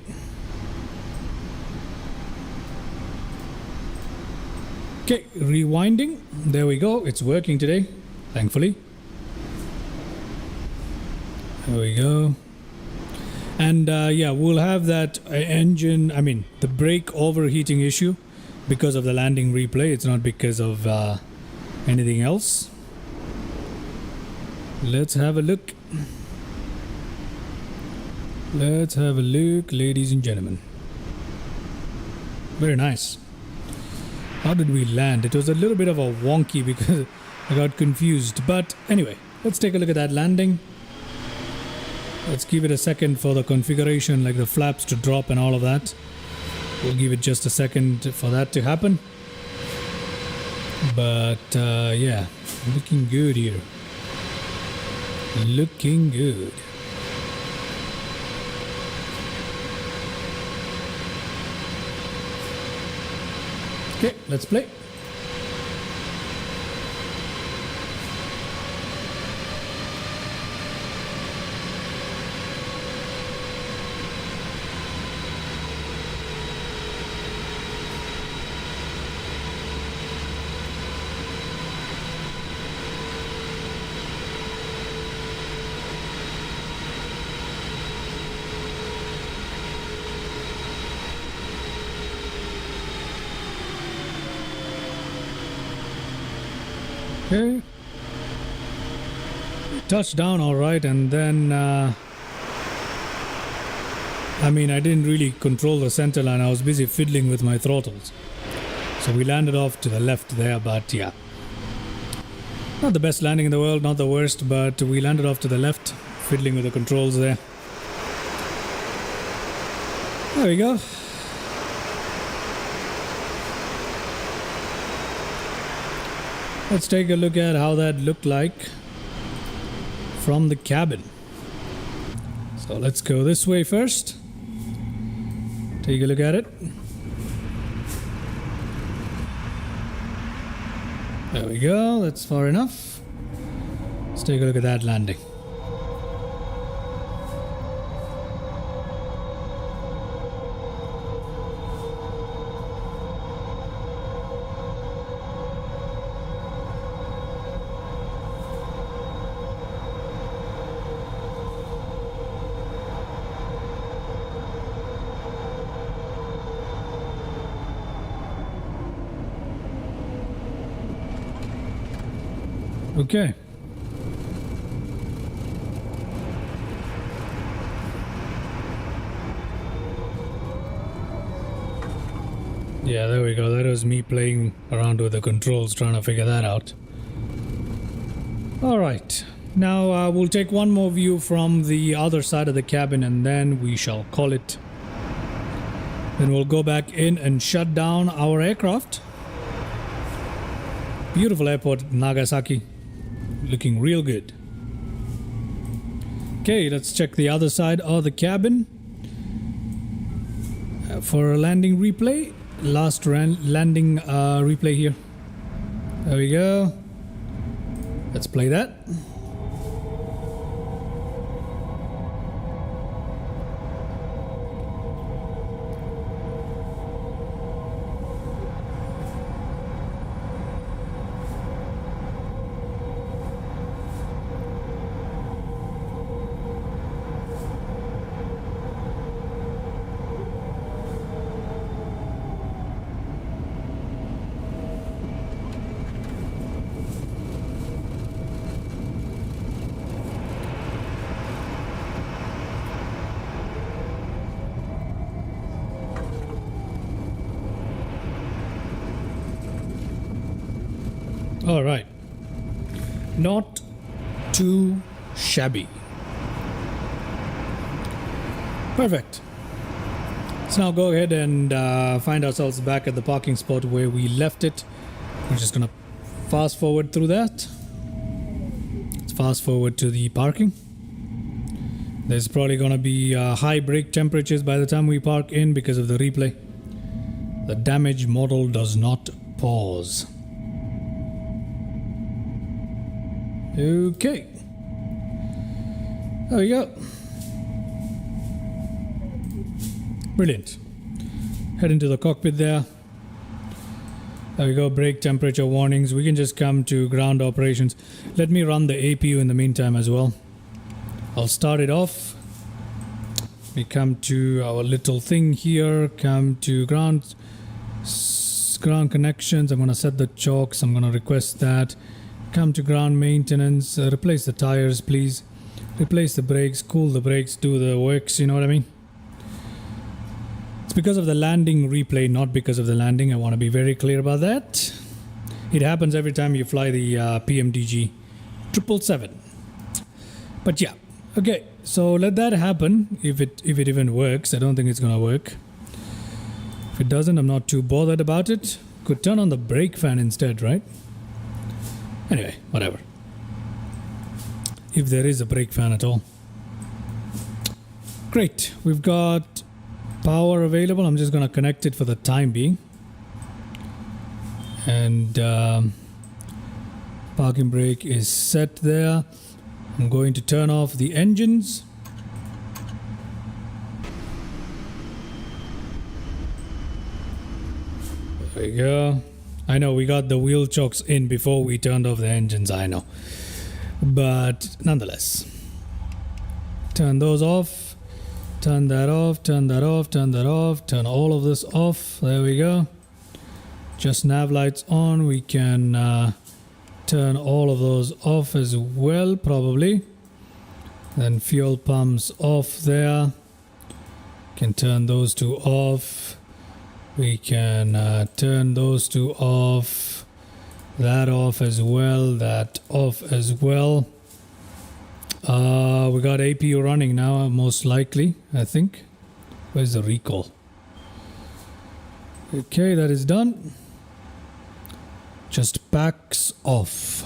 Okay, rewinding. There we go. It's working today, thankfully. There we go. And yeah, we'll have that the brake overheating issue because of the landing replay. It's not because of anything else. Let's have a look. Let's have a look, ladies and gentlemen. Very nice. How did we land? It was a little bit of a wonky because I got confused. But anyway, let's take a look at that landing. Let's give it a second for the configuration, like the flaps to drop and all of that. We'll give it just a second for that to happen. But yeah, looking good here. Looking good. Okay, let's play. Okay. Touched down all right, and then I didn't really control the center line. I was busy fiddling with my throttles, so we landed off to the left there. But yeah, not the best landing in the world, not the worst, but we landed off to the left, fiddling with the controls there. There we go. Let's take a look at how that looked like from the cabin. So let's go this way first. Take a look at it. There we go, that's far enough. Let's take a look at that landing. Okay. Yeah, there we go. That was me playing around with the controls, trying to figure that out. Alright. Now we'll take one more view from the other side of the cabin, and then we shall call it. Then we'll go back in and shut down our aircraft. Beautiful airport, Nagasaki. Looking real good. Okay, let's check the other side of the cabin for a landing replay. Last landing replay here. There we go. Let's play that. All right, not too shabby. Perfect. Let's now go ahead and find ourselves back at the parking spot where we left it. We're just gonna fast forward through that. Let's fast forward to the parking. There's probably going to be high brake temperatures by the time we park in because of the replay. The damage model does not pause. Okay. There we go. Brilliant. Head into the cockpit there. There we go, brake temperature warnings. We can just come to ground operations. Let me run the APU in the meantime as well. I'll start it off. We come to our little thing here, come to ground connections. I'm going to set the chocks. I'm going to request that. Come to ground maintenance. Replace the tires, please. Replace the brakes, cool the brakes, do the works, you know what I mean? It's because of the landing replay, not because of the landing. I want to be very clear about that. It happens every time you fly the PMDG 777. But yeah, okay. So let that happen. If it even works, I don't think it's gonna work. If it doesn't, I'm not too bothered about it. Could turn on the brake fan instead, right? Anyway, whatever. If there is a brake fan at all. Great. We've got power available. I'm just gonna connect it for the time being. And parking brake is set there. I'm going to turn off the engines. There we go. I know we got the wheel chocks in before we turned off the engines, I know. But nonetheless. Turn those off. Turn that off, turn that off, turn that off. Turn all of this off. There we go. Just nav lights on. We can turn all of those off as well, probably. Then fuel pumps off there. Can turn those two off. We can turn those two off. That off as well. That off as well. We got APU running now, most likely, I think. Where's the recall? Okay, that is done. Just packs off.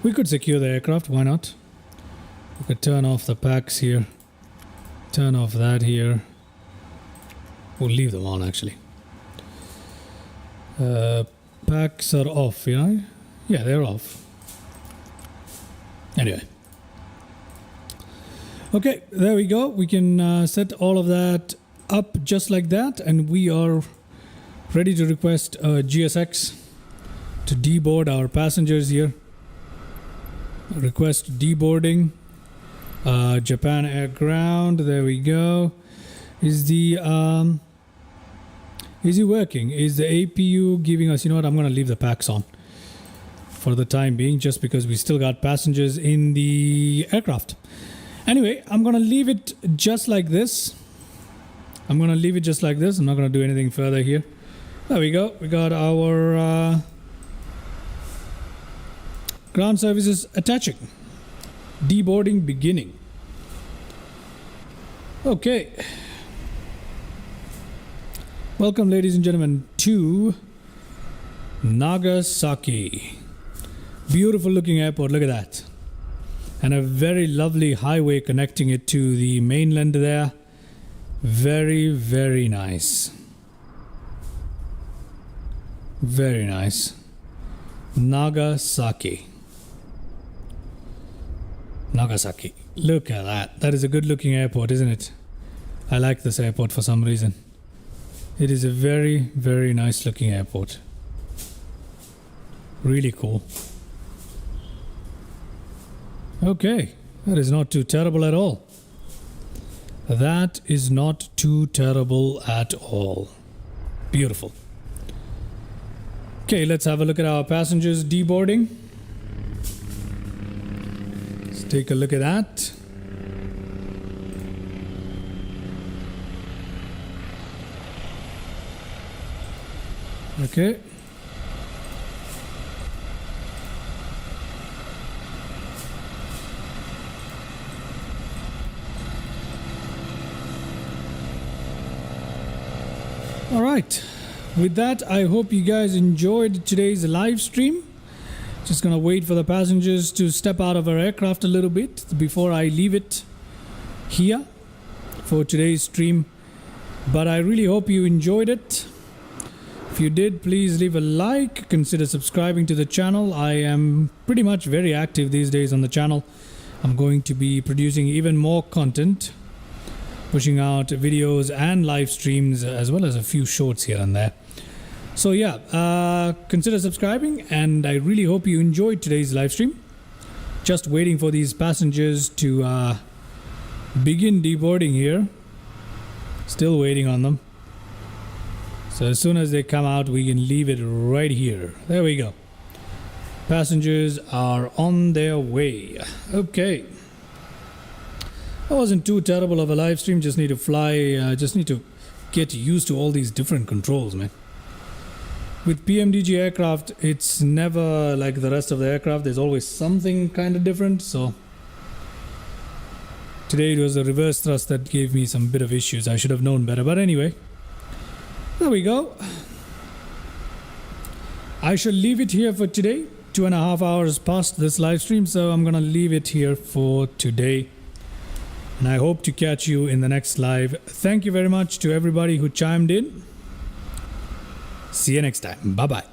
We could secure the aircraft, why not? We could turn off the packs here. Turn off that here. We'll leave them on actually. Packs are off, you know? Yeah, they're off. Anyway. Okay, there we go. We can set all of that up just like that, and we are ready to request GSX to deboard our passengers here. Request deboarding. Japan Air Ground. There we go. Is he working? Is the APU giving us? You know what? I'm going to leave the packs on for the time being, just because we still got passengers in the aircraft. Anyway, I'm going to leave it just like this. I'm not going to do anything further here. There we go. We got our ground services attaching. Deboarding beginning. Okay. Welcome, ladies and gentlemen, to Nagasaki. Beautiful looking airport. Look at that. And a very lovely highway connecting it to the mainland there. Very, very nice. Very nice. Nagasaki. Nagasaki. Look at that. That is a good looking airport, isn't it? I like this airport for some reason. It is a very, very nice looking airport. Really cool. Okay, that is not too terrible at all. That is not too terrible at all. Beautiful. Okay, let's have a look at our passengers deboarding. Let's take a look at that. Okay. All right. With that, I hope you guys enjoyed today's live stream. Just gonna wait for the passengers to step out of our aircraft a little bit before I leave it here for today's stream. But I really hope you enjoyed it. If you did, please leave a like, consider subscribing to the channel. I am pretty much very active these days on the channel. I'm going to be producing even more content, pushing out videos and live streams, as well as a few shorts here and there. So yeah, consider subscribing, and I really hope you enjoyed today's live stream. Just waiting for these passengers to begin deboarding here. Still waiting on them. So as soon as they come out, we can leave it right here. There we go. Passengers are on their way. Okay. That wasn't too terrible of a live stream. Just need to fly. Just need to get used to all these different controls, man. With PMDG aircraft, it's never like the rest of the aircraft. There's always something kind of different. So today it was a reverse thrust that gave me some bit of issues. I should have known better. But anyway, there we go. I shall leave it here for today. 2.5 hours past this live stream, so I'm gonna leave it here for today. And I hope to catch you in the next live. Thank you very much to everybody who chimed in. See you next time. Bye-bye.